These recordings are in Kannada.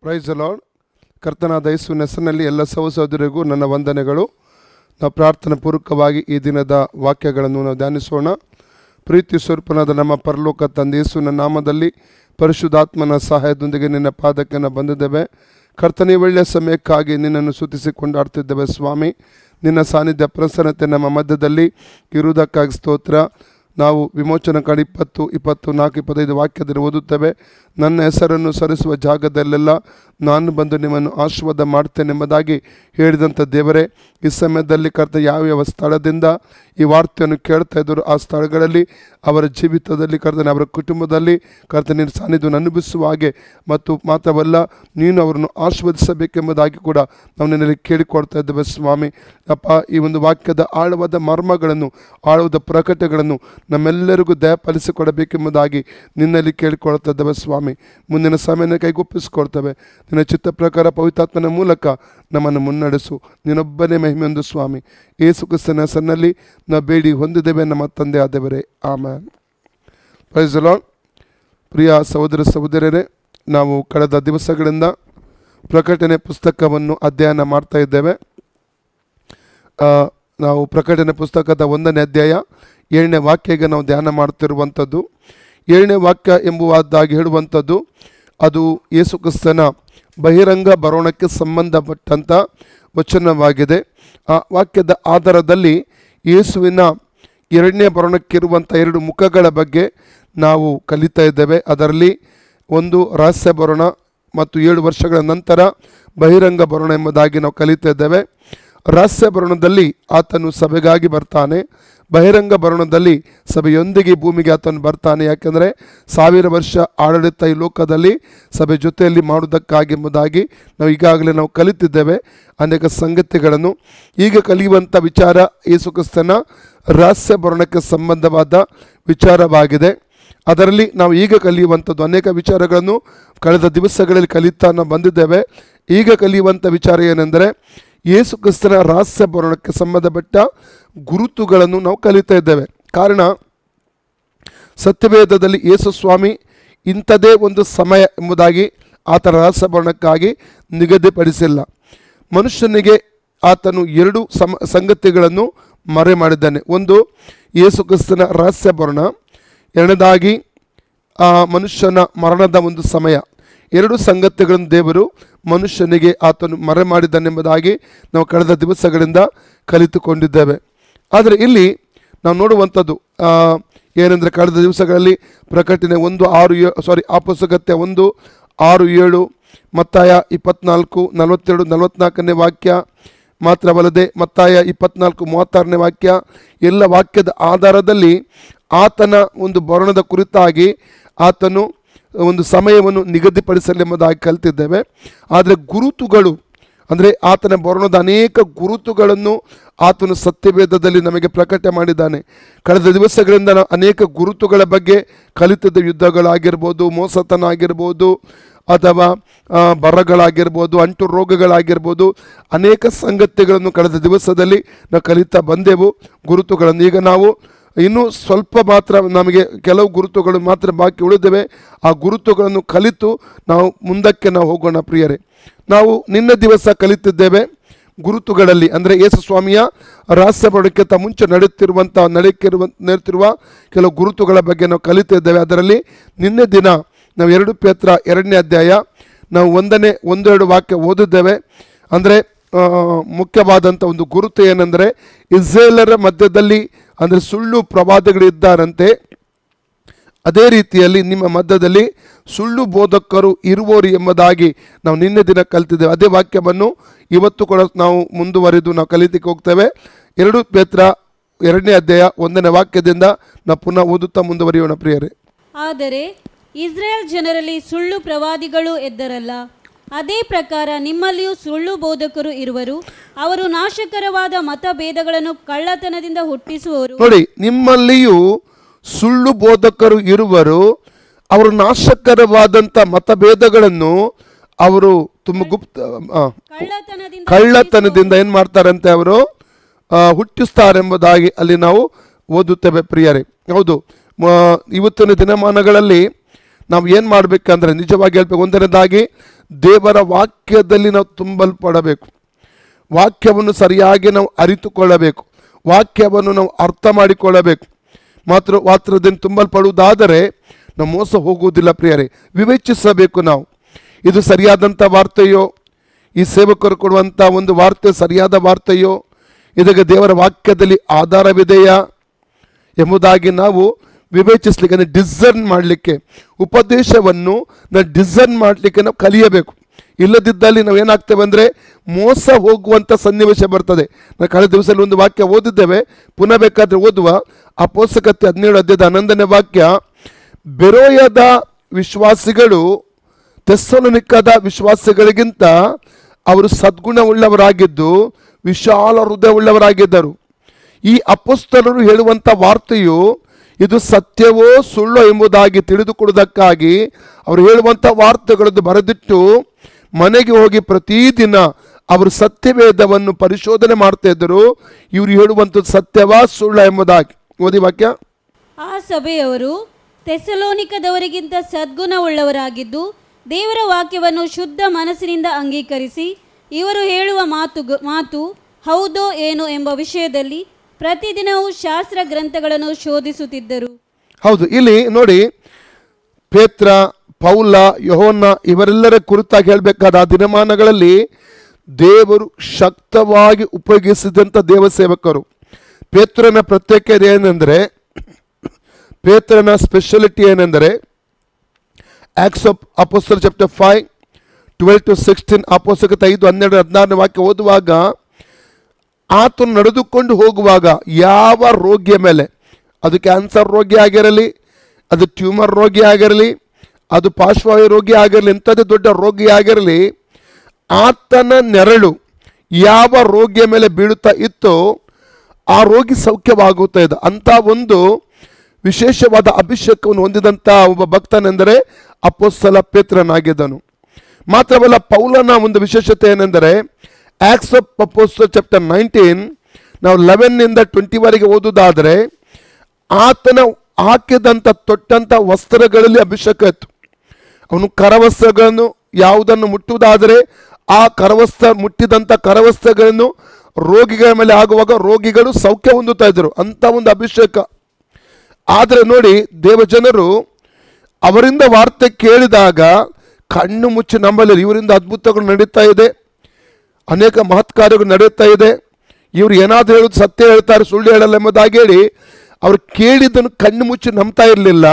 Price the lord. ಕರ್ತನಾದ ಯೇಸುವಿನ ಹೆಸರಿನಲ್ಲಿ ಎಲ್ಲ ಸಹೋದರರಿಗೂ ನನ್ನ ವಂದನೆಗಳು. ನಾವು ಪ್ರಾರ್ಥನಾ ಪೂರ್ವಕವಾಗಿ ಈ ದಿನದ ವಾಕ್ಯಗಳನ್ನು ನಾವು ಧ್ಯಾನಿಸೋಣ. ಪ್ರೀತಿ ಸ್ವರೂಪನಾದ ನಮ್ಮ ಪರಲೋಕ ತಂದೆ ಯೇಸುವಿನ ನಾಮದಲ್ಲಿ ಪರಿಶುದ್ಧಾತ್ಮನ ಸಹಾಯದೊಂದಿಗೆ ನಿನ್ನ ಪಾದಕ್ಕೆ ನಾವು ಬಂದಿದ್ದೇವೆ. ಕರ್ತನೇ, ಒಳ್ಳೆಯ ಸಮಯಕ್ಕಾಗಿ ನಿನ್ನನ್ನು ಸ್ತುತಿಸಿ ಕೊಂಡಾಡ್ತಿದ್ದೇವೆ ಸ್ವಾಮಿ. ನಿನ್ನ ಸಾನ್ನಿಧ್ಯ ಪ್ರಸನ್ನತೆ ನಮ್ಮ ಮಧ್ಯದಲ್ಲಿ ಇರುವುದಕ್ಕಾಗಿ ಸ್ತೋತ್ರ. ನಾವು ವಿಮೋಚನಾ ಕಾಂಡ 20, 24, 25 ವಾಕ್ಯದಲ್ಲಿ ಓದುತ್ತೇವೆ. ನನ್ನ ಹೆಸರನ್ನು ಸರಿಸುವ ಜಾಗದಲ್ಲೆಲ್ಲ ನಾನು ಬಂದು ನಿಮ್ಮನ್ನು ಆಶೀರ್ವಾದ ಮಾಡ್ತೇನೆಂಬುದಾಗಿ ಹೇಳಿದಂಥ ದೇವರೇ, ಈ ಸಮಯದಲ್ಲಿ ಕರ್ತ ಯಾವ ಸ್ಥಳದಿಂದ ಈ ವಾರ್ತೆಯನ್ನು ಕೇಳ್ತಾ ಇದ್ದರು ಆ ಸ್ಥಳಗಳಲ್ಲಿ ಅವರ ಜೀವಿತದಲ್ಲಿ ಕರ್ತನೆ, ಅವರ ಕುಟುಂಬದಲ್ಲಿ ಕರ್ತನೆ ನಿನ್ನ ಸಾನ್ನಿಧ್ಯವನ್ನು ಅನುಭವಿಸುವ ಹಾಗೆ ಮತ್ತು ಮಾತ್ರವಲ್ಲ ನೀನು ಅವರನ್ನು ಆಶೀರ್ವದಿಸಬೇಕೆಂಬುದಾಗಿ ಕೂಡ ನಾವು ನಿನ್ನಲ್ಲಿ ಕೇಳಿಕೊಡ್ತಾ ಇದ್ದೇವೆ ಸ್ವಾಮಿ. ಅಪ್ಪ, ಈ ಒಂದು ವಾಕ್ಯದ ಆಳವಾದ ಮರ್ಮಗಳನ್ನು, ಆಳವಾದ ಪ್ರಕಟಗಳನ್ನು ನಮ್ಮೆಲ್ಲರಿಗೂ ದಯಪಾಲಿಸಿಕೊಡಬೇಕೆಂಬುದಾಗಿ ನಿನ್ನಲ್ಲಿ ಕೇಳಿಕೊಳ್ತಾ ಇದ್ದೇವೆ ಸ್ವಾಮಿ. ಮುಂದಿನ ಸಮಯನ ಕೈಗೊಪ್ಪಿಸಿಕೊಡ್ತೇವೆ. ನಿನ್ನ ಚಿತ್ತ ಪ್ರಕಾರ ಪವಿತ್ರಾತ್ಮನ ಮೂಲಕ ನಮ್ಮನ್ನು ಮುನ್ನಡೆಸು. ನೀನೊಬ್ಬನೇ ಮಹಿಮೆಯೊಂದು ಸ್ವಾಮಿ. ಯೇಸು ಕ್ರಿಸ್ತನ ಹೆಸರಿನಲ್ಲಿ ನಾವು ಬೇಡಿ ಹೊಂದಿದ್ದೇವೆ ನಮ್ಮ ತಂದೆ ಆದವರೇ, ಆಮೆನ್. Praise the Lord. ಪ್ರಿಯ ಸಹೋದರ ಸಹೋದರರೇ, ನಾವು ಕಳೆದ ದಿವಸಗಳಿಂದ ಪ್ರಕಟಣೆ ಪುಸ್ತಕವನ್ನು ಅಧ್ಯಯನ ಮಾಡ್ತಾ ಇದ್ದೇವೆ. ನಾವು ಪ್ರಕಟಣೆ ಪುಸ್ತಕದ 1ನೇ ಅಧ್ಯಾಯ 7ನೇ ವಾಕ್ಯಗೆ ನಾವು ಧ್ಯಾನ ಮಾಡ್ತಿರುವಂಥದ್ದು. 7ನೇ ವಾಕ್ಯ ಎಂಬುದಾಗಿ ಹೇಳುವಂಥದ್ದು ಅದು ಯೇಸು ಕ್ರಿಸ್ತನ ಬಹಿರಂಗ ಬರೋಣಕ್ಕೆ ಸಂಬಂಧಪಟ್ಟಂಥ ವಚನವಾಗಿದೆ. ಆ ವಾಕ್ಯದ ಆಧಾರದಲ್ಲಿ ಯೇಸುವಿನ 2ನೇ ಬರೋಣಕ್ಕಿರುವಂಥ 2 ಮುಖಗಳ ಬಗ್ಗೆ ನಾವು ಕಲಿತಾ ಇದ್ದೇವೆ. ಅದರಲ್ಲಿ ಒಂದು ರಹಸ್ಯ ಬರೋಣ ಮತ್ತು 7 ವರ್ಷಗಳ ನಂತರ ಬಹಿರಂಗ ಬರೋಣ ಎಂಬುದಾಗಿ ನಾವು ಕಲಿತಾ ಇದ್ದೇವೆ. ರಹಸ್ಯ ಬರೋಣದಲ್ಲಿ ಆತನು ಸಭೆಗಾಗಿ ಬರ್ತಾನೆ. ಬಹಿರಂಗ ಬರೋಣದಲ್ಲಿ ಸಭೆಯೊಂದಿಗೆ ಭೂಮಿಗೆ ಆತನು ಬರ್ತಾನೆ. ಯಾಕೆಂದರೆ 1000 ವರ್ಷ ಆಡಳಿತ ಈ ಲೋಕದಲ್ಲಿ ಸಭೆ ಜೊತೆಯಲ್ಲಿ ಮಾಡುವುದಕ್ಕಾಗಿ ಎಂಬುದಾಗಿ ನಾವು ಈಗಾಗಲೇ ನಾವು ಕಲಿತಿದ್ದೇವೆ ಅನೇಕ ಸಂಗತಿಗಳನ್ನು. ಈಗ ಕಲಿಯುವಂಥ ವಿಚಾರ ಯೇಸು ಕ್ರಿಸ್ತನ ರಹಸ್ಯ ಬರೋಣಕ್ಕೆ ಸಂಬಂಧವಾದ ವಿಚಾರವಾಗಿದೆ. ಅದರಲ್ಲಿ ನಾವು ಈಗ ಕಲಿಯುವಂಥದ್ದು ಅನೇಕ ವಿಚಾರಗಳನ್ನು ಕಳೆದ ದಿವಸಗಳಲ್ಲಿ ಕಲಿತಾ ನಾವು ಬಂದಿದ್ದೇವೆ. ಈಗ ಕಲಿಯುವಂಥ ವಿಚಾರ ಏನೆಂದರೆ ಯೇಸು ಕ್ರಿಸ್ತನ ರಹಸ್ಯ ಬರೋಣಕ್ಕೆ ಸಂಬಂಧಪಟ್ಟ ಗುರುತುಗಳನ್ನು ನಾವು ಕಲಿತಾ ಇದ್ದೇವೆ. ಕಾರಣ, ಸತ್ಯವೇದದಲ್ಲಿ ಯೇಸು ಸ್ವಾಮಿ ಇಂಥದೇ ಒಂದು ಸಮಯ ಎಂಬುದಾಗಿ ಆತನ ರಹಸ್ಯ ಬರೋಣಕ್ಕಾಗಿ ನಿಗದಿಪಡಿಸಿಲ್ಲ. ಮನುಷ್ಯನಿಗೆ ಆತನು 2 ಸಂಗತಿಗಳನ್ನು ಮರೆ ಮಾಡಿದ್ದಾನೆ. ಒಂದು ಯೇಸು ಕ್ರಿಸ್ತನ ರಹಸ್ಯ ಬರೋಣ, ಎರಡನೇದಾಗಿ ಆ ಮನುಷ್ಯನ ಮರಣದ ಒಂದು ಸಮಯ. 2 ಸಂಗತಿಗಳನ್ನು ದೇವರು ಮನುಷ್ಯನಿಗೆ ಆತನು ಮರೆ ಮಾಡಿದ್ದಾನೆಂಬುದಾಗಿ ನಾವು ಕಳೆದ ದಿವಸಗಳಿಂದ ಕಲಿತುಕೊಂಡಿದ್ದೇವೆ. ಆದರೆ ಇಲ್ಲಿ ನಾವು ನೋಡುವಂಥದ್ದು ಏನೆಂದರೆ ಕಳೆದ ದಿವಸಗಳಲ್ಲಿ ಪ್ರಕಟಣೆ 1:6 1 6 7 ಮತ್ತಾಯ 24 42 44ನೇ ವಾಕ್ಯ ಮಾತ್ರವಲ್ಲದೆ ಮತ್ತಾಯ 24 36ನೇ ವಾಕ್ಯ ಎಲ್ಲ ವಾಕ್ಯದ ಆಧಾರದಲ್ಲಿ ಆತನ ಒಂದು ಬರೋಣದ ಕುರಿತಾಗಿ ಆತನು ಒಂದು ಸಮಯವನ್ನು ನಿಗದಿಪಡಿಸಲೆಂಬುದಾಗಿ ಕಲಿತಿದ್ದೇವೆ. ಆದರೆ ಗುರುತುಗಳು ಅಂದರೆ ಆತನ ಬರೋಣದ ಅನೇಕ ಗುರುತುಗಳನ್ನು ಆತನು ಸತ್ಯವೇದದಲ್ಲಿ ನಮಗೆ ಪ್ರಕಟ ಮಾಡಿದ್ದಾನೆ. ಕಳೆದ ದಿವಸಗಳಿಂದ ನಾವು ಅನೇಕ ಗುರುತುಗಳ ಬಗ್ಗೆ ಕಲಿತಿದ್ದ. ಯುದ್ಧಗಳಾಗಿರ್ಬೋದು, ಮೋಸತನ ಆಗಿರ್ಬೋದು, ಅಥವಾ ಬರಗಳಾಗಿರ್ಬೋದು, ಅಂಟು ರೋಗಗಳಾಗಿರ್ಬೋದು, ಅನೇಕ ಸಂಗತಿಗಳನ್ನು ಕಳೆದ ದಿವಸದಲ್ಲಿ ನಾವು ಕಲಿತಾ ಬಂದೆವು ಗುರುತುಗಳನ್ನು. ಈಗ ನಾವು ಇನ್ನೂ ಸ್ವಲ್ಪ ಮಾತ್ರ, ನಮಗೆ ಕೆಲವು ಗುರುತುಗಳು ಮಾತ್ರ ಬಾಕಿ ಉಳಿದಿವೆ. ಆ ಗುರುತುಗಳನ್ನು ಕಲಿತು ನಾವು ಮುಂದಕ್ಕೆ ನಾವು ಹೋಗೋಣ ಪ್ರಿಯರೇ. ನಾವು ನಿನ್ನೆ ದಿವಸ ಕಲಿತಿದ್ದೇವೆ ಗುರುತುಗಳಲ್ಲಿ, ಅಂದರೆ ಯೇಸು ಸ್ವಾಮಿಯ ರಹಸ್ಯ ಬರೋಣಕ್ಕಿಂತ ಮುಂಚೆ ನಡೆಯುತ್ತಿರುವ ಕೆಲವು ಗುರುತುಗಳ ಬಗ್ಗೆ ನಾವು ಕಲಿತಿದ್ದೇವೆ. ಅದರಲ್ಲಿ ನಿನ್ನೆ ದಿನ ನಾವು 2 ಪೇತ್ರ 2ನೇ ಅಧ್ಯಾಯ ನಾವು 1-2 ವಾಕ್ಯ ಓದಿದ್ದೇವೆ. ಅಂದರೆ ಮುಖ್ಯವಾದಂಥ ಒಂದು ಗುರುತು ಏನೆಂದರೆ, ಇಸ್ರೇಲರ ಮಧ್ಯದಲ್ಲಿ ಅಂದರೆ ಸುಳ್ಳು ಪ್ರವಾದಿಗಳಿದ್ದಾರಂತೆ, ಅದೇ ರೀತಿಯಲ್ಲಿ ನಿಮ್ಮ ಮಧ್ಯದಲ್ಲಿ ಸುಳ್ಳು ಬೋಧಕರು ಇರುವವರು ಎಂಬುದಾಗಿ ನಾವು ನಿನ್ನೆ ದಿನ ಕಲಿತಿದ್ದೇವೆ. ಅದೇ ವಾಕ್ಯವನ್ನು ಇವತ್ತು ಕೂಡ ನಾವು ಮುಂದುವರಿದು ನಾವು ಕಲಿತಿಕ್ಕೆ ಹೋಗ್ತೇವೆ. 2 ಪೇತ್ರ 2ನೇ ಅಧ್ಯಾಯ 1ನೇ ವಾಕ್ಯದಿಂದ ನಾವು ಪುನಃ ಓದುತ್ತಾ ಮುಂದುವರಿಯೋಣ ಪ್ರಿಯರೇ. ಆದರೆ ಇಸ್ರೇಲ್ ಜನರಲ್ಲಿ ಸುಳ್ಳು ಪ್ರವಾದಿಗಳು ಎದ್ದರಲ್ಲ, ಅದೇ ಪ್ರಕಾರ ನಿಮ್ಮಲ್ಲಿಯೂ ಸುಳ್ಳು ಬೋಧಕರು ಇರುವರು. ಅವರು ನಾಶಕರವಾದ ಮತಭೇದಗಳನ್ನು ಕಳ್ಳತನದಿಂದ ಹುಟ್ಟಿಸುವವರು. ನೋಡಿ, ನಿಮ್ಮಲ್ಲಿಯೂ ಸುಳ್ಳು ಬೋಧಕರು ಇರುವರು, ಅವರು ನಾಶಕರವಾದಂಥ ಮತಭೇದಗಳನ್ನು ಅವರು ತುಂಬ ಕಳ್ಳತನದಿಂದ ಏನು ಮಾಡ್ತಾರಂತೆ, ಅವರು ಹುಟ್ಟಿಸ್ತಾರೆಂಬುದಾಗಿ ಅಲ್ಲಿ ನಾವು ಓದುತ್ತೇವೆ ಪ್ರಿಯರೇ. ಹೌದು, ಇವತ್ತಿನ ದಿನಮಾನಗಳಲ್ಲಿ ನಾವು ಏನು ಮಾಡಬೇಕಂದ್ರೆ ನಿಜವಾಗಿ ಹೇಳ್ಬೇಕು, ಒಂದನೇದಾಗಿ ದೇವರ ವಾಕ್ಯದಲ್ಲಿ ನಾವು ತುಂಬಲ್ಪಡಬೇಕು. ವಾಕ್ಯವನ್ನು ಸರಿಯಾಗಿ ನಾವು ಅರಿತುಕೊಳ್ಳಬೇಕು. ವಾಕ್ಯವನ್ನು ನಾವು ಅರ್ಥ ಮಾಡಿಕೊಳ್ಳಬೇಕು. ವಾತ್ರದಿಂದ ತುಂಬಲ್ಪಡುವುದಾದರೆ ನಾವು ಮೋಸ ಹೋಗುವುದಿಲ್ಲ ಪ್ರಿಯರೇ. ವಿವೇಚಿಸಬೇಕು ನಾವು, ಇದು ಸರಿಯಾದಂಥ ವಾರ್ತೆಯೋ, ಈ ಸೇವಕರು ಕೊಡುವಂಥ ಒಂದು ವಾರ್ತೆ ಸರಿಯಾದ ವಾರ್ತೆಯೋ, ಇದಕ್ಕೆ ದೇವರ ವಾಕ್ಯದಲ್ಲಿ ಆಧಾರವಿದೆಯಾ ಎಂಬುದಾಗಿ ನಾವು ವಿವೇಚಿಸಲಿಕ್ಕೆ, ಅಂದರೆ ಡಿಸರ್ನ್ ಮಾಡಲಿಕ್ಕೆ, ಉಪದೇಶವನ್ನು ನಾವು ಡಿಸರ್ನ್ ಮಾಡಲಿಕ್ಕೆ ನಾವು ಕಲಿಯಬೇಕು. ಇಲ್ಲದಿದ್ದಲ್ಲಿ ನಾವು ಏನಾಗ್ತೇವೆ ಅಂದರೆ ಮೋಸ ಹೋಗುವಂಥ ಸನ್ನಿವೇಶ ಬರ್ತದೆ. ನಾವು ಕಳೆದ ದಿವಸದಲ್ಲಿ ಒಂದು ವಾಕ್ಯ ಓದಿದ್ದೇವೆ, ಪುನಃ ಬೇಕಾದರೆ ಓದುವ. ಅಪೊಸ್ತಲಕೃತ್ಯ 17:11 ವಾಕ್ಯ, ಬೆರೋಯದ ವಿಶ್ವಾಸಿಗಳು ಥೆಸಲೋನಿಕದ ವಿಶ್ವಾಸಿಗಳಿಗಿಂತ ಅವರು ಸದ್ಗುಣವುಳ್ಳವರಾಗಿದ್ದು ವಿಶಾಲ ಹೃದಯವುಳ್ಳವರಾಗಿದ್ದರು. ಈ ಅಪೊಸ್ತಲರು ಹೇಳುವಂಥ ವಾರ್ತೆಯು ಇದು ಸತ್ಯವೋ ಸುಳ್ಳೋ ಎಂಬುದಾಗಿ ತಿಳಿದುಕೊಳ್ಳುವುದಕ್ಕಾಗಿ ಅವರು ಹೇಳುವಂಥ ವಾರ್ತೆಗಳನ್ನು ಬರೆದಿಟ್ಟು ಮನೆಗೆ ಹೋಗಿ ಪ್ರತಿದಿನ ಅವರು ಸತ್ಯವೇದವನ್ನು ಪರಿಶೋಧನೆ ಮಾಡ್ತಾ ಇದ್ದರು. ಇವರು ಹೇಳುವಂಥದ್ದು ಸತ್ಯವಾ ಸುಳ್ಳ ಎಂಬುದಾಗಿ. ಓದಿ ವಾಕ್ಯ. ಆ ಸಭೆಯವರು ಥೆಸಲೋನಿಕದವರಿಗಿಂತ ಸದ್ಗುಣವುಳ್ಳವರಾಗಿದ್ದು ದೇವರ ವಾಕ್ಯವನ್ನು ಶುದ್ಧ ಮನಸ್ಸಿನಿಂದ ಅಂಗೀಕರಿಸಿ ಇವರು ಹೇಳುವ ಮಾತು ಹೌದೋ ಏನೋ ಎಂಬ ವಿಷಯದಲ್ಲಿ ಪ್ರತಿದಿನವೂ ಶಾಸ್ತ್ರ ಗ್ರಂಥಗಳನ್ನು ಶೋಧಿಸುತ್ತಿದ್ದರು. ಹೌದು, ಇಲ್ಲಿ ನೋಡಿ, ಪೇತ್ರ, ಪೌಲ, ಯೋಹನ್ನ ಇವರೆಲ್ಲರ ಕುರಿತಾಗಿ ಹೇಳಬೇಕಾದ ಆ ದಿನಮಾನಗಳಲ್ಲಿ ದೇವರು ಶಕ್ತವಾಗಿ ಉಪಯೋಗಿಸಿದಂಥ ದೇವಸೇವಕರು. ಪೇತ್ರನ ಪ್ರತ್ಯೇಕತೆ ಏನೆಂದರೆ, ಪೇತ್ರನ ಸ್ಪೆಷಾಲಿಟಿ ಏನೆಂದರೆ, ಆಕ್ಟ್ಸ್ ಆಫ್ ಅಪೊಸ್ತಲರ್ ಚಾಪ್ಟರ್ 5:12-16, ಅಪೊಸ್ತಲಕೃತ್ಯ 5:12-16 ವಾಕ್ಯ ಓದುವಾಗ, ಆತನು ನಡೆದುಕೊಂಡು ಹೋಗುವಾಗ ಯಾವ ರೋಗಿಯ ಮೇಲೆ, ಅದು ಕ್ಯಾನ್ಸರ್ ರೋಗಿ ಆಗಿರಲಿ, ಅದು ಟ್ಯೂಮರ್ ರೋಗಿ ಆಗಿರಲಿ, ಅದು ಪಾರ್ಶ್ವವಾಯು ರೋಗಿ ಆಗಿರಲಿ, ಎಂಥದೇ ದೊಡ್ಡ ರೋಗಿ ಆಗಿರಲಿ, ಆತನ ನೆರಳು ಯಾವ ರೋಗಿಯ ಮೇಲೆ ಬೀಳುತ್ತಾ ಇತ್ತೋ ಆ ರೋಗಿ ಸೌಖ್ಯವಾಗುತ್ತಾ ಇದೆ. ಅಂಥ ಒಂದು ವಿಶೇಷವಾದ ಅಭಿಷೇಕವನ್ನು ಹೊಂದಿದಂಥ ಒಬ್ಬ ಭಕ್ತನೆಂದರೆ ಅಪೊಸ್ತಲ ಪೇತ್ರನಾಗಿದ್ದನು. ಮಾತ್ರವಲ್ಲ, ಪೌಲನ ಒಂದು ವಿಶೇಷತೆ ಏನೆಂದರೆ, ಆಕ್ಟ್ಸ್ ಆಫ್ ಅಪೊಸ್ತಲರ್ ಚಾಪ್ಟರ್ 19 ನಾವು 11-20 ಓದುವುದಾದರೆ, ಆತನ ಹಾಕಿದಂಥ ತೊಟ್ಟಂಥ ವಸ್ತ್ರಗಳಲ್ಲಿ ಅಭಿಷೇಕ ಇತ್ತು. ಅವನು ಕರವಸ್ತ್ರಗಳನ್ನು ಯಾವುದನ್ನು ಮುಟ್ಟುವುದಾದರೆ ಆ ಮುಟ್ಟಿದಂಥ ಕರವಸ್ತ್ರಗಳನ್ನು ರೋಗಿಗಳ ಮೇಲೆ ಆಗುವಾಗ ರೋಗಿಗಳು ಸೌಖ್ಯ ಹೊಂದುತ್ತಾ ಇದ್ದರು. ಅಂಥ ಒಂದು ಅಭಿಷೇಕ. ಆದರೆ ನೋಡಿ, ದೇವಜನರು ಅವರಿಂದ ವಾರ್ತೆ ಕೇಳಿದಾಗ ಕಣ್ಣು ಮುಚ್ಚಿ ನಂಬಲಿಲ್ಲ. ಇವರಿಂದ ಅದ್ಭುತಗಳು ನಡೀತಾ ಇದೆ, ಅನೇಕ ಮಹತ್ಕಾರ್ಯಗಳು ನಡೆಯುತ್ತಾ ಇದೆ, ಇವರು ಏನಾದರೂ ಹೇಳೋದು ಸತ್ಯ ಹೇಳ್ತಾರೆ, ಸುಳ್ಳು ಹೇಳಲ್ಲ ಎಂಬುದಾಗಿ ಹೇಳಿ ಅವರು ಕೇಳಿದ್ದನ್ನು ಕಣ್ಣು ಮುಚ್ಚಿ ನಂಬ್ತಾ ಇರಲಿಲ್ಲ.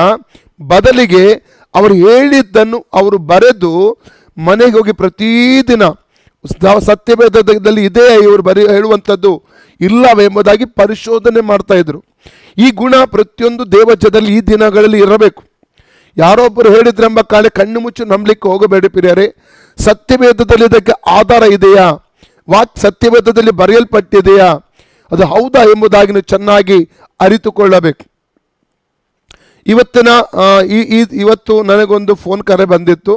ಬದಲಿಗೆ ಅವರು ಹೇಳಿದ್ದನ್ನು ಅವರು ಬರೆದು ಮನೆಗೆ ಹೋಗಿ ಪ್ರತಿದಿನ ಸತ್ಯವೇದದಲ್ಲಿ ಇದೇ ಇವರು ಹೇಳುವಂಥದ್ದು ಇಲ್ಲವೇ ಎಂಬುದಾಗಿ ಪರಿಶೋಧನೆ ಮಾಡ್ತಾ ಇದ್ರು. ಈ ಗುಣ ಪ್ರತಿಯೊಂದು ದೇವಜನದಲ್ಲಿ ಈ ದಿನಗಳಲ್ಲಿ ಇರಬೇಕು. ಯಾರೊಬ್ಬರು ಹೇಳಿದ್ರೆಂಬ ಕಾಳೆ ಕಣ್ಣು ಮುಚ್ಚಿ ನಂಬಲಿಕ್ಕೆ ಹೋಗಬೇಡಿ ಪ್ರಿಯರೇ. ಸತ್ಯವೇದದಲ್ಲಿ ಇದಕ್ಕೆ ಆಧಾರ ಇದೆಯಾ, ಸತ್ಯವೇದದಲ್ಲಿ ಬರೆಯಲ್ಪಟ್ಟಿದೆಯಾ, ಅದು ಹೌದಾ ಎಂಬುದಾಗಿ ನೀವು ಚೆನ್ನಾಗಿ ಅರಿತುಕೊಳ್ಳಬೇಕು. ಇವತ್ತು ನನಗೊಂದು ಫೋನ್ ಕರೆ ಬಂದಿತ್ತು.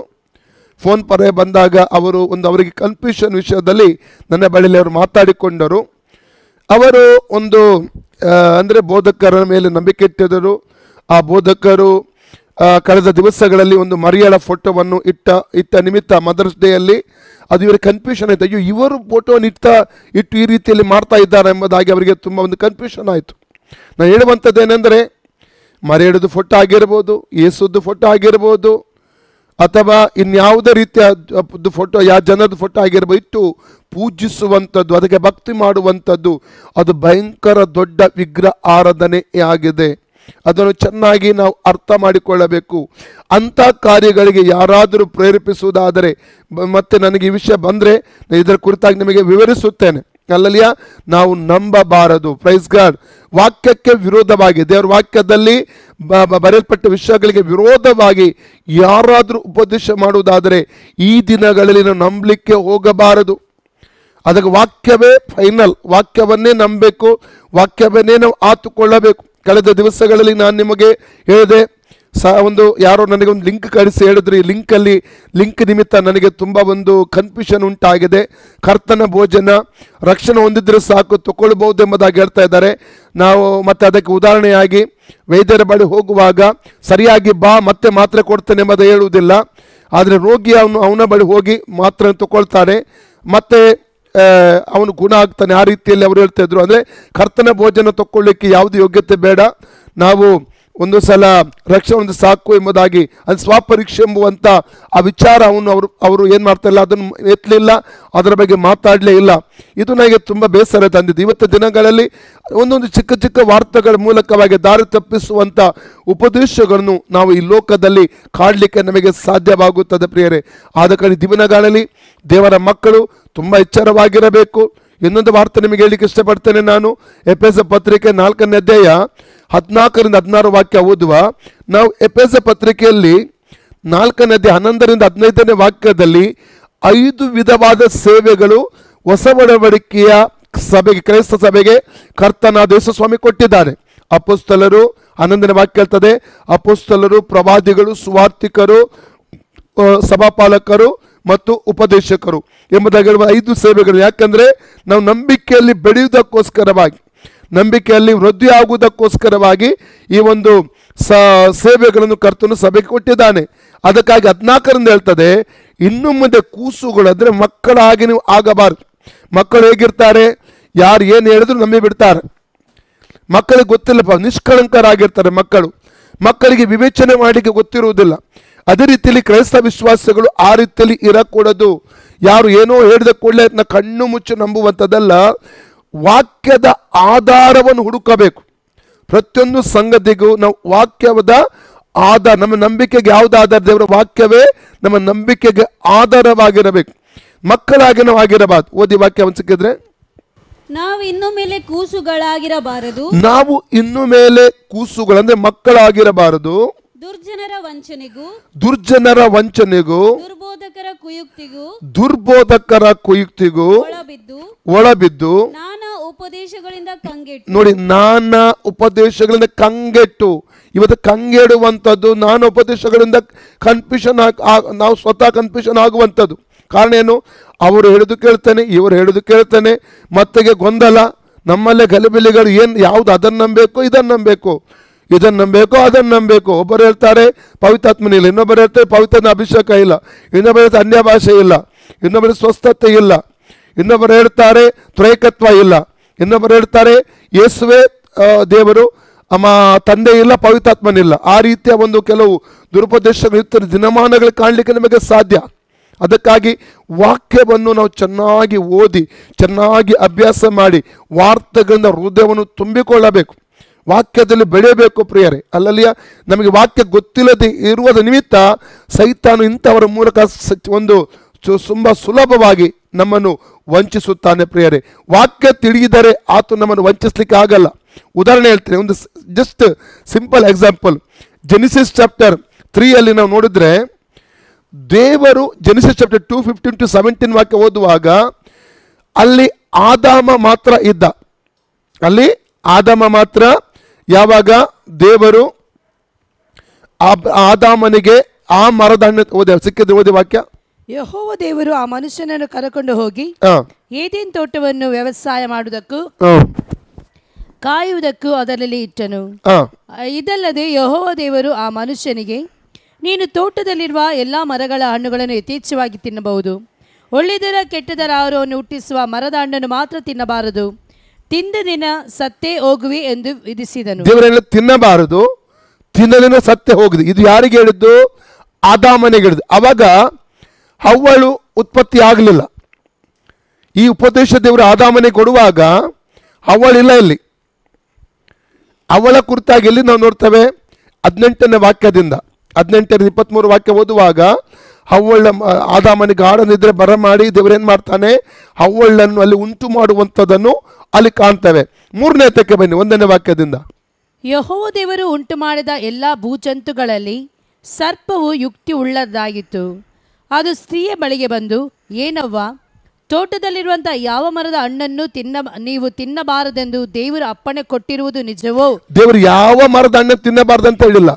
ಫೋನ್ ಕರೆ ಬಂದಾಗ ಅವರಿಗೆ ಕನ್ಫ್ಯೂಷನ್ ವಿಷಯದಲ್ಲಿ ನನ್ನ ಬಳಿಯಲ್ಲಿ ಅವರು ಮಾತಾಡಿಕೊಂಡರು. ಅವರು ಅಂದರೆ ಬೋಧಕರ ಮೇಲೆ ನಂಬಿಕೆ ಇಟ್ಟಿದ್ದರು. ಆ ಬೋಧಕರು ಕಳೆದ ದಿವಸಗಳಲ್ಲಿ ಒಂದು ಮರಿಯಳ ಫೋಟೋವನ್ನು ಇಟ್ಟ ನಿಮಿತ್ತ ಮದರ್ಸ್ ಡೇಯಲ್ಲಿ ಅದು ಇವರಿಗೆ ಕನ್ಫ್ಯೂಷನ್ ಆಯಿತು. ಅಯ್ಯೋ, ಇವರು ಫೋಟೋವನ್ನು ಇಟ್ಟು ಈ ರೀತಿಯಲ್ಲಿ ಮಾಡ್ತಾ ಇದ್ದಾರೆ ಎಂಬುದಾಗಿ ಅವರಿಗೆ ತುಂಬ ಒಂದು ಕನ್ಫ್ಯೂಷನ್ ಆಯಿತು. ನಾನು ಹೇಳುವಂಥದ್ದೇನೆಂದರೆ, ಮರಿಯಳದು ಫೋಟೋ ಆಗಿರ್ಬೋದು, ಯೇಸುದ್ದು ಫೋಟೋ ಆಗಿರ್ಬೋದು, ಅಥವಾ ಇನ್ಯಾವುದೇ ರೀತಿಯ ಫೋಟೋ, ಯಾವ ಜನರದ್ದು ಫೋಟೋ ಆಗಿರ್ಬೋದು, ಇಟ್ಟು ಪೂಜಿಸುವಂಥದ್ದು, ಅದಕ್ಕೆ ಭಕ್ತಿ ಮಾಡುವಂಥದ್ದು, ಅದು ಭಯಂಕರ ದೊಡ್ಡ ವಿಗ್ರಹ ಆರಾಧನೆ ಆಗಿದೆ. ಅದನ್ನು ಚೆನ್ನಾಗಿ ನಾವು ಅರ್ಥ ಮಾಡಿಕೊಳ್ಳಬೇಕು. ಅಂಥ ಕಾರ್ಯಗಳಿಗೆ ಯಾರಾದರೂ ಪ್ರೇರೇಪಿಸುವುದಾದರೆ, ಮತ್ತೆ ನನಗೆ ಈ ವಿಷಯ ಬಂದರೆ ಇದರ ಕುರಿತಾಗಿ ನಿಮಗೆ ವಿವರಿಸುತ್ತೇನೆ. ಅಲ್ಲಲ್ಲಿಯ ನಾವು ನಂಬಬಾರದು. Praise God. ವಾಕ್ಯಕ್ಕೆ ವಿರೋಧವಾಗಿ, ದೇವರ ವಾಕ್ಯದಲ್ಲಿ ಬರೆಯಲ್ಪಟ್ಟ ವಿಷಯಗಳಿಗೆ ವಿರೋಧವಾಗಿ ಯಾರಾದರೂ ಉಪದೇಶ ಮಾಡುವುದಾದರೆ ಈ ದಿನಗಳಲ್ಲಿ ನಾವು ನಂಬಲಿಕ್ಕೆ ಹೋಗಬಾರದು. ಅದಕ್ಕೆ ವಾಕ್ಯವೇ ಫೈನಲ್. ವಾಕ್ಯವನ್ನೇ ನಂಬಬೇಕು, ವಾಕ್ಯವನ್ನೇ ನಾವು ಆತುಕೊಳ್ಳಬೇಕು. ಕಳೆದ ದಿವಸಗಳಲ್ಲಿ ನಾನು ನಿಮಗೆ ಹೇಳಿದೆ, ಯಾರೋ ನನಗೆ ಒಂದು ಲಿಂಕ್ ಕಳಿಸಿ ಹೇಳಿದ್ರು. ಈ ಲಿಂಕ್ ನಿಮಿತ್ತ ನನಗೆ ತುಂಬ ಒಂದು ಕನ್ಫ್ಯೂಷನ್ ಉಂಟಾಗಿದೆ. ಕರ್ತನ ಭೋಜನ ರಕ್ಷಣೆ ಹೊಂದಿದ್ರೆ ಸಾಕು, ತಗೊಳ್ಬಹುದು ಎಂಬುದಾಗಿ ಹೇಳ್ತಾ ಇದ್ದಾರೆ. ನಾವು ಮತ್ತೆ ಅದಕ್ಕೆ ಉದಾಹರಣೆಯಾಗಿ ವೈದ್ಯರ ಬಳಿ ಹೋಗುವಾಗ ಸರಿಯಾಗಿ ಬಾ ಮತ್ತೆ ಮಾತ್ರೆ ಕೊಡ್ತೇನೆ ಎಂಬುದು ಹೇಳುವುದಿಲ್ಲ. ಆದರೆ ರೋಗಿ ಅವನ ಬಳಿ ಹೋಗಿ ಮಾತ್ರ ತಗೊಳ್ತಾನೆ, ಮತ್ತೆ ಅವನು ಗುಣ ಆಗ್ತಾನೆ. ಆ ರೀತಿಯಲ್ಲಿ ಅವರು ಹೇಳ್ತಾ ಇದ್ರು. ಅಂದರೆ ಕರ್ತನ ಭೋಜನ ತಗೊಳ್ಳಿಕ್ಕೆ ಯಾವುದೇ ಯೋಗ್ಯತೆ ಬೇಡ, ನಾವು ಒಂದು ಸಲ ರಕ್ಷಣೆ ಒಂದು ಸಾಕು ಎಂಬುದಾಗಿ, ಅದು ಸ್ವಪರೀಕ್ಷೆ ಎಂಬುವಂಥ ಆ ವಿಚಾರ ಅವರು ಏನು ಮಾಡ್ತಾ ಇಲ್ಲ, ಅದನ್ನು ಎತ್ತಲಿಲ್ಲ, ಅದರ ಬಗ್ಗೆ ಮಾತಾಡಲೇ ಇಲ್ಲ. ಇದು ನನಗೆ ತುಂಬ ಬೇಸರ ತಂದಿದ್ದು. ಇವತ್ತು ದಿನಗಳಲ್ಲಿ ಒಂದೊಂದು ಚಿಕ್ಕ ಚಿಕ್ಕ ವಾರ್ತೆಗಳ ಮೂಲಕವಾಗಿ ದಾರಿ ತಪ್ಪಿಸುವಂಥ ಉಪದೇಶಗಳನ್ನು ನಾವು ಈ ಲೋಕದಲ್ಲಿ ಕಾಡಲಿಕ್ಕೆ ನಮಗೆ ಸಾಧ್ಯವಾಗುತ್ತದೆ ಪ್ರಿಯರೇ. ಆದ ಕಾರಣ ದಿನಗಳಲ್ಲಿ ದೇವರ ಮಕ್ಕಳು ತುಂಬ ಎಚ್ಚರವಾಗಿರಬೇಕು. ಇನ್ನೊಂದು ವಾರ್ತೆ ನಿಮಗೆ ಹೇಳಲಿಕ್ಕೆ ಇಷ್ಟಪಡ್ತೇನೆ ನಾನು. ಎಫೆಸ ಪತ್ರಿಕೆ 4ನೇ ಅಧ್ಯಾಯ 14ರಿಂದ 16 ವಾಕ್ಯ ಓದುವ. ನಾವು ಎಫೆಸ ಪತ್ರಿಕೆಯಲ್ಲಿ 4ನೇ ಅಧ್ಯಾಯ 11ರಿಂದ 15ನೇ ವಾಕ್ಯದಲ್ಲಿ 5 ವಿಧವಾದ ಸೇವೆಗಳು ಹೊಸ ಒಡಂಬಡಿಕೆಯ ಸಭೆಗೆ, ಕ್ರೈಸ್ತ ಸಭೆಗೆ ಕರ್ತನಾದ ಯೇಸು ಸ್ವಾಮಿ ಕೊಟ್ಟಿದ್ದಾರೆ. ಅಪೊಸ್ತಲರು, 11ನೇ ವಾಕ್ಯ ಹೇಳ್ತದೆ, ಅಪೊಸ್ತಲರು, ಪ್ರವಾದಿಗಳು, ಸುವಾರ್ತಿಕರು, ಸಭಾಪಾಲಕರು ಮತ್ತು ಉಪದೇಶಕರು ಎಂಬುದಾಗಿ 5 ಸೇವೆಗಳು. ಯಾಕಂದರೆ ನಾವು ನಂಬಿಕೆಯಲ್ಲಿ ಬೆಳೆಯುವುದಕ್ಕೋಸ್ಕರವಾಗಿ, ನಂಬಿಕೆಯಲ್ಲಿ ವೃದ್ಧಿ ಆಗುವುದಕ್ಕೋಸ್ಕರವಾಗಿ ಈ ಒಂದು ಸೇವೆಗಳನ್ನು ಕರ್ತನು ಸಭೆಗೆ ಕೊಟ್ಟಿದ್ದಾನೆ. ಅದಕ್ಕಾಗಿ 14ರಿಂದ ಹೇಳ್ತದೆ, ಇನ್ನು ಮುಂದೆ ಕೂಸುಗಳು ಅಂದರೆ ಮಕ್ಕಳಾಗಿ ನೀವು ಆಗಬಾರದು. ಮಕ್ಕಳು ಹೇಗಿರ್ತಾರೆ, ಯಾರು ಏನು ಹೇಳಿದ್ರು ನಂಬಿ ಬಿಡ್ತಾರೆ. ಮಕ್ಕಳಿಗೆ ಗೊತ್ತಿಲ್ಲಪ್ಪ, ನಿಷ್ಕಳಂಕರಾಗಿರ್ತಾರೆ ಮಕ್ಕಳಿಗೆ ವಿವೇಚನೆ ಮಾಡಲಿಕ್ಕೆ ಗೊತ್ತಿರುವುದಿಲ್ಲ. ಅದೇ ರೀತಿಯಲ್ಲಿ ಕ್ರೈಸ್ತ ವಿಶ್ವಾಸಗಳು ಆ ರೀತಿಯಲ್ಲಿ ಇರಕೂಡದು. ಯಾರು ಏನೋ ಹೇಳಿದ ಕೂಡಲೇ ಕಣ್ಣು ಮುಚ್ಚಿ ನಂಬುವಂಥದ್ದಲ್ಲ, ವಾಕ್ಯದ ಆಧಾರವನ್ನು ಹುಡುಕಬೇಕು. ಪ್ರತಿಯೊಂದು ಸಂಗತಿಗೂ ನಾವು ವಾಕ್ಯದ ಆಧಾರ, ನಮ್ಮ ನಂಬಿಕೆಗೆ ಯಾವುದು ಆಧಾರ? ದೇವರ ವಾಕ್ಯವೇ ನಮ್ಮ ನಂಬಿಕೆಗೆ ಆಧಾರವಾಗಿರಬೇಕು. ಮಕ್ಕಳಾಗಿ ನಾವು ಆಗಿರಬಾರ್ದು. ಓದಿ ವಾಕ್ಯ ಸಿಕ್ಕಿದ್ರೆ, ನಾವು ಇನ್ನು ಮೇಲೆ ಕೂಸುಗಳಾಗಿರಬಾರದು, ನಾವು ಇನ್ನು ಮೇಲೆ ಕೂಸುಗಳು ಅಂದರೆ ಮಕ್ಕಳಾಗಿರಬಾರದು, ದುರ್ಜನರ ವಂಚನೆಗೂ ದುರ್ಬೋಧಕರ ಕುಯುಕ್ತಿಗೂ ಒಳಬಿದ್ದು ನೋಡಿ, ನಾನಾ ಉಪದೇಶಗಳಿಂದ ಕಂಗೆಟ್ಟು. ಇವತ್ತು ಕಂಗೆಡುವಂಥದ್ದು ನಾನಾ ಉಪದೇಶಗಳಿಂದ ಕನ್ಫ್ಯೂಷನ್ ನಾವು ಸ್ವತಃ ಕನ್ಫ್ಯೂಷನ್ ಆಗುವಂಥದ್ದು. ಕಾರಣ ಏನು? ಅವರು ಹೇಳಿದು ಕೇಳ್ತಾನೆ, ಇವರು ಹೇಳಿದು ಕೇಳ್ತಾನೆ, ಮತ್ತೆಗೆ ಗೊಂದಲ, ನಮ್ಮಲ್ಲೇ ಗಲಿಬಿಲಿಗಳು. ಏನು ಯಾವುದು? ಅದನ್ನು ನಂಬಬೇಕು, ಇದನ್ನು ನಂಬಬೇಕು, ಇದನ್ನು ನಂಬಬೇಕು, ಅದನ್ನು ನಂಬಬೇಕು. ಒಬ್ಬರು ಹೇಳ್ತಾರೆ ಪವಿತ್ರಾತ್ಮನಿಲ್ಲ, ಇನ್ನೊಬ್ಬರು ಹೇಳ್ತಾರೆ ಪವಿತ್ರನ ಅಭಿಷೇಕ ಇಲ್ಲ, ಇನ್ನೊಬ್ಬರು ಹೇಳ್ತಾರೆ ಅನ್ಯ ಭಾಷೆ ಇಲ್ಲ, ಇನ್ನೊಬ್ಬರು ಸ್ವಸ್ಥತೆ ಇಲ್ಲ, ಇನ್ನೊಬ್ಬರು ಹೇಳ್ತಾರೆ ತ್ರೈಕತ್ವ ಇಲ್ಲ, ಇನ್ನೊಬ್ಬರು ಹೇಳ್ತಾರೆ ಯೇಸುವೆ ದೇವರು, ತಂದೆ ಇಲ್ಲ, ಪವಿತ್ರಾತ್ಮನಿಲ್ಲ. ಆ ರೀತಿಯ ಒಂದು ಕೆಲವು ದುರುಪದೇಶಗಳು ಇರ್ತಾರೆ, ದಿನಮಾನಗಳು ಕಾಣಲಿಕ್ಕೆ ನಮಗೆ ಸಾಧ್ಯ. ಅದಕ್ಕಾಗಿ ವಾಕ್ಯವನ್ನು ನಾವು ಚೆನ್ನಾಗಿ ಓದಿ, ಚೆನ್ನಾಗಿ ಅಭ್ಯಾಸ ಮಾಡಿ, ವಾರ್ತೆಗಳಿಂದ ಹೃದಯವನ್ನು ತುಂಬಿಕೊಳ್ಳಬೇಕು, ವಾಕ್ಯದಲ್ಲಿ ಬೆಳೆಯಬೇಕು ಪ್ರಿಯರೇ. ಅಲ್ಲಲ್ಲಿಯ ನಮಗೆ ವಾಕ್ಯ ಗೊತ್ತಿಲ್ಲದೆ ಇರುವುದ ನಿಮಿತ್ತ ಸೈತಾನು ಇಂಥವರ ಮೂಲಕ ಒಂದು ತುಂಬ ಸುಲಭವಾಗಿ ನಮ್ಮನ್ನು ವಂಚಿಸುತ್ತಾನೆ ಪ್ರಿಯರೇ. ವಾಕ್ಯ ತಿಳಿದರೆ ಆತ ನಮ್ಮನ್ನು ವಂಚಿಸಲಿಕ್ಕೆ ಆಗಲ್ಲ. ಉದಾಹರಣೆ ಹೇಳ್ತೇನೆ, ಒಂದು just simple example. Genesis chapter 3 ನಾವು ನೋಡಿದ್ರೆ, ದೇವರು ಜೆನಿಸಿಸ್ ಚಾಪ್ಟರ್ 2:15-17 ವಾಕ್ಯ ಓದುವಾಗ ಅಲ್ಲಿ ಆದಾಮ ಮಾತ್ರ ಇದ್ದ. ಅಲ್ಲಿ ಆದಾಮ ಮಾತ್ರ. ಯಾವಾಗ ದೇವರು ಆದಾಮನಿಗೆ ಆ ಮರದ ಹಣ್ಣು ಸಿಕ್ಕಿದ್ರೆ ಓದಿ ವಾಕ್ಯ. ಯೆಹೋವ ದೇವರು ಆ ಮನುಷ್ಯನನ್ನು ಕರೆಕೊಂಡು ಹೋಗಿ ಏದೇನ್ ತೋಟವನ್ನು ವ್ಯವಸಾಯ ಮಾಡುವುದಕ್ಕೂ ಕಾಯುವುದಕ್ಕೂ ಅದರಲ್ಲಿ ಇಟ್ಟನು. ಇದಲ್ಲದೆ ಯೆಹೋವ ದೇವರು ಆ ಮನುಷ್ಯನಿಗೆ, ನೀನು ತೋಟದಲ್ಲಿರುವ ಎಲ್ಲಾ ಮರಗಳ ಹಣ್ಣುಗಳನ್ನು ಯಥೇಚ್ಛವಾಗಿ ತಿನ್ನಬಹುದು, ಒಳ್ಳೆಯದರ ಕೆಟ್ಟದರ ಆಹಾರವನ್ನು ಹುಟ್ಟಿಸುವ ಮರದ ಹಣ್ಣನ್ನು ಮಾತ್ರ ತಿನ್ನಬಾರದು, ತಿಂದ ದಿನ ಸತ್ತೇ ಹೋಗುವೆ ಎಂದು ವಿಧಿಸಿದನು. ದೇವರೆಲ್ಲ ತಿನ್ನಬಾರದು, ತಿಂದ ದಿನ ಸತ್ತೇ ಹೋಗುದು. ಇದು ಯಾರಿಗೆ ಹೇಳಿದ್ದು? ಆದಾಮನಿಗೆ ಹೇಳಿದ್ದು. ಅವಾಗ ಹವ್ವಳು ಉತ್ಪತ್ತಿ ಆಗಲಿಲ್ಲ. ಈ ಉಪದೇಶ ದೇವರು ಆದಾಮನಿಗೆ ಕೊಡುವಾಗ ಹವ್ವಳಿಲ್ಲ. ಇಲ್ಲಿ ಅವಳ ಕುರಿತಾಗಿ ಎಲ್ಲಿ ನಾವು ನೋಡ್ತೇವೆ? 18ನೇ ವಾಕ್ಯದಿಂದ 18-23 ವಾಕ್ಯ ಓದುವಾಗ, ಹವ್ವಳ ಆದಾಮನಿಗೆ ಗಾಢನಿದ್ರೆ ಬರಮಾಡಿ ದೇವರೇನು ಮಾಡ್ತಾನೆ? ಹವ್ವಳನ್ನು ಅಲ್ಲಿ ಉಂಟು ಮಾಡುವಂಥದ್ದನ್ನು ಅಲ್ಲಿ ಕಾಣ್ತೇವೆ. 3ನೇ ಹಂತಕ್ಕೆ ಬನ್ನಿ, 1ನೇ ವಾಕ್ಯದಿಂದ. ಯೆಹೋವ ದೇವರು ಉಂಟು ಮಾಡಿದ ಎಲ್ಲ ಭೂಜಂತುಗಳಲ್ಲಿ ಸರ್ಪವು ಯುಕ್ತಿ ಉಳ್ಳದಾಗಿತ್ತು. ಅದು ಸ್ತ್ರೀಯ ಬಳಿಗೆ ಬಂದು, ಏನವ್ವ, ತೋಟದಲ್ಲಿರುವಂಥ ಯಾವ ಮರದ ಹಣ್ಣನ್ನು ನೀವು ತಿನ್ನಬಾರದೆಂದು ದೇವರು ಅಪ್ಪಣೆ ಕೊಟ್ಟಿರುವುದು ನಿಜವೋ? ದೇವರು ಯಾವ ಮರದ ಹಣ್ಣನ್ನು ತಿನ್ನಬಾರ್ದಂತ ಹೇಳಿಲ್ಲ,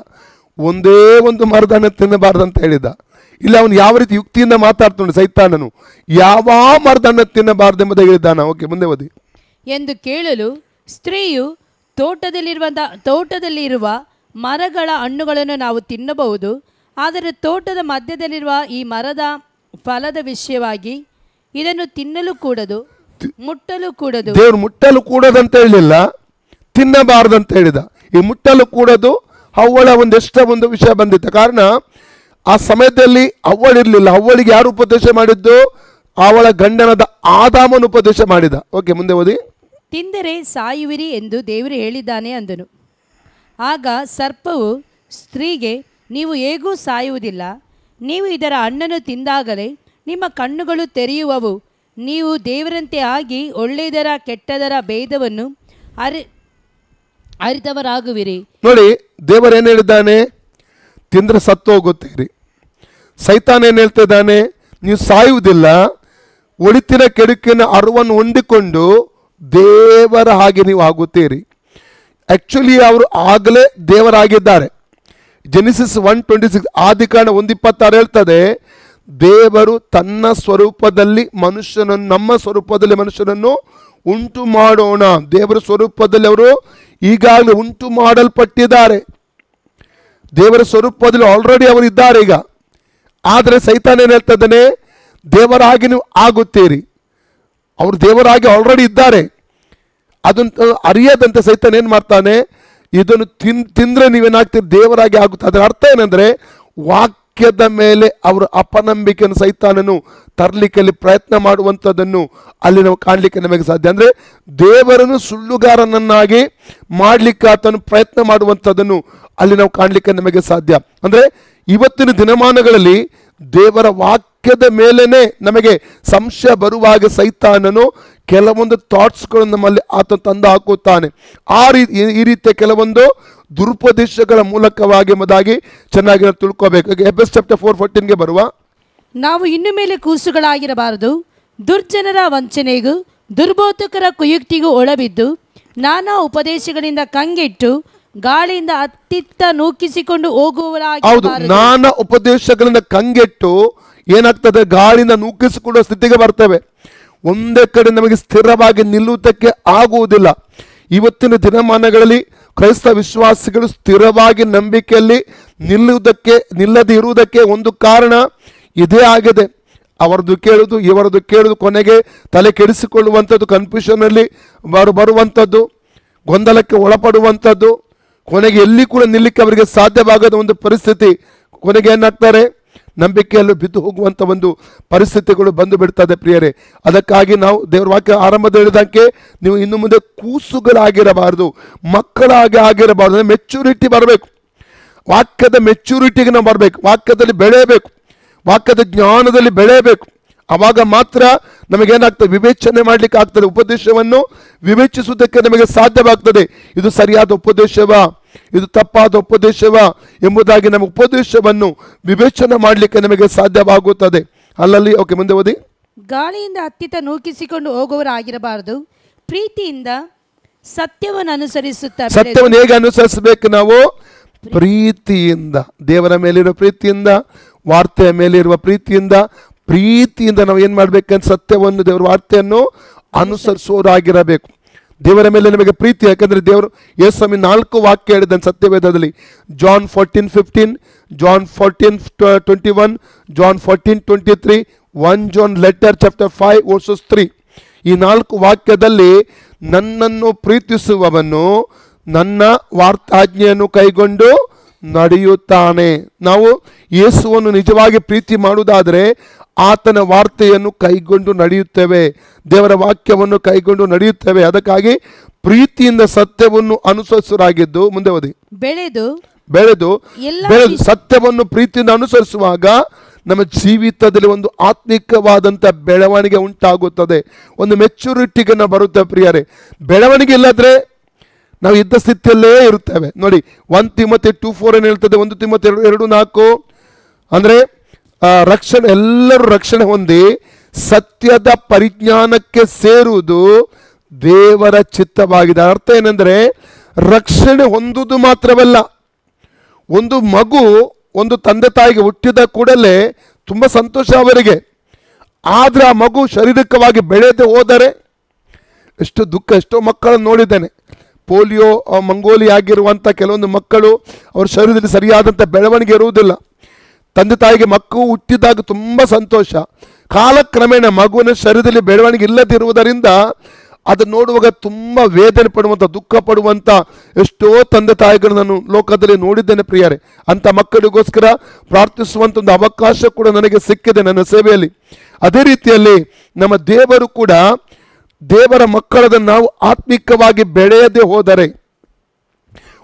ಒಂದೇ ಒಂದು ಮರದ ಹಣ್ಣನ್ನು ತಿನ್ನಬಾರ್ದಂತ ಹೇಳಿದ. ಇಲ್ಲ, ಅವನು ಯಾವ ರೀತಿ ಯುಕ್ತಿಯಿಂದ ಮಾತಾಡ್ತಾನೆ ಸೈತಾನನು, ಯಾವ ಮರದ ಹಣ್ಣನ್ನು ತಿನ್ನಬಾರ್ದೆಂಬುದಾಗಿ ಹೇಳಿದ್ದಾನ. ಓಕೆ, ಮುಂದೆ ಓದಿ. ಎಂದು ಕೇಳಲು ಸ್ತ್ರೀಯು, ತೋಟದಲ್ಲಿರುವ ಮರಗಳ ಹಣ್ಣುಗಳನ್ನು ನಾವು ತಿನ್ನಬಹುದು, ಆದರೆ ತೋಟದ ಮಧ್ಯದಲ್ಲಿರುವ ಈ ಮರದ ಫಲದ ವಿಷಯವಾಗಿ ಇದನ್ನು ತಿನ್ನಲು ಕೂಡದು, ಮುಟ್ಟಲು ಕೂಡದು. ದೇವರು ಮುಟ್ಟಲು ಕೂಡದಂತ ಹೇಳಿಲ್ಲ, ತಿನ್ನಬಾರದಂತ ಹೇಳಿದ. ಈ ಮುಟ್ಟಲು ಕೂಡದು ಅವಳ ಒಂದು ವಿಷಯ ಬಂದಿತ್ತು. ಕಾರಣ ಆ ಸಮಯದಲ್ಲಿ ಅವಳಿರಲಿಲ್ಲ. ಅವಳಿಗೆ ಯಾರು ಉಪದೇಶ ಮಾಡಿದ್ದು? ಅವಳ ಗಂಡನದ ಆದಾಮನು ಉಪದೇಶ ಮಾಡಿದ. ಓಕೆ, ಮುಂದೆ ಓದಿ. ತಿಂದರೆ ಸಾಯುವಿರಿ ಎಂದು ದೇವರು ಹೇಳಿದ್ದಾನೆ ಅಂದನು. ಆಗ ಸರ್ಪವು ಸ್ತ್ರೀಗೆ, ನೀವು ಹೇಗೂ ಸಾಯುವುದಿಲ್ಲ, ನೀವು ಇದರ ಹಣ್ಣನ್ನು ತಿಂದಾಗಲೇ ನಿಮ್ಮ ಕಣ್ಣುಗಳು ತೆರೆಯುವವು, ನೀವು ದೇವರಂತೆ ಆಗಿ ಒಳ್ಳೆಯದರ ಕೆಟ್ಟದರ ಭೇದವನ್ನು ಅರಿತವರಾಗುವಿರಿ. ನೋಡಿ, ದೇವರೇನು ಹೇಳಿದ್ದಾನೆ? ತಿಂದ್ರೆ ಸತ್ತು ಹೋಗುತ್ತೀರಿ. ಸೈತಾನ ಏನು ಹೇಳ್ತಿದ್ದಾನೆ? ನೀವು ಸಾಯುವುದಿಲ್ಲ, ಒಳಿತಿನ ಕೆಡುಕಿನ ಅರಿವನ್ನು ಹೊಂದಿಕೊಂಡು ದೇವರ ಹಾಗೆ ನೀವು ಆಗುತ್ತೀರಿ. ಆ್ಯಕ್ಚುಲಿ ಅವರು ಆಗಲೇ ದೇವರಾಗಿದ್ದಾರೆ. ಜೆನಿಸಿಸ್ 1:26 ಆದಿಕಾಂಡ 1:26 ಹೇಳ್ತದೆ, ದೇವರು ತನ್ನ ಸ್ವರೂಪದಲ್ಲಿ ಮನುಷ್ಯನನ್ನು, ನಮ್ಮ ಸ್ವರೂಪದಲ್ಲಿ ಮನುಷ್ಯನನ್ನು ಉಂಟು ಮಾಡೋಣ. ದೇವರ ಸ್ವರೂಪದಲ್ಲಿ ಅವರು ಈಗಾಗಲೇ ಉಂಟು ಮಾಡಲ್ಪಟ್ಟಿದ್ದಾರೆ. ದೇವರ ಸ್ವರೂಪದಲ್ಲಿ ಆಲ್ರೆಡಿ ಅವರು ಇದ್ದಾರೆ ಈಗ. ಆದರೆ ಸೈತಾನ ಏನು ಹೇಳ್ತದಾನೆ? ದೇವರಾಗಿ ನೀವು ಆಗುತ್ತೀರಿ. ಅವರು ದೇವರಾಗಿ ಆಲ್ರೆಡಿ ಇದ್ದಾರೆ. ಅದನ್ನು ಅರಿಯದಂತೆ ಸೈತಾನ ಏನು ಮಾಡ್ತಾನೆ? ಇದನ್ನು ತಿಂದರೆ ನೀವೇನಾಗ್ತೀರಿ? ದೇವರಾಗಿ ಆಗುತ್ತೆ. ಅದರ ಅರ್ಥ ಏನಂದರೆ, ವಾಕ್ಯದ ಮೇಲೆ ಅವರ ಅಪನಂಬಿಕೆಯನ್ನು ಸೈತಾನನು ತರಲಿಕ್ಕೆ ಪ್ರಯತ್ನ ಮಾಡುವಂಥದ್ದನ್ನು ಅಲ್ಲಿ ನಾವು ಕಾಣಲಿಕ್ಕೆ ನಮಗೆ ಸಾಧ್ಯ. ಅಂದರೆ ದೇವರನ್ನು ಸುಳ್ಳುಗಾರನನ್ನಾಗಿ ಮಾಡಲಿಕ್ಕೆ ಆತನು ಪ್ರಯತ್ನ ಮಾಡುವಂಥದ್ದನ್ನು ಅಲ್ಲಿ ನಾವು ಕಾಣಲಿಕ್ಕೆ ನಮಗೆ ಸಾಧ್ಯ. ಅಂದರೆ ಇವತ್ತಿನ ದಿನಮಾನಗಳಲ್ಲಿ ದೇವರ ವಾಕ್ಯದ ಮೇಲೇ ನಮಗೆ ಸಂಶಯ ಬರುವಾಗ ಸೈತಾನನು ಕೆಲವೊಂದು ಥಾಟ್ಸ್ಗಳು ನಮ್ಮಲ್ಲಿ ಆತ ತಂದು ಹಾಕುತ್ತಾನೆ. ಈ ರೀತಿಯ ಕೆಲವೊಂದು ದುರುಪದೇಶಗಳ ಮೂಲಕವಾಗಿ ಎಂಬುದಾಗಿ ಚೆನ್ನಾಗಿ ನಾವು ತಿಳ್ಕೋಬೇಕು. ಎಫೆಸ್ ಚಾಪ್ಟರ್ 4:14 ಬರುವ, ನಾವು ಇನ್ನು ಮೇಲೆ ಕೂಸುಗಳಾಗಿರಬಾರದು, ದುರ್ಜನರ ವಂಚನೆಗೂ ದುರ್ಬೋಧಕರ ಕುಯುಕ್ತಿಗೂ ಒಳಬಿದ್ದು ನಾನಾ ಉಪದೇಶಗಳಿಂದ ಕಂಗೆಟ್ಟು ಗಾಳಿಯಿಂದ ಅತ್ತಿತ್ತ ನೂಕಿಸಿಕೊಂಡು ಹೋಗುವವರಾಗಿ. ಹೌದು, ನಾನಾ ಉಪದೇಶಗಳಿಂದ ಕಂಗೆಟ್ಟು ಏನಾಗ್ತದೆ? ಗಾಳಿಯಿಂದ ನೂಕಿಸಿಕೊಳ್ಳುವ ಸ್ಥಿತಿಗೆ ಬರ್ತೇವೆ. ಒಂದೇ ಕಡೆ ನಮಗೆ ಸ್ಥಿರವಾಗಿ ನಿಲ್ಲುವುದಕ್ಕೆ ಆಗುವುದಿಲ್ಲ. ಇವತ್ತಿನ ದಿನಮಾನಗಳಲ್ಲಿ ಕ್ರೈಸ್ತ ವಿಶ್ವಾಸಿಗಳು ಸ್ಥಿರವಾಗಿ ನಂಬಿಕೆಯಲ್ಲಿ ನಿಲ್ಲದೆ ಇರುವುದಕ್ಕೆ ಒಂದು ಕಾರಣ ಇದೇ ಆಗಿದೆ. ಅವರದ್ದು ಕೇಳುವುದು, ಇವರದ್ದು ಕೇಳುವುದು, ಕೊನೆಗೆ ತಲೆ ಕೆಡಿಸಿಕೊಳ್ಳುವಂಥದ್ದು, ಕನ್ಫ್ಯೂಷನಲ್ಲಿ ಬರುವಂಥದ್ದು, ಗೊಂದಲಕ್ಕೆ ಒಳಪಡುವಂಥದ್ದು, ಕೊನೆಗೆ ಎಲ್ಲಿ ಕೂಡ ನಿಲ್ಲಕ್ಕೆ ಅವರಿಗೆ ಸಾಧ್ಯವಾಗದ ಒಂದು ಪರಿಸ್ಥಿತಿ. ಕೊನೆಗೆ ಏನಾಗ್ತಾರೆ? ನಂಬಿಕೆಯಲ್ಲೂ ಬಿದ್ದು ಹೋಗುವಂಥ ಒಂದು ಪರಿಸ್ಥಿತಿಗಳು ಬಂದು ಬಿಡ್ತದೆ ಪ್ರಿಯರೇ. ಅದಕ್ಕಾಗಿ ನಾವು ದೇವರ ವಾಕ್ಯ ಆರಂಭದಲ್ಲಿ ಹೇಳಿದಂಗೆ ನೀವು ಇನ್ನು ಮುಂದೆ ಕೂಸುಗಳಾಗಿರಬಾರ್ದು, ಮಕ್ಕಳಾಗಿ ಆಗಿರಬಾರ್ದು. ಅಂದರೆ ಮೆಚ್ಯೂರಿಟಿ ಬರಬೇಕು. ವಾಕ್ಯದ ಮೆಚ್ಯೂರಿಟಿಗೆ ನಾವು ಬರಬೇಕು. ವಾಕ್ಯದಲ್ಲಿ ಬೆಳೆಯಬೇಕು, ವಾಕ್ಯದ ಜ್ಞಾನದಲ್ಲಿ ಬೆಳೆಯಬೇಕು. ಆವಾಗ ಮಾತ್ರ ನಮಗೇನಾಗ್ತದೆ? ವಿವೇಚನೆ ಮಾಡಲಿಕ್ಕೆ ಆಗ್ತದೆ. ಉಪದೇಶವನ್ನು ವಿವೇಚಿಸುವುದಕ್ಕೆ ನಮಗೆ ಸಾಧ್ಯವಾಗ್ತದೆ. ಇದು ಸರಿಯಾದ ಉಪದೇಶವಾ, ಇದು ತಪ್ಪಾದ ಉಪದೇಶವಾ ಎಂಬುದಾಗಿ ನಮ್ಮ ಉಪದೇಶವನ್ನು ವಿವೇಚನೆ ಮಾಡಲಿಕ್ಕೆ ನಮಗೆ ಸಾಧ್ಯವಾಗುತ್ತದೆ. ಅಲ್ಲಲ್ಲಿ ಓಕೆ, ಮುಂದೆ ಓದಿ. ಗಾಳಿಯಿಂದ ಹತ್ತಿತ ನೂಕಿಸಿಕೊಂಡು ಹೋಗುವವರಾಗಿರಬಾರದು, ಪ್ರೀತಿಯಿಂದ ಸತ್ಯವನ್ನು ಅನುಸರಿಸುತ್ತಾರೆ. ಸತ್ಯವನ್ನು ಹೇಗೆ ಅನುಸರಿಸಬೇಕು? ನಾವು ಪ್ರೀತಿಯಿಂದ, ದೇವರ ಮೇಲಿರುವ ಪ್ರೀತಿಯಿಂದ, ವಾರ್ತೆಯ ಮೇಲಿರುವ ಪ್ರೀತಿಯಿಂದ ನಾವು ಏನು ಮಾಡಬೇಕಂತ? ಸತ್ಯವನ್ನು, ದೇವರ ವಾರ್ತೆಯನ್ನು ಅನುಸರಿಸುವವರಾಗಿರಬೇಕು. ದೇವರ ಮೇಲೆ ನಮಗೆ ಪ್ರೀತಿ. ಯಾಕಂದರೆ ದೇವರು ಯೇಸುಸ್ವಾಮಿ 4 ವಾಕ್ಯ ಹೇಳಿದ್ದಾನೆ ಸತ್ಯವೇದದಲ್ಲಿ. John 14:15, John 14:21, John 14:23, 1 John letter chapter 5:3. ಈ 4 ವಾಕ್ಯದಲ್ಲಿ ನನ್ನನ್ನು ಪ್ರೀತಿಸುವವನು ನನ್ನ ವಾರ್ತಾಜ್ಞೆಯನ್ನು ಕೈಗೊಂಡು ನಡೆಯುತ್ತಾನೆ. ನಾವು ಯೇಸುವನ್ನು ನಿಜವಾಗಿ ಪ್ರೀತಿ ಮಾಡುವುದಾದರೆ ಆತನ ವಾರ್ತೆಯನ್ನು ಕೈಗೊಂಡು ನಡೆಯುತ್ತೇವೆ, ದೇವರ ವಾಕ್ಯವನ್ನು ಕೈಗೊಂಡು ನಡೆಯುತ್ತೇವೆ. ಅದಕ್ಕಾಗಿ ಪ್ರೀತಿಯಿಂದ ಸತ್ಯವನ್ನು ಅನುಸರಿಸುವರಾಗಿದ್ದು, ಮುಂದೆ ಓದಿ. ಬೆಳೆದು ಸತ್ಯವನ್ನು ಪ್ರೀತಿಯಿಂದ ಅನುಸರಿಸುವಾಗ ನಮ್ಮ ಜೀವಿತದಲ್ಲಿ ಒಂದು ಆತ್ಮಿಕವಾದಂಥ ಬೆಳವಣಿಗೆ ಉಂಟಾಗುತ್ತದೆ. ಒಂದು ಮೆಚುರಿಟಿಗೆ ನಾವು ಬರುತ್ತೆ ಪ್ರಿಯರೇ. ಬೆಳವಣಿಗೆ ಇಲ್ಲದ್ರೆ ನಾವು ಇದ್ದ ಸ್ಥಿತಿಯಲ್ಲೇ ಇರುತ್ತೇವೆ. ನೋಡಿ, 1 ತಿಮೋಥಿ 2:4 ಏನು ಹೇಳ್ತದೆ? 1 ತಿಮೋಥಿ 2:4 ಅಂದರೆ ಎಲ್ಲರೂ ರಕ್ಷಣೆ ಹೊಂದಿ ಸತ್ಯದ ಪರಿಜ್ಞಾನಕ್ಕೆ ಸೇರುವುದು ದೇವರ ಚಿತ್ತವಾಗಿದೆ. ಅರ್ಥ ಏನೆಂದರೆ, ರಕ್ಷಣೆ ಹೊಂದುವುದು ಮಾತ್ರವಲ್ಲ. ಒಂದು ಮಗು ಒಂದು ತಂದೆ ತಾಯಿಗೆ ಹುಟ್ಟಿದ ಕೂಡಲೇ ತುಂಬ ಸಂತೋಷ ಅವರಿಗೆ. ಆದರೆ ಆ ಮಗು ಶಾರೀರಿಕವಾಗಿ ಬೆಳೆಯದೆ ಹೋದರೆ ಎಷ್ಟು ದುಃಖ. ಎಷ್ಟೋ ಮಕ್ಕಳನ್ನು ನೋಡಿದ್ದೇನೆ, ಪೋಲಿಯೋ ಮಂಗೋಲಿ ಆಗಿರುವಂಥ ಕೆಲವೊಂದು ಮಕ್ಕಳು ಅವ್ರ ಶರೀರದಲ್ಲಿ ಸರಿಯಾದಂಥ ಬೆಳವಣಿಗೆ ಇರುವುದಿಲ್ಲ. ತಂದೆ ತಾಯಿಗೆ ಮಕ್ಕಳು ಹುಟ್ಟಿದಾಗ ತುಂಬ ಸಂತೋಷ. ಕಾಲಕ್ರಮೇಣ ಮಗುವಿನ ಶರೀರದಲ್ಲಿ ಬೆಳವಣಿಗೆ ಇಲ್ಲದಿರುವುದರಿಂದ ಅದನ್ನು ನೋಡುವಾಗ ತುಂಬ ವೇದನೆ ಪಡುವಂಥ, ದುಃಖ ಪಡುವಂಥ ಎಷ್ಟೋ ತಂದೆ ತಾಯಿಗಳು ನಾನು ಲೋಕದಲ್ಲಿ ನೋಡಿದ್ದೇನೆ ಪ್ರಿಯರೇ. ಅಂಥ ಮಕ್ಕಳಿಗೋಸ್ಕರ ಪ್ರಾರ್ಥಿಸುವಂಥ ಒಂದು ಅವಕಾಶ ಕೂಡ ನನಗೆ ಸಿಕ್ಕಿದೆ ನನ್ನ ಸೇವೆಯಲ್ಲಿ. ಅದೇ ರೀತಿಯಲ್ಲಿ ನಮ್ಮ ದೇವರು ಕೂಡ, ದೇವರ ಮಕ್ಕಳದ ನಾವು ಆತ್ಮಿಕವಾಗಿ ಬೆಳೆಯದೆ ಹೋದರೆ,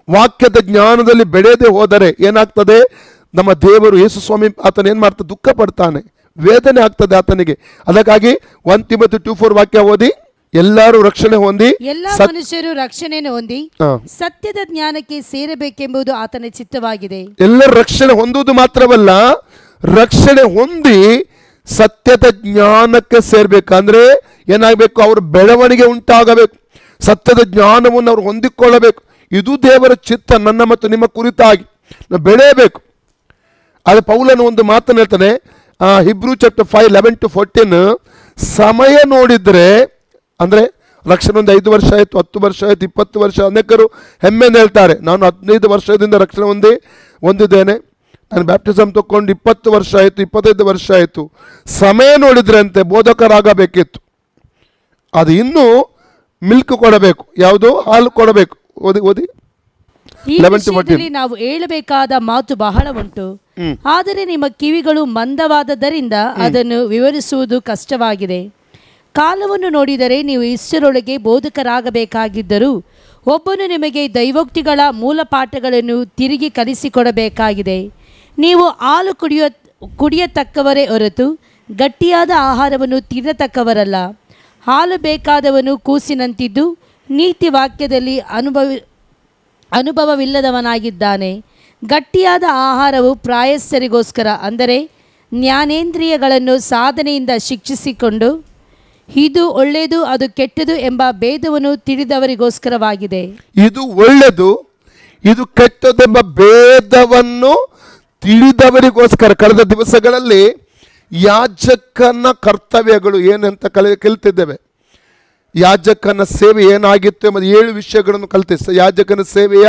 ವಾಕ್ಯದ ಜ್ಞಾನದಲ್ಲಿ ಬೆಳೆಯದೆ ಹೋದರೆ ಏನಾಗ್ತದೆ? ನಮ್ಮ ದೇವರು ಯೇಸು ಸ್ವಾಮಿ ಆತನ ಏನು ಮಾಡ್ತಾನೆ? ದುಃಖ ಪಡ್ತಾನೆ, ವೇದನೆ ಆಗ್ತದೆ ಆತನಿಗೆ. ಅದಕ್ಕಾಗಿ 1 ತಿಮೋಥೆ 2:4 ವಾಕ್ಯ ಓದಿ, ಎಲ್ಲರೂ ರಕ್ಷಣೆ ಹೊಂದಿ ಎಲ್ಲ ಮನುಷ್ಯರು ರಕ್ಷಣೆಯನ್ನು ಹೊಂದಿ ಸತ್ಯದ ಜ್ಞಾನಕ್ಕೆ ಸೇರಬೇಕೆಂಬುದು ಆತನ ಚಿತ್ತವಾಗಿದೆ. ಎಲ್ಲರೂ ರಕ್ಷಣೆ ಹೊಂದುವುದು ಮಾತ್ರವಲ್ಲ, ರಕ್ಷಣೆ ಹೊಂದಿ ಸತ್ಯದ ಜ್ಞಾನಕ್ಕೆ ಸೇರ್ಬೇಕಂದ್ರೆ ಏನಾಗಬೇಕು? ಅವ್ರ ಬೆಳವಣಿಗೆ ಉಂಟಾಗಬೇಕು, ಸತ್ಯದ ಜ್ಞಾನವನ್ನು ಅವ್ರು ಹೊಂದಿಕೊಳ್ಳಬೇಕು. ಇದು ದೇವರ ಚಿತ್ತ ನನ್ನ ಮತ್ತು ನಿಮ್ಮ ಕುರಿತಾಗಿ ನಾವು ಬೆಳೆಯಬೇಕು. ಅದು ಪೌಲನು ಒಂದು ಮಾತನ್ನು ಹೇಳ್ತಾನೆ, ಹಿಬ್ರೂ ಚಾಪ್ಟರ್ 5:11-14, ಸಮಯ ನೋಡಿದ್ರೆ ಅಂದರೆ ರಕ್ಷಣೆ ಒಂದು 5 ವರ್ಷ ಆಯಿತು, 10 ವರ್ಷ ಆಯಿತು, 20 ವರ್ಷ. ಅನೇಕರು ಹೆಮ್ಮೆಯಿಂದ ಹೇಳ್ತಾರೆ, ನಾನು 15 ವರ್ಷದಿಂದ ರಕ್ಷಣೆ ಹೊಂದಿದ್ದೇನೆ, ನಾನು ಬ್ಯಾಪ್ಟಿಸಮ್ ತಗೊಂಡು 20 ವರ್ಷ ಆಯಿತು, 25 ವರ್ಷ ಆಯಿತು. ಸಮಯ ನೋಡಿದ್ರೆ ಅಂತೆ ಬೋಧಕರಾಗಬೇಕಿತ್ತು, ಅದು ಇನ್ನೂ ಮಿಲ್ಕ್ ಕೊಡಬೇಕು, ಯಾವುದು ಹಾಲು ಕೊಡಬೇಕು. ಓದಿ ಈ ವಿಷಯದಲ್ಲಿ ನಾವು ಹೇಳಬೇಕಾದ ಮಾತು ಬಹಳ ಉಂಟು, ಆದರೆ ನಿಮ್ಮ ಕಿವಿಗಳು ಮಂದವಾದದ್ದರಿಂದ ಅದನ್ನು ವಿವರಿಸುವುದು ಕಷ್ಟವಾಗಿದೆ. ಕಾಲವನ್ನು ನೋಡಿದರೆ ನೀವು ಇಷ್ಟರೊಳಗೆ ಬೋಧಕರಾಗಬೇಕಾಗಿದ್ದರೂ ಒಬ್ಬನು ನಿಮಗೆ ದೈವೋಕ್ತಿಗಳ ಮೂಲ ಪಾಠಗಳನ್ನು ತಿರುಗಿ ಕಲಿಸಿಕೊಡಬೇಕಾಗಿದೆ. ನೀವು ಹಾಲು ಕುಡಿಯತಕ್ಕವರೇ ಹೊರತು ಗಟ್ಟಿಯಾದ ಆಹಾರವನ್ನು ತಿನ್ನತಕ್ಕವರಲ್ಲ. ಹಾಲು ಬೇಕಾದವನು ಕೂಸಿನಂತಿದ್ದು ನೀತಿ ವಾಕ್ಯದಲ್ಲಿ ಅನುಭವವಿಲ್ಲದವನಾಗಿದ್ದಾನೆ. ಗಟ್ಟಿಯಾದ ಆಹಾರವು ಪ್ರಾಯಸ್ಥರಿಗೋಸ್ಕರ, ಅಂದರೆ ಜ್ಞಾನೇಂದ್ರಿಯಗಳನ್ನು ಸಾಧನೆಯಿಂದ ಶಿಕ್ಷಿಸಿಕೊಂಡು ಇದು ಒಳ್ಳೆಯದು ಅದು ಕೆಟ್ಟದು ಎಂಬ ಭೇದವನ್ನು ತಿಳಿದವರಿಗೋಸ್ಕರವಾಗಿದೆ. ಇದು ಒಳ್ಳೆಯದು ಇದು ಕೆಟ್ಟದೆಂಬ ಭೇದವನ್ನು ತಿಳಿದವರಿಗೋಸ್ಕರ. ಕಳೆದ ದಿವಸಗಳಲ್ಲಿ ಯಾಜಕನ ಕರ್ತವ್ಯಗಳು ಏನಂತ ಕಲಿತಿದ್ದೇವೆ. ಯಾಜಕನ ಸೇವೆ ಏನಾಗಿತ್ತು ಎಂಬುದು 7 ವಿಷಯಗಳನ್ನು ಕಲಿತ. ಯಾಜಕನ ಸೇವೆಯ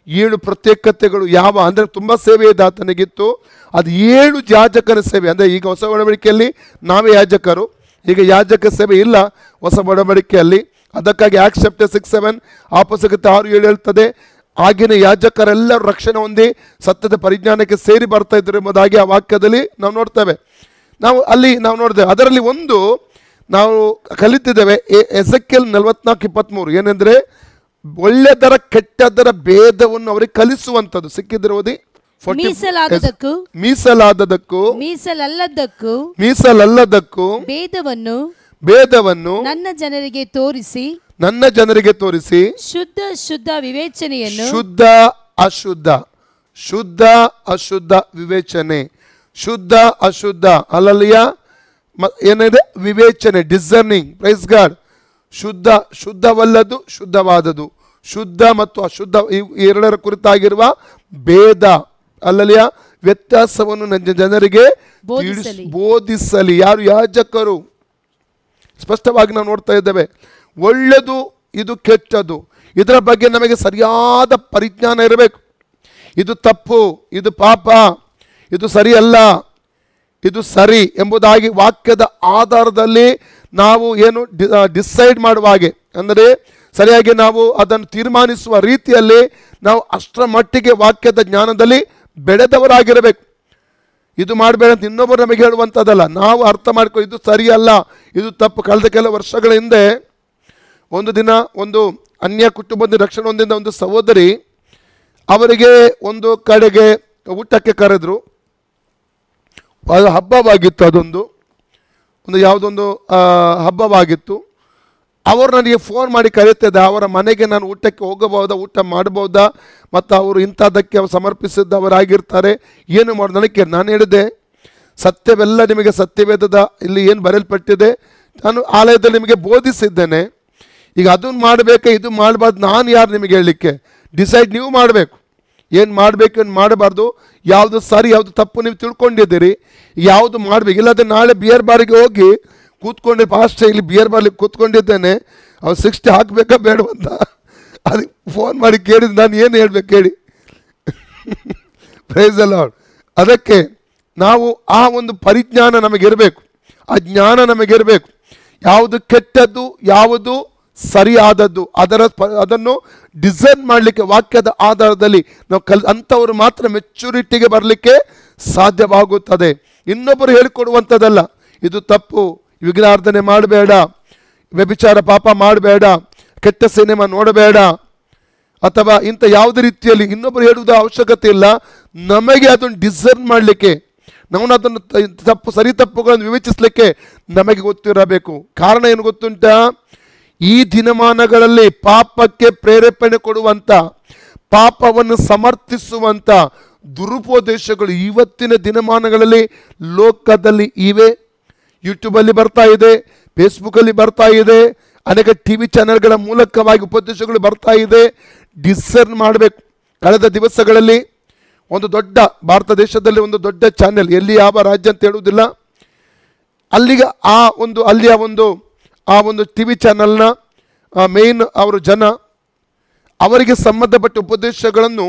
7 ಪ್ರತ್ಯೇಕತೆಗಳು ಯಾವ ಅಂದರೆ ತುಂಬ ಸೇವೆ ಇದೆ ಆತನಿಗಿತ್ತು. ಅದು 7 ಯಾಜಕನ ಸೇವೆ. ಅಂದರೆ ಈಗ ಹೊಸ ಒಡಂಬಡಿಕೆಯಲ್ಲಿ ನಾವೇ ಯಾಜಕರು, ಈಗ ಯಾಜಕ ಸೇವೆ ಇಲ್ಲ ಹೊಸ ಒಡಂಬಡಿಕೆಯಲ್ಲಿ. ಅದಕ್ಕಾಗಿ ಆಕ್ಟ್ಸ್ ಚಾಪ್ಟರ್ 6:7 ಆಪೋಸಗತೆ 6:7 ಹೇಳ್ತದೆ, ಆಗಿನ ಯಾಜಕರೆಲ್ಲರೂ ರಕ್ಷಣೆ ಹೊಂದಿ ಸತ್ಯದ ಪರಿಜ್ಞಾನಕ್ಕೆ ಸೇರಿ ಬರ್ತಾ ಇದ್ರು ಎಂಬುದಾಗಿ ಆ ವಾಕ್ಯದಲ್ಲಿ ನಾವು ನೋಡ್ತೇವೆ. ನಾವು ನೋಡಿದ್ದೇವೆ. ಅದರಲ್ಲಿ ಒಂದು ನಾವು ಕಲಿತಿದ್ದೇವೆ, ಎಸೆಕಿಯೇಲ್ 44:23, ಏನೆಂದರೆ ಒಳ್ಳೆದರ ಕೆಟ್ಟದರ ಭೇದವನ್ನು ಅವರಿಗೆ ಕಲಿಸುವಂಥದ್ದು. ಸಿಕ್ಕಿದ್ರೆ ಓದಿ. ಮೀಸಲಾದದಕ್ಕೂ ಮೀಸಲಲ್ಲದಕ್ಕೂ ಭೇದವನ್ನು ನನ್ನ ಜನರಿಗೆ ತೋರಿಸಿ ಶುದ್ಧ ವಿವೇಚನೆಯನ್ನು ಶುದ್ಧ ಅಶುದ್ಧ ವಿವೇಚನೆ, ಶುದ್ಧ ಅಶುದ್ಧ ಅಲ್ಲಲ್ಲಿಯ ಏನಿದೆ ವಿವೇಚನೆ, ಡಿಸರ್ನಿಂಗ್. Praise God. ಶುದ್ಧವಲ್ಲದು ಶುದ್ಧವಾದದು, ಶುದ್ಧ ಮತ್ತು ಅಶುದ್ಧ ಎರಡರ ಕುರಿತಾಗಿರುವ ಭೇದ ಅಲ್ಲಲ್ಲಿಯ ವ್ಯತ್ಯಾಸವನ್ನು ನನ್ನ ಜನರಿಗೆ ಬೋಧಿಸಲಿ. ಯಾರು? ಯಾಜಕರು. ಸ್ಪಷ್ಟವಾಗಿ ನಾವು ನೋಡ್ತಾ ಇದ್ದೇವೆ. ಒಳ್ಳೆಯದು ಇದು ಕೆಟ್ಟದು, ಇದರ ಬಗ್ಗೆ ನಮಗೆ ಸರಿಯಾದ ಪರಿಜ್ಞಾನ ಇರಬೇಕು. ಇದು ತಪ್ಪು, ಇದು ಪಾಪ, ಇದು ಸರಿಯಲ್ಲ, ಇದು ಸರಿ ಎಂಬುದಾಗಿ ವಾಕ್ಯದ ಆಧಾರದಲ್ಲಿ ನಾವು ಏನು ಡಿಸೈಡ್ ಮಾಡುವ ಹಾಗೆ, ಅಂದರೆ ಸರಿಯಾಗಿ ನಾವು ಅದನ್ನು ತೀರ್ಮಾನಿಸುವ ರೀತಿಯಲ್ಲಿ ನಾವು ಅಷ್ಟರ ಮಟ್ಟಿಗೆ ವಾಕ್ಯದ ಜ್ಞಾನದಲ್ಲಿ ಬೆಳೆದವರಾಗಿರಬೇಕು. ಇದು ಮಾಡಬೇಡ ಅಂತ ಇನ್ನೊಬ್ಬರು ನಮಗೆ ಹೇಳುವಂಥದ್ದಲ್ಲ, ನಾವು ಅರ್ಥ ಮಾಡ್ಕೊ ಇದು ಸರಿಯಲ್ಲ, ಇದು ತಪ್ಪು. ಕಳೆದ ಕೆಲವು ವರ್ಷಗಳ ಹಿಂದೆ ಒಂದು ದಿನ ಒಂದು ಅನ್ಯ ಕುಟುಂಬದ ರಕ್ಷಣೆ ಹೊಂದಿದ ಒಂದು ಸಹೋದರಿ, ಅವರಿಗೆ ಒಂದು ಕಡೆಗೆ ಊಟಕ್ಕೆ ಕರೆದ್ರು. ಅದು ಹಬ್ಬವಾಗಿತ್ತು, ಅದೊಂದು ಯಾವುದೊಂದು ಹಬ್ಬವಾಗಿತ್ತು. ಅವರು ನನಗೆ ಫೋನ್ ಮಾಡಿ ಕರೀತಿದ್ದೆ, ಅವರ ಮನೆಗೆ ನಾನು ಊಟಕ್ಕೆ ಹೋಗಬಹುದಾ, ಊಟ ಮಾಡಬಹುದಾ, ಮತ್ತು ಅವರು ಇಂಥದ್ದಕ್ಕೆ ಅವರು ಸಮರ್ಪಿಸಿದ್ದವರಾಗಿರ್ತಾರೆ, ಏನು ಮಾಡೋದು ನನಗೆ. ನಾನು ಹೇಳಿದೆ, ಸತ್ಯವೆಲ್ಲ ನಿಮಗೆ ಸತ್ಯವೇದದ ಇಲ್ಲಿ ಏನು ಬರೆಯಲ್ಪಟ್ಟಿದೆ ನಾನು ಆಲಯದಲ್ಲಿ ನಿಮಗೆ ಬೋಧಿಸಿದ್ದೇನೆ. ಈಗ ಅದನ್ನು ಮಾಡಬೇಕಾ ಇದು ಮಾಡಬಾರ್ದು, ನಾನು ಯಾರು ನಿಮಗೆ ಹೇಳಲಿಕ್ಕೆ? ಡಿಸೈಡ್ ನೀವು ಮಾಡಬೇಕು, ಏನು ಮಾಡಬೇಕು ಏನು ಮಾಡಬಾರ್ದು, ಯಾವುದು ಸರಿ ಯಾವುದು ತಪ್ಪು ನೀವು ತಿಳ್ಕೊಂಡಿದ್ದೀರಿ, ಯಾವುದು ಮಾಡಬೇಕು. ಇಲ್ಲಾಂದರೆ ನಾಳೆ ಬಿಯರ್ ಬಾರಿಗೆ ಹೋಗಿ ಕೂತ್ಕೊಂಡೆ, ಫಾಸ್ಟ್ ಇಲ್ಲಿ ಬಿಯರ್ ಬಾರ್ಲಿ ಕೂತ್ಕೊಂಡಿದ್ದೇನೆ, ಅವ್ರು 60 ಹಾಕಬೇಕಾ ಬೇಡವಂತ ಅದಕ್ಕೆ ಫೋನ್ ಮಾಡಿ ಕೇಳಿದ್ದು ನಾನು ಏನು ಹೇಳ್ಬೇಕು ಹೇಳಿ. Price the lord. ಅದಕ್ಕೆ ನಾವು ಆ ಒಂದು ಪರಿಜ್ಞಾನ ನಮಗಿರಬೇಕು, ಆ ಜ್ಞಾನ ನಮಗಿರಬೇಕು. ಯಾವುದು ಕೆಟ್ಟದ್ದು, ಯಾವುದು ಸರಿಯಾದದ್ದು ಅದನ್ನು ಡಿಸೈನ್ ಮಾಡಲಿಕ್ಕೆ ವಾಕ್ಯದ ಆಧಾರದಲ್ಲಿ ನಾವು ಅಂಥವರು ಮಾತ್ರ ಮೆಚುರಿಟಿಗೆ ಬರಲಿಕ್ಕೆ ಸಾಧ್ಯವಾಗುತ್ತದೆ. ಇನ್ನೊಬ್ಬರು ಹೇಳಿಕೊಡುವಂಥದ್ದಲ್ಲ. ಇದು ತಪ್ಪು, ವಿಗ್ರಹಾರ್ಧನೆ ಮಾಡಬೇಡ, ವ್ಯಭಿಚಾರ ಪಾಪ ಮಾಡಬೇಡ, ಕೆಟ್ಟ ಸಿನಿಮಾ ನೋಡಬೇಡ, ಅಥವಾ ಇಂಥ ಯಾವುದೇ ರೀತಿಯಲ್ಲಿ ಇನ್ನೊಬ್ಬರು ಹೇಳುವುದ ಅವಶ್ಯಕತೆ ಇಲ್ಲ. ನಮಗೆ ಅದನ್ನು ಡಿಸೈನ್ ಮಾಡಲಿಕ್ಕೆ, ನಾವು ಅದನ್ನು ತಪ್ಪು ಸರಿ ತಪ್ಪುಗಳನ್ನು ವಿವೇಚಿಸಲಿಕ್ಕೆ ನಮಗೆ ಗೊತ್ತಿರಬೇಕು. ಕಾರಣ ಏನು ಗೊತ್ತುಂಟಾ? ಈ ದಿನಮಾನಗಳಲ್ಲಿ ಪಾಪಕ್ಕೆ ಪ್ರೇರೇಪಣೆ ಕೊಡುವಂಥ, ಪಾಪವನ್ನು ಸಮರ್ಥಿಸುವಂಥ ದುರುಪದೇಶಗಳು ಇವತ್ತಿನ ದಿನಮಾನಗಳಲ್ಲಿ ಲೋಕದಲ್ಲಿ ಇವೆ. ಯೂಟ್ಯೂಬಲ್ಲಿ ಬರ್ತಾ ಇದೆ, ಫೇಸ್ಬುಕ್ಕಲ್ಲಿ ಬರ್ತಾ ಇದೆ, ಅನೇಕ TV ಚಾನೆಲ್ಗಳ ಮೂಲಕವಾಗಿ ಉಪದೇಶಗಳು ಬರ್ತಾ ಇದೆ. ಡಿಸರ್ನ್ ಮಾಡಬೇಕು. ಕಳೆದ ದಿವಸಗಳಲ್ಲಿ ಒಂದು ದೊಡ್ಡ ಭಾರತ ದೇಶದಲ್ಲಿ ಒಂದು ದೊಡ್ಡ ಚಾನೆಲ್, ಎಲ್ಲಿ ಯಾವ ರಾಜ್ಯ ಅಂತ ಹೇಳುವುದಿಲ್ಲ, ಅಲ್ಲಿಗೆ ಅಲ್ಲಿಯ ಒಂದು TV ಚಾನೆಲ್ನ ಮೇನ್ ಅವರು ಜನ ಅವರಿಗೆ ಸಂಬಂಧಪಟ್ಟ ಉಪದೇಶಗಳನ್ನು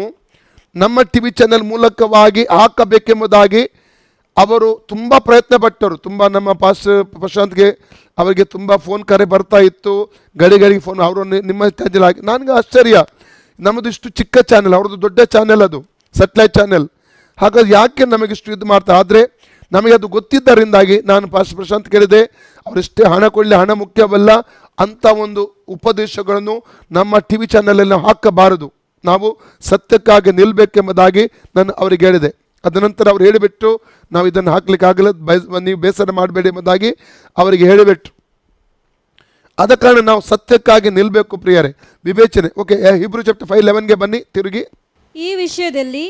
ನಮ್ಮ TV ಚಾನೆಲ್ ಮೂಲಕವಾಗಿ ಹಾಕಬೇಕೆಂಬುದಾಗಿ ಅವರು ತುಂಬ ಪ್ರಯತ್ನ ಪಟ್ಟರು. ತುಂಬ ನಮ್ಮ ಪ್ರಶಾಂತ್ಗೆ ಅವರಿಗೆ ತುಂಬ ಫೋನ್ ಕರೆ ಬರ್ತಾ ಇತ್ತು, ಗಡಿಗಳಿಗೆ ಫೋನ್, ಅವರು ನಿಮ್ಮ ಚಾನೆಲ್ ಹಾಕಿ. ನನಗೆ ಆಶ್ಚರ್ಯ, ನಮ್ಮದು ಇಷ್ಟು ಚಿಕ್ಕ ಚಾನೆಲ್, ಅವ್ರದ್ದು ದೊಡ್ಡ ಚಾನೆಲ್, ಅದು ಸೆಟ್ಲೈಟ್ ಚಾನೆಲ್. ಹಾಗಾಗಿ ಯಾಕೆ ನಮಗಿಷ್ಟು ಇದು ಮಾಡ್ತಾರೆ? ಆದರೆ ನಮಗೆ ಅದು ಗೊತ್ತಿದ್ದರಿಂದಾಗಿ ನಾನು ಪ್ರಶಾಂತ್ ಕೇಳಿದೆ, ಅವರೆಷ್ಟೇ ಹಣ ಕೊಡಲಿ, ಹಣ ಮುಖ್ಯವಲ್ಲ, ಅಂಥ ಒಂದು ಉಪದೇಶಗಳನ್ನು ನಮ್ಮ TV ಚಾನಲಲ್ಲಿ ನಾವು ಹಾಕಬಾರದು, ನಾವು ಸತ್ಯಕ್ಕಾಗಿ ನಿಲ್ಲಬೇಕೆಂಬುದಾಗಿ ನಾನು ಅವರಿಗೆ ಹೇಳಿದೆ. ಅದ ನಂತರ ಅವ್ರು ಹೇಳಿಬಿಟ್ಟು, ನಾವು ಇದನ್ನು ಹಾಕ್ಲಿಕ್ಕೆ ಆಗಲ್ಲ, ನೀವು ಬೇಸರ ಮಾಡಬೇಡಿ ಎಂಬುದಾಗಿ ಅವರಿಗೆ ಹೇಳಿಬಿಟ್ರು. ಆದ ಕಾರಣ ನಾವು ಸತ್ಯಕ್ಕಾಗಿ ನಿಲ್ಲಬೇಕು ಪ್ರಿಯರೇ. ವಿವೇಚನೆ. ಓಕೆ, Hebrews chapter 5:11ಗೆ ಬನ್ನಿ ತಿರುಗಿ. ಈ ವಿಷಯದಲ್ಲಿ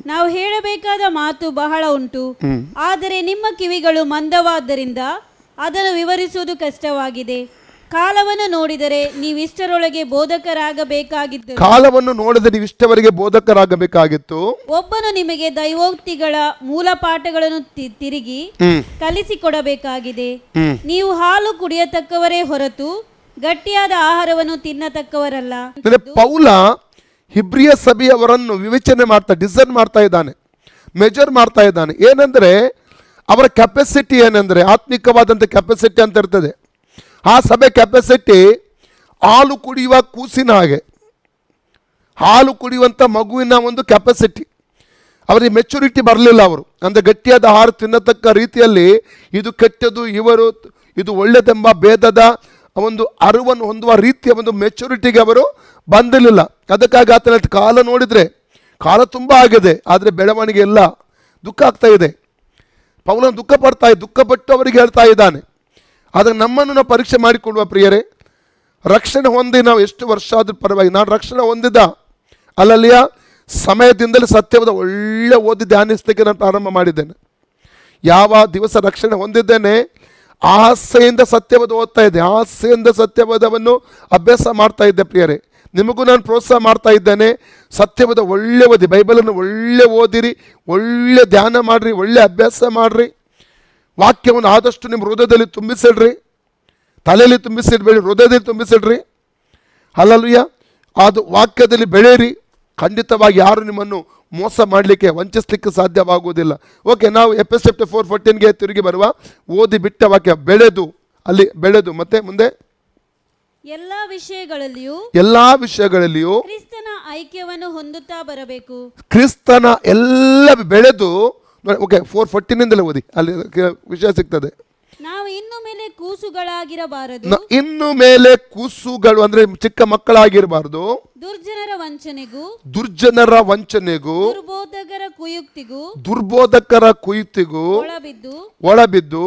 ನಾವು ಹೇಳಬೇಕಾದ ಮಾತು ಬಹಳ ಉಂಟು, ಆದರೆ ನಿಮ್ಮ ಕಿವಿಗಳು ಮಂದವಾದ್ದರಿಂದ ಅದನ್ನು ವಿವರಿಸುವುದು ಕಷ್ಟವಾಗಿದೆ. ಕಾಲವನ್ನು ನೋಡಿದರೆ ನೀವಿಷ್ಟರೊಳಗೆ ಬೋಧಕರಾಗಬೇಕಾಗಿತ್ತು. ಕಾಲವನ್ನು ನೋಡಿದರೆ ನೀವು ಇಷ್ಟವರೆಗೆ ಬೋಧಕರಾಗಬೇಕಾಗಿತ್ತು. ಒಬ್ಬನು ನಿಮಗೆ ದೈವೋಕ್ತಿಗಳ ಮೂಲ ಪಾಠಗಳನ್ನು ತಿರುಗಿ ಕಲಿಸಿಕೊಡಬೇಕಾಗಿದೆ. ನೀವು ಹಾಲು ಕುಡಿಯತಕ್ಕವರೇ ಹೊರತು ಗಟ್ಟಿಯಾದ ಆಹಾರವನ್ನು ತಿನ್ನತಕ್ಕವರಲ್ಲ. ಪೌಲ ಹಿಬ್ರಿಯ ಸಭೆಯವರನ್ನು ವಿವೇಚನೆ ಮಾಡ್ತಾ, ಡಿಸೈನ್ ಮಾಡ್ತಾ ಇದ್ದಾನೆ, ಮೆಜರ್ ಮಾಡ್ತಾ ಇದ್ದಾನೆ. ಏನಂದ್ರೆ ಅವರ ಕೆಪಾಸಿಟಿ ಏನಂದ್ರೆ ಆತ್ಮಿಕವಾದಂಥ ಕೆಪಾಸಿಟಿ ಅಂತ ಇರ್ತದೆ. ಆ ಸಭೆ ಕೆಪಾಸಿಟಿ ಹಾಲು ಕುಡಿಯುವ ಕೂಸಿನ ಹಾಗೆ, ಹಾಲು ಕುಡಿಯುವಂಥ ಮಗುವಿನ ಒಂದು ಕೆಪಾಸಿಟಿ. ಅವರಿಗೆ ಮೆಚುರಿಟಿ ಬರಲಿಲ್ಲ. ಅವರು ಅಂದರೆ ಗಟ್ಟಿಯಾದ ಆಹಾರ ತಿನ್ನತಕ್ಕ ರೀತಿಯಲ್ಲಿ ಇದು ಕೆಟ್ಟದು, ಇದು ಒಳ್ಳೆದೆಂಬ ಭೇದದ ಒಂದು ಅರಿವನ್ನು ಹೊಂದುವ ರೀತಿಯ ಒಂದು ಮೆಚುರಿಟಿಗೆ ಅವರು ಬಂದಿರಲಿಲ್ಲ. ಅದಕ್ಕಾಗಿ ಆತನ ಕಾಲ ನೋಡಿದರೆ ಕಾಲ ತುಂಬ ಆಗಿದೆ, ಆದರೆ ಬೆಳವಣಿಗೆ ಇಲ್ಲ, ದುಃಖ ಆಗ್ತಾ ಇದೆ. ಪೌಲನು ದುಃಖಪಟ್ಟು ಅವರಿಗೆ ಹೇಳ್ತಾ ಇದ್ದಾನೆ. ಆದರೆ ನಮ್ಮನ್ನು ನಾವು ಪರೀಕ್ಷೆ ಮಾಡಿಕೊಳ್ಳುವ ಪ್ರಿಯರೇ. ರಕ್ಷಣೆ ಹೊಂದಿ ನಾವು ಎಷ್ಟು ವರ್ಷ ಆದ್ರೂ ಪರವಾಗಿ, ನಾನು ರಕ್ಷಣೆ ಹೊಂದಿದ್ದ ಅಲ್ಲಲ್ಲಿಯ ಸಮಯದಿಂದಲೇ ಸತ್ಯವಾದ ಒಳ್ಳೆ ಓದಿ ಧ್ಯಾನಿಸಲಿಕ್ಕೆ ನಾನು ಪ್ರಾರಂಭ ಮಾಡಿದ್ದೇನೆ. ಯಾವ ದಿವಸ ರಕ್ಷಣೆ ಹೊಂದಿದ್ದೇನೆ, ಆಸೆಯಿಂದ ಸತ್ಯವಾದ ಓದ್ತಾ ಇದ್ದೆ, ಆಸೆಯಿಂದ ಸತ್ಯವಾದವನ್ನು ಅಭ್ಯಾಸ ಮಾಡ್ತಾ ಇದ್ದೆ ಪ್ರಿಯರೇ. ನಿಮಗೂ ನಾನು ಪ್ರೋತ್ಸಾಹ ಮಾಡ್ತಾ ಇದ್ದೇನೆ. ಸತ್ಯವಾದ ಒಳ್ಳೆ ಓದಿ, ಬೈಬಲನ್ನು ಒಳ್ಳೆ ಓದಿರಿ, ಒಳ್ಳೆ ಧ್ಯಾನ ಮಾಡಿರಿ, ಒಳ್ಳೆ ಅಭ್ಯಾಸ ಮಾಡಿರಿ. ವಾಕ್ಯವನ್ನು ಆದಷ್ಟು ನಿಮ್ಮ ಹೃದಯದಲ್ಲಿ ತುಂಬಿಸಿಡ್ರಿ, ತಲೆಯಲ್ಲಿ ತುಂಬಿಸಿಡ್ಬೇಡಿ, ಹೃದಯದಲ್ಲಿ ತುಂಬಿಸಿಡ್ರಿ. ಹಲ್ಲೆಲೂಯಾ. ಅದು ವಾಕ್ಯದಲ್ಲಿ ಬೆಳೆಯಿರಿ. ಖಂಡಿತವಾಗಿ ಯಾರು ನಿಮ್ಮನ್ನು ಮೋಸ ಮಾಡಲಿಕ್ಕೆ, ವಂಚಿಸಲಿಕ್ಕೆ ಸಾಧ್ಯವಾಗುವುದಿಲ್ಲ. ಓಕೆ, ನಾವು ಎಫೆಸಸ್ chapter 4:14ಗೆ ತಿರುಗಿ ಬರುವ. ಓದಿ ಬಿಟ್ಟ ವಾಕ್ಯ, ಬೆಳೆದು ಮತ್ತೆ ಮುಂದೆ ಎಲ್ಲಾ ವಿಷಯಗಳಲ್ಲಿಯೂ ಕ್ರಿಸ್ತನ ಐಕ್ಯವನ್ನು ಹೊಂದುತ್ತಾ ಬರಬೇಕು. ಕ್ರಿಸ್ತನ ಎಲ್ಲ ಬೆಳೆದು. ಓಕೆ, 4:14ಇಂದಲೇ ಓದಿ, ಅಲ್ಲಿ ವಿಷಯ ಸಿಗ್ತದೆ. ನಾವು ಇನ್ನು ಮೇಲೆ ಕೂಸುಗಳಾಗಿರಬಾರದು. ಇನ್ನು ಮೇಲೆ ಕೂಸುಗಳು ಅಂದ್ರೆ ಚಿಕ್ಕ ಮಕ್ಕಳಾಗಿರಬಾರದು. ದುರ್ಜನರ ವಂಚನೆಗೂ ದುರ್ಬೋಧಕರ ಕುಯುಕ್ತಿಗೂ ಒಳಬಿದ್ದು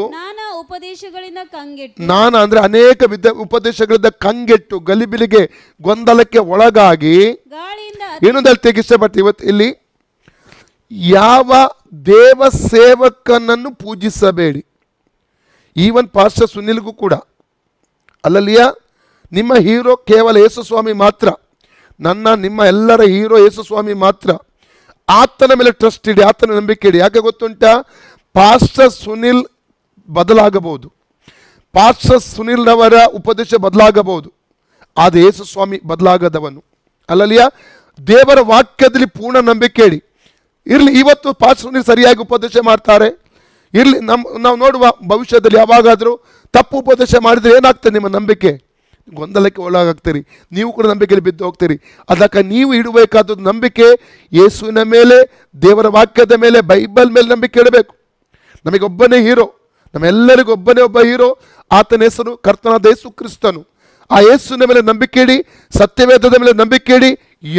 ನಾನಾ ಅಂದ್ರೆ ಅನೇಕ ಉಪದೇಶಗಳಿಂದ ಕಂಗೆಟ್ಟು ಗಲಿಬಿಲಿಗೆ ಗೊಂದಲಕ್ಕೆ ಒಳಗಾಗಿ ಏನೊಂದಲ್ಲಿ ತೆಗೆ ಇಷ್ಟಪಡ್ತೀವಿ ಇವತ್ತು ಇಲ್ಲಿ. ಯಾವ ದೇವ ಸೇವಕನನ್ನು ಪೂಜಿಸಬೇಡಿ. ಈವನ್ ಪಾಸ್ಟರ್ ಸುನಿಲ್ಗೂ ಕೂಡ ಅಲ್ಲಲ್ಲಿಯ ನಿಮ್ಮ ಹೀರೋ ಕೇವಲ ಯೇಸುಸ್ವಾಮಿ ಮಾತ್ರ. ನಿಮ್ಮ ಎಲ್ಲರ ಹೀರೋ ಯೇಸುಸ್ವಾಮಿ ಮಾತ್ರ. ಆತನ ಮೇಲೆ ಟ್ರಸ್ಟ್ ಇಡಿ, ಆತನ ನಂಬಿಕೆ ಇಡಿ. ಯಾಕೆ ಗೊತ್ತುಂಟಾ? ಪಾಸ್ಟರ್ ಸುನಿಲ್ ಬದಲಾಗಬಹುದು, ಪಾಸ್ಟರ್ ಸುನಿಲ್ನವರ ಉಪದೇಶ ಬದಲಾಗಬಹುದು, ಆದರೆ ಯೇಸುಸ್ವಾಮಿ ಬದಲಾಗದವನು. ಅಲ್ಲಲ್ಲಿಯ ದೇವರ ವಾಕ್ಯದಲ್ಲಿ ಪೂರ್ಣ ನಂಬಿಕೆ ಇಡಿ. ಇರಲಿ, ಇವತ್ತು ಪಾಸ್ಟರ್ ಸುನಿಲ್ ಸರಿಯಾಗಿ ಉಪದೇಶ ಮಾಡ್ತಾರೆ, ಇರಲಿ. ನಾವು ನೋಡುವ ಭವಿಷ್ಯದಲ್ಲಿ ಯಾವಾಗಾದರೂ ತಪ್ಪು ಉಪದೇಶ ಮಾಡಿದರೆ ಏನಾಗ್ತದೆ? ನಿಮ್ಮ ನಂಬಿಕೆ ಗೊಂದಲಕ್ಕೆ ಒಳಗಾಗ್ತೀರಿ, ನೀವು ಕೂಡ ನಂಬಿಕೆಯಲ್ಲಿ ಬಿದ್ದು ಹೋಗ್ತೀರಿ. ಅದಕ್ಕೆ ನೀವು ಇಡಬೇಕಾದದ್ದು ನಂಬಿಕೆ ಯೇಸುವಿನ ಮೇಲೆ, ದೇವರ ವಾಕ್ಯದ ಮೇಲೆ, ಬೈಬಲ್ ಮೇಲೆ ನಂಬಿಕೆ ಇಡಬೇಕು. ನಮಗೊಬ್ಬನೇ ಹೀರೋ, ನಮ್ಮೆಲ್ಲರಿಗೂ ಒಬ್ಬನೇ ಒಬ್ಬ ಹೀರೋ, ಆತನ ಹೆಸರು ಕರ್ತನಾದ ಯೇಸು ಕ್ರಿಸ್ತನು. ಆ ಯೇಸುವಿನ ಮೇಲೆ ನಂಬಿಕೆ ಇಡಿ, ಸತ್ಯವೇದದ ಮೇಲೆ ನಂಬಿಕೆ ಇಡಿ.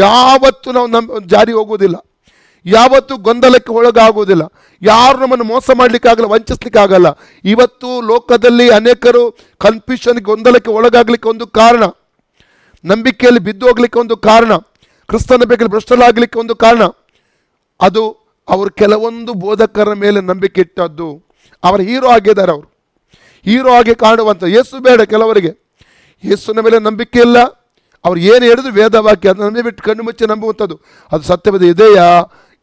ಯಾವತ್ತೂ ನಾವು ಜಾರಿ ಹೋಗುವುದಿಲ್ಲ, ಯಾವತ್ತೂ ಗೊಂದಲಕ್ಕೆ ಒಳಗಾಗುವುದಿಲ್ಲ. ಯಾರು ನಮ್ಮನ್ನು ಮೋಸ ಮಾಡಲಿಕ್ಕಾಗಲ್ಲ, ವಂಚಿಸ್ಲಿಕ್ಕಾಗಲ್ಲ. ಇವತ್ತು ಲೋಕದಲ್ಲಿ ಅನೇಕರು ಕನ್ಫ್ಯೂಷನ್, ಗೊಂದಲಕ್ಕೆ ಒಳಗಾಗಲಿಕ್ಕೆ ಒಂದು ಕಾರಣ, ನಂಬಿಕೆಯಲ್ಲಿ ಬಿದ್ದು ಹೋಗ್ಲಿಕ್ಕೆ ಒಂದು ಕಾರಣ, ಕ್ರಿಸ್ತನ ಬಗ್ಗೆ ಭ್ರಷ್ಟರಾಗಲಿಕ್ಕೆ ಒಂದು ಕಾರಣ, ಅದು ಅವರು ಕೆಲವೊಂದು ಬೋಧಕರ ಮೇಲೆ ನಂಬಿಕೆ ಇಟ್ಟದ್ದು. ಅವರ ಹೀರೋ ಆಗಿದ್ದಾರೆ, ಅವರು ಹೀರೋ ಆಗಿ ಕಾಣುವಂಥ. ಯೇಸು ಬೇಡ ಕೆಲವರಿಗೆ, ಯೇಸುವಿನ ಮೇಲೆ ನಂಬಿಕೆ ಇಲ್ಲ. ಅವ್ರು ಏನು ಹೇಳಿದ್ರು ವೇದವಾಕ್ಯ ಅದನ್ನು ನಂಬಿ ಬಿಟ್ಟು ಕಣ್ಣು ಮುಚ್ಚಿ ನಂಬುವಂಥದ್ದು. ಅದು ಸತ್ಯವೇದ ಇದೆಯಾ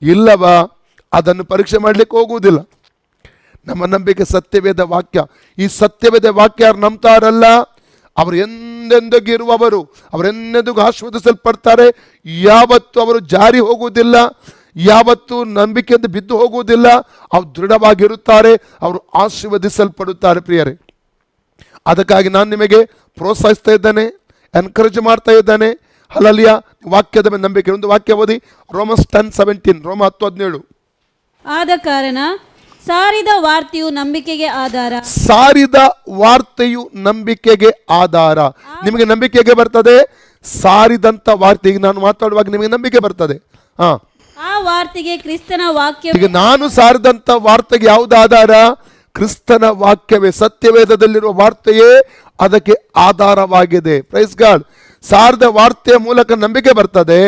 ಇಲ್ಲವಾ ಅದನ್ನು ಪರೀಕ್ಷೆ ಮಾಡಲಿಕ್ಕೆ ಹೋಗುವುದಿಲ್ಲ. ನಮ್ಮ ನಂಬಿಕೆ ಸತ್ಯವೇದ ವಾಕ್ಯ. ಈ ಸತ್ಯವೇದ ವಾಕ್ಯ ಯಾರು ನಂಬ್ತಾರಲ್ಲ, ಅವರು ಎಂದೆಂದಿಗೂ ಇರುವವರು, ಅವರೆಂದೆಂದಿಗೂ ಆಶೀರ್ವದಿಸಲ್ಪಡ್ತಾರೆ. ಯಾವತ್ತೂ ಅವರು ಜಾರಿ ಹೋಗುವುದಿಲ್ಲ, ಯಾವತ್ತೂ ನಂಬಿಕೆಯಿಂದ ಬಿದ್ದು ಹೋಗುವುದಿಲ್ಲ. ಅವ್ರು ದೃಢವಾಗಿರುತ್ತಾರೆ, ಅವರು ಆಶೀರ್ವದಿಸಲ್ಪಡುತ್ತಾರೆ. ಪ್ರಿಯರೇ, ಅದಕ್ಕಾಗಿ ನಾನು ನಿಮಗೆ ಪ್ರೋತ್ಸಾಹಿಸ್ತಾ ಇದ್ದಾನೆ, ಎನ್ಕರೇಜ್ ಮಾಡ್ತಾ ಇದ್ದಾನೆ. ಹಲ್ಲೆಲೂಯಾ. ವಾಕ್ಯದ ಮೇಲೆ ನಂಬಿಕೆ. ಒಂದು ವಾಕ್ಯ ಓದಿ, ರೋಮನ್ಸ್ 10:17, ರೋಮ 10:17. ಆದ ಕಾರಣ ಸಾರಿದ ವಾರ್ತೆಯು ನಂಬಿಕೆಗೆ ಆಧಾರ. ಸಾರಿದ ವಾರ್ತೆಯು ನಂಬಿಕೆಗೆ ಆಧಾರ. ನಿಮಗೆ ನಂಬಿಕೆಗೆ ಬರ್ತದೆ ಸಾರಿದಂತ ವಾರ್ತೆ. ಈಗ ನಾನು ಮಾತಾಡುವಾಗ ನಿಮಗೆ ನಂಬಿಕೆ ಬರ್ತದೆ. ಆ ವಾರ್ತೆಗೆ ಕ್ರಿಸ್ತನ ವಾಕ್ಯ. ಈಗ ನಾನು ಸಾರಿದಂತ ವಾರ್ತೆಗೆ ಯಾವುದು ಆಧಾರ? ಕ್ರಿಸ್ತನ ವಾಕ್ಯವೇ, ಸತ್ಯವೇದದಲ್ಲಿರುವ ವಾರ್ತೆಯೇ ಅದಕ್ಕೆ ಆಧಾರವಾಗಿದೆ. Praise God. ಸಾರದ ವಾರ್ತೆಯ ಮೂಲಕ ನಂಬಿಕೆ ಬರ್ತದೆ.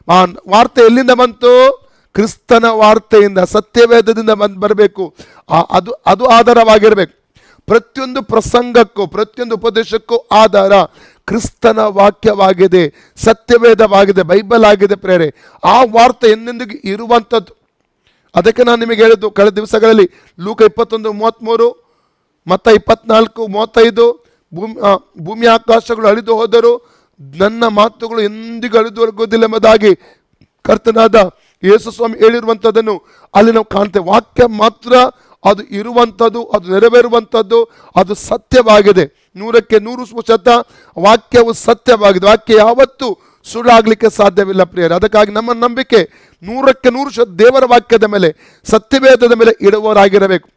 ಆ ವಾರ್ತೆ ಎಲ್ಲಿಂದ ಬಂತು? ಕ್ರಿಸ್ತನ ವಾರ್ತೆಯಿಂದ, ಸತ್ಯವೇದದಿಂದ ಬರಬೇಕು. ಅದು ಆಧಾರವಾಗಿರಬೇಕು. ಪ್ರತಿಯೊಂದು ಪ್ರಸಂಗಕ್ಕೂ, ಪ್ರತಿಯೊಂದು ಉಪದೇಶಕ್ಕೂ ಆಧಾರ ಕ್ರಿಸ್ತನ ವಾಕ್ಯವಾಗಿದೆ, ಸತ್ಯವೇದವಾಗಿದೆ, ಬೈಬಲ್ ಆಗಿದೆ. ಪ್ರೇರೆ, ಆ ವಾರ್ತೆ ಎಂದೆಂದಿಗೂ ಇರುವಂಥದ್ದು. ಅದಕ್ಕೆ ನಾನು ನಿಮಗೆ ಹೇಳಿದ್ದು ಕಳೆದ ದಿವಸಗಳಲ್ಲಿ, ಲೂಕ 21:33, ಮತ್ತ 24:35, ಭೂಮಿ ಆಕಾಶಗಳು ಅಳಿದು ಹೋದರು, ನನ್ನ ಮಾತುಗಳು ಎಂದಿಗೂ ಅಳಿದು ಹೋಗುವುದಿಲ್ಲ ಎಂಬುದಾಗಿ ಕರ್ತನಾದ ಯೇಸು ಸ್ವಾಮಿ ಹೇಳಿರುವಂಥದ್ದನ್ನು ಅಲ್ಲಿ ನಾವು ಕಾಣ್ತೇವೆ. ವಾಕ್ಯ ಮಾತ್ರ ಅದು ಇರುವಂಥದ್ದು, ಅದು ನೆರವೇರುವಂಥದ್ದು, ಅದು ಸತ್ಯವಾಗಿದೆ. 100% ವಾಕ್ಯವು ಸತ್ಯವಾಗಿದೆ. ವಾಕ್ಯ ಯಾವತ್ತೂ ಸುಳ್ಳಾಗಲಿಕ್ಕೆ ಸಾಧ್ಯವಿಲ್ಲ ಪ್ರಿಯರೇ. ಅದಕ್ಕಾಗಿ ನಮ್ಮ ನಂಬಿಕೆ 100% ದೇವರ ವಾಕ್ಯದ ಮೇಲೆ, ಸತ್ಯವೇದದ ಮೇಲೆ ಇಡುವವರಾಗಿರಬೇಕು.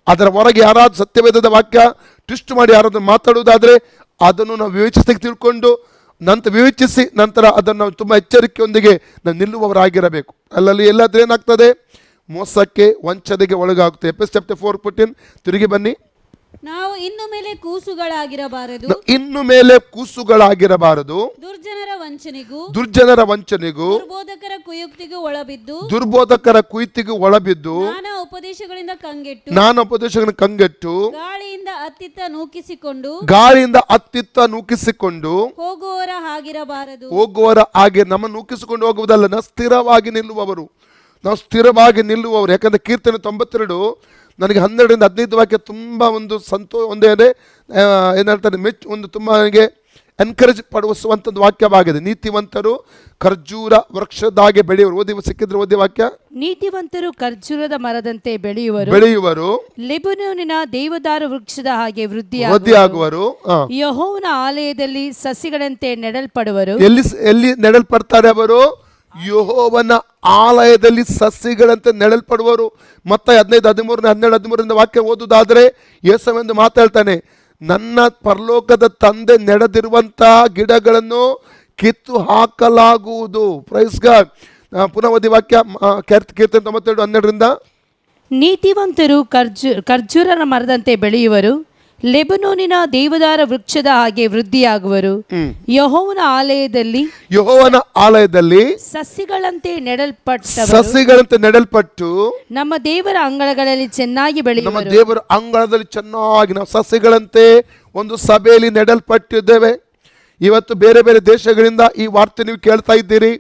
ಅದರ ಹೊರಗೆ ಯಾರಾದರೂ ಸತ್ಯವೇದದ ವಾಕ್ಯ ಟ್ವಿಸ್ಟ್ ಮಾಡಿ ಯಾರಾದರೂ ಮಾತಾಡುವುದಾದರೆ ಅದನ್ನು ನಾವು ವಿವೇಚಿಸಿ ನಂತರ ಅದನ್ನು ನಾವು ತುಂಬ ಎಚ್ಚರಿಕೆಯೊಂದಿಗೆ ನಾವು ನಿಲ್ಲುವವರಾಗಿರಬೇಕು. ಅಲ್ಲಲ್ಲಿ ಎಲ್ಲಾದ್ರೂ ಏನಾಗ್ತದೆ? ಮೋಸಕ್ಕೆ, ವಂಚನೆಗೆ ಒಳಗಾಗುತ್ತೆ. ಎಫೆಸ್ ಚಾಪ್ಟರ್ 4:14 ತಿರುಗಿ ಬನ್ನಿ. ನಾವು ಇನ್ನು ಮೇಲೆ ಕೂಸುಗಳಾಗಿರಬಾರದು, ದುರ್ಜನರ ವಂಚನೆಗೂ ದುರ್ಬೋಧಕರ ಕುಯುಕ್ತಿಗೂ ಒಳಬಿದ್ದು ನಾನಾ ಉಪದೇಶಗಳಿಂದ ಕಂಗೆಟ್ಟು ಗಾಳಿಯಿಂದ ಅತ್ತಿತ್ತ ನೂಕಿಸಿಕೊಂಡು ಹೋಗುವವರ ಹಾಗೆ ನಮ್ಮ ನೂಕಿಸಿಕೊಂಡು ಹೋಗುವುದಲ್ಲ, ನಾವು ಸ್ಥಿರವಾಗಿ ನಿಲ್ಲುವವರು. ಯಾಕಂದ್ರೆ ಕೀರ್ತನೆ 92 ನನಗೆ 12ರಿಂದ 15 ವಾಕ್ಯ ತುಂಬ ಒಂದು ಒಂದೇ ಏನು ಹೇಳ್ತಾರೆ, ಒಂದು ತುಂಬ ನನಗೆ ಎನ್ಕರೇಜ್ ಪಡಿಸುವಂಥದ್ದು ವಾಕ್ಯವಾಗಿದೆ. ನೀತಿವಂತರು ಖರ್ಜೂರ ವೃಕ್ಷದಾಗೆ ಬೆಳೆಯುವರು. ಓದಿ ವಾಕ್ಯ. ನೀತಿವಂತರು ಖರ್ಜೂರದ ಮರದಂತೆ ಬೆಳೆಯುವರು, ಲೆಬನೋನಿನ ದೇವದಾರು ವೃಕ್ಷದ ಹಾಗೆ ವೃದ್ಧಿಯಾಗುವರು. ಯೆಹೋವನ ಆಲಯದಲ್ಲಿ ಸಸಿಗಳಂತೆ ನೆಡಲ್ಪಡುವರು. ಎಲ್ಲಿ ನೆಡಲ್ಪಡ್ತಾರೆ ಅವರು? ಯೆಹೋವನ ಆಲಯದಲ್ಲಿ ಸಸಿಗಳಂತೆ ನೆಡಲ್ಪಡುವರು. ಮತ್ತೆ 15:13 ವಾಕ್ಯ ಓದುವುದಾದರೆ ಯೇಸುವೆಂದು ಮಾತಾಡ್ತಾನೆ, ನನ್ನ ಪರಲೋಕದ ತಂದೆ ನೆಡದಿರುವಂತಹ ಗಿಡಗಳನ್ನು ಕಿತ್ತು ಹಾಕಲಾಗುವುದು. Praise God. ಪುನಃ ಓದಿ ವಾಕ್ಯ, ಕೀರ್ತನೆ 92:12. ನೀತಿವಂತರು ಖರ್ಜೂರ ಮರದಂತೆ ಬೆಳೆಯುವರು, ಲೆಬನೋನಿನ ದೇವದಾರ ವೃಕ್ಷದ ಹಾಗೆ ವೃದ್ಧಿಯಾಗುವರು. ಯೆಹೋವನ ಆಲಯದಲ್ಲಿ ಸಸಿಗಳಂತೆ ನೆಡಲ್ಪಟ್ಟು ನಮ್ಮ ದೇವರ ಅಂಗಳಗಳಲ್ಲಿ ಚೆನ್ನಾಗಿ ಬೆಳೆಯುವರು. ನಮ್ಮ ದೇವರ ಅಂಗಳದಲ್ಲಿ ಚೆನ್ನಾಗಿ ನಾವು ಸಸಿಗಳಂತೆ ಒಂದು ಸಭೆಯಲ್ಲಿ ನೆಡಲ್ಪಟ್ಟಿದ್ದೇವೆ. ಇವತ್ತು ಬೇರೆ ಬೇರೆ ದೇಶಗಳಿಂದ ಈ ವಾರ್ತೆ ನೀವು ಕೇಳ್ತಾ ಇದ್ದೀರಿ.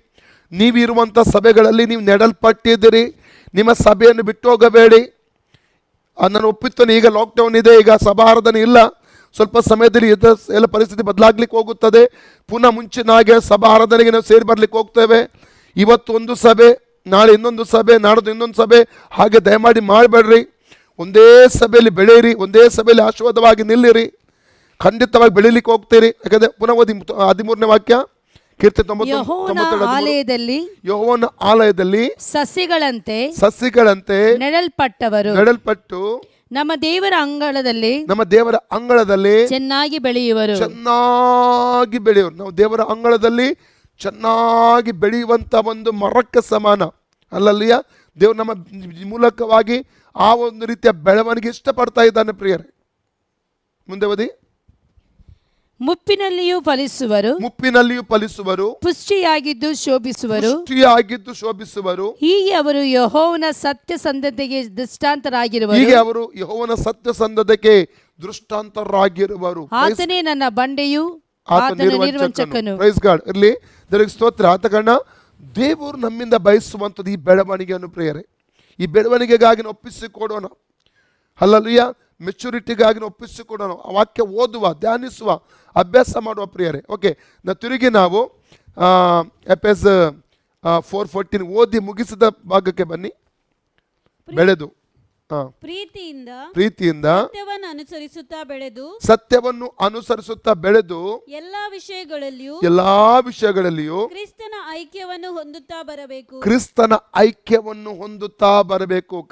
ನೀವಿರುವಂಥ ಸಭೆಗಳಲ್ಲಿ ನೀವು ನೆಡಲ್ಪಟ್ಟಿದ್ದೀರಿ. ನಿಮ್ಮ ಸಭೆಯನ್ನು ಬಿಟ್ಟು ಹೋಗಬೇಡಿ. ನಾನು ಒಪ್ಪಿತ್ತೇನೆ, ಈಗ ಲಾಕ್ಡೌನ್ ಇದೆ, ಈಗ ಸಭಾರಾಧನೆ ಇಲ್ಲ, ಸ್ವಲ್ಪ ಸಮಯದಲ್ಲಿ ಎಲ್ಲ ಪರಿಸ್ಥಿತಿ ಬದಲಾಗ್ಲಿಕ್ಕೆ ಹೋಗುತ್ತದೆ. ಪುನಃ ಮುಂಚಿನ ಹಾಗೆ ಸಭಾರಾಧನೆಗೆ ನಾವು ಸೇರಿ ಬರ್ಲಿಕ್ಕೆ ಹೋಗ್ತೇವೆ. ಇವತ್ತು ಒಂದು ಸಭೆ, ನಾಳೆ ಇನ್ನೊಂದು ಸಭೆ, ನಾಡ್ದು ಇನ್ನೊಂದು ಸಭೆ, ಹಾಗೆ ದಯಮಾಡಿ ಮಾಡಬೇಡ್ರಿ. ಒಂದೇ ಸಭೆಯಲ್ಲಿ ಬೆಳೆಯಿರಿ, ಒಂದೇ ಸಭೆಯಲ್ಲಿ ಆಶೀರ್ವಾದವಾಗಿ ನಿಲ್ಲಿರಿ, ಖಂಡಿತವಾಗಿ ಬೆಳೀಲಿಕ್ಕೆ ಹೋಗ್ತೀರಿ. ಯಾಕಂದ್ರೆ ಪುನಃ ಓದಿ 13ನೇ ವಾಕ್ಯ, ಕೀರ್ತನೆ 92 ಆಲಯದಲ್ಲಿ ಯೆಹೋವನ ಆಲಯದಲ್ಲಿ ಸಸಿಗಳಂತೆ ನೆಡಲ್ಪಟ್ಟು ನಮ್ಮ ದೇವರ ಅಂಗಳದಲ್ಲಿ ಚೆನ್ನಾಗಿ ಬೆಳೆಯುವರು. ನಾವು ದೇವರ ಅಂಗಳದಲ್ಲಿ ಚೆನ್ನಾಗಿ ಬೆಳೆಯುವಂತ ಒಂದು ಮರಕ್ಕೆ ಸಮಾನ. ಅಲ್ಲಲ್ಲಿಯ ದೇವರು ನಮ್ಮ ಮೂಲಕವಾಗಿ ಆ ಒಂದು ರೀತಿಯ ಬೆಳವಣಿಗೆ ಇಷ್ಟಪಡ್ತಾ ಇದ್ದಾನೆ ಪ್ರಿಯರೇ. ಮುಂದೆ ಓದಿ. ಮುಪ್ಪಿನಲ್ಲಿಯೂ ಫಲಿಸುವರು, ಪುಷ್ಟಿಯಾಗಿದ್ದು ಶೋಭಿಸುವರು. ಹೀಗೆ ಅವರು ಯೆಹೋವನ ಸತ್ಯಸಂಧತೆಗೆ ದೃಷ್ಟಾಂತರಾಗಿರುವರು. ಆತನೇ ನನ್ನ ಬಂಡೆಯು, ಆತನು ನಿರ್ವಂಚಕನು. Praise God. ಇರಲಿ, ದೇವರಿಗೆ ಸ್ತೋತ್ರ. ಆದ ಕಾರಣ ದೇವರು ನಮ್ಮಿಂದ ಬಯಸುವಂಥದ್ದು ಈ ಬೆಳವಣಿಗೆಯನ್ನು ಪ್ರಿಯರೇ. ಈ ಬೆಳವಣಿಗೆಗಾಗಿ ಒಪ್ಪಿಸಿಕೊಡೋಣ. ಹಲ್ಲೆಲೂಯಾ. ಮೆಚುರಿಟಿಗಾಗಿ ಒಪ್ಪಿಸಿಕೊಡೋಣ. ಆ ವಾಕ್ಯ ಓದುವ, ಧ್ಯಾನಿಸುವ, ಅಭ್ಯಾಸ ಮಾಡುವ ಪ್ರಿಯರೇ. ಓಕೆ, ತಿರುಗಿ ನಾವು ಎಫೆಸ 4:14 ಓದಿ ಮುಗಿಸಿದ ಭಾಗಕ್ಕೆ ಬನ್ನಿ. ಬೆಳೆದು ಪ್ರೀತಿಯಿಂದ ಸತ್ಯವನ್ನು ಅನುಸರಿಸುತ್ತಾ ಬೆಳೆದು ಎಲ್ಲಾ ವಿಷಯಗಳಲ್ಲಿಯೂ ಕ್ರಿಸ್ತನ ಐಕ್ಯವನ್ನು ಹೊಂದುತ್ತಾ ಬರಬೇಕು.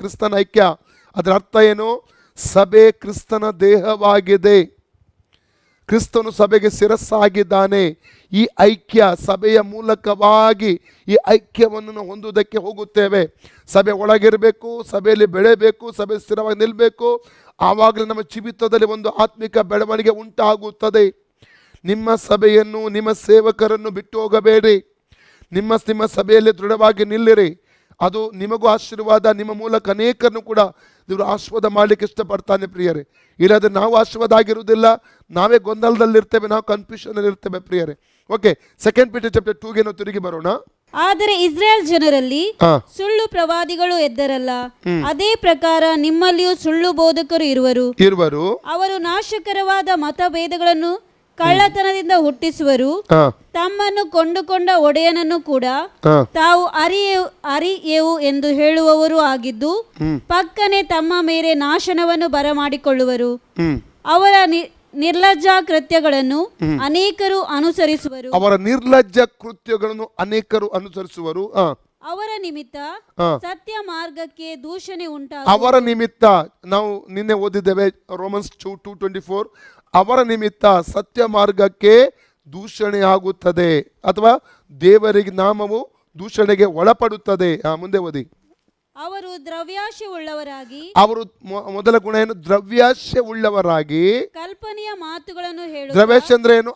ಕ್ರಿಸ್ತನ ಐಕ್ಯ, ಅದರ ಅರ್ಥ ಏನು? ಸಭೆ ಕ್ರಿಸ್ತನ ದೇಹವಾಗಿದೆ. ಕ್ರಿಸ್ತನು ಸಭೆಗೆ ಶಿರಸ್ಸಾಗಿದ್ದಾನೆ. ಈ ಐಕ್ಯ ಸಭೆಯ ಮೂಲಕವಾಗಿ ಈ ಐಕ್ಯವನ್ನು ನಾವು ಹೊಂದುವುದಕ್ಕೆ ಹೋಗುತ್ತೇವೆ. ಸಭೆ ಒಳಗಿರಬೇಕು, ಸಭೆಯಲ್ಲಿ ಬೆಳೆಯಬೇಕು, ಸಭೆ ಸ್ಥಿರವಾಗಿ ನಿಲ್ಲಬೇಕು. ಆವಾಗಲೇ ನಮ್ಮ ಜೀವಿತದಲ್ಲಿ ಒಂದು ಆತ್ಮಿಕ ಬೆಳವಣಿಗೆ ಉಂಟಾಗುತ್ತದೆ. ನಿಮ್ಮ ಸಭೆಯನ್ನು, ನಿಮ್ಮ ಸೇವಕರನ್ನು ಬಿಟ್ಟು ಹೋಗಬೇಡಿ. ನಿಮ್ಮ ಸಭೆಯಲ್ಲಿ ದೃಢವಾಗಿ ನಿಲ್ಲಿರಿ. ಅದು ನಿಮಗೂ ಆಶೀರ್ವಾದ. ನಿಮ್ಮ ಮೂಲಕ ಅನೇಕರನ್ನು ಕೂಡ ದೇವರು ಆಶೀರ್ವಾದ ಮಾಡಲಿಕ್ಕೆ ಇಷ್ಟಪಡ್ತಾನೆ ಪ್ರಿಯರೇ. ಇಲ್ಲಾಂದರೆ ನಾವು ಆಶೀರ್ವಾದ ಆಗಿರುವುದಿಲ್ಲ, ನಾವೇ ಗೊಂದಲದಲ್ಲಿರ್ತೇವೆ, ನಾವು ಕನ್ಫ್ಯೂಷನ್ ಇರ್ತೇವೆ ಪ್ರಿಯರೇ. ಓಕೆ, 2 Peter chapter 2ಗೆ ನಾವು ತಿರುಗಿ ಬರೋಣ. ಆದರೆ ಇಸ್ರಾಯೇಲ್ ಜನರಲ್ಲಿ ಸುಳ್ಳು ಪ್ರವಾದಿಗಳು ಎದ್ದರಲ್ಲ, ಅದೇ ಪ್ರಕಾರ ನಿಮ್ಮಲ್ಲಿಯೂ ಸುಳ್ಳು ಬೋಧಕರು ಇರುವರು. ಅವರು ನಾಶಕರವಾದ ಮತಭೇದಗಳನ್ನು ಕಳ್ಳತನದಿಂದ ಹುಟ್ಟಿಸುವರು. ತಮ್ಮನ್ನು ಕೊಂಡುಕೊಂಡ ಒಡೆಯನನ್ನು ಕೂಡ ತಾವು ಅರಿಯೆವು ಎಂದು ಹೇಳುವವರು ಆಗಿದ್ದು, ಪಕ್ಕನೆ ತಮ್ಮ ಮೇಲೆ ನಾಶನವನ್ನು ಬರಮಾಡಿಕೊಳ್ಳುವರು. ಅವರ ನಿರ್ಲಜ್ಜ ಕೃತ್ಯಗಳನ್ನು ಅನೇಕರು ಅನುಸರಿಸುವರು. ಅವರ ನಿಮಿತ್ತ ಸತ್ಯ ಮಾರ್ಗಕ್ಕೆ ದೂಷಣೆ ಉಂಟಾಗುವುದು. ಅವರ ನಿಮಿತ್ತ ನಾವು ನಿನ್ನೆ ಓದಿದ್ದೇವೆ ರೋಮನ್ಸ್ 2:24. ಅವರ ನಿಮಿತ್ತ ಸತ್ಯ ಮಾರ್ಗಕ್ಕೆ ದೂಷಣೆ ಆಗುತ್ತದೆ, ಅಥವಾ ದೇವರಿಗೆ ನಾಮವು ದೂಷಣೆಗೆ ಒಳಪಡುತ್ತದೆ. ಮುಂದೆ ಓದಿ. ಅವರು ದ್ರವ್ಯಾಶೆ ಉಳ್ಳವರಾಗಿ, ಅವರು ಮೊದಲ ಗುಣ ಏನು? ದ್ರವ್ಯಾಶೆ ಉಳ್ಳವರಾಗಿ ಕಲ್ಪನೆಯ ಮಾತುಗಳನ್ನು ಹೇಳುತ್ತಾ. ದ್ರವ್ಯಾಶೆ ಅಂದ್ರೆ ಏನು?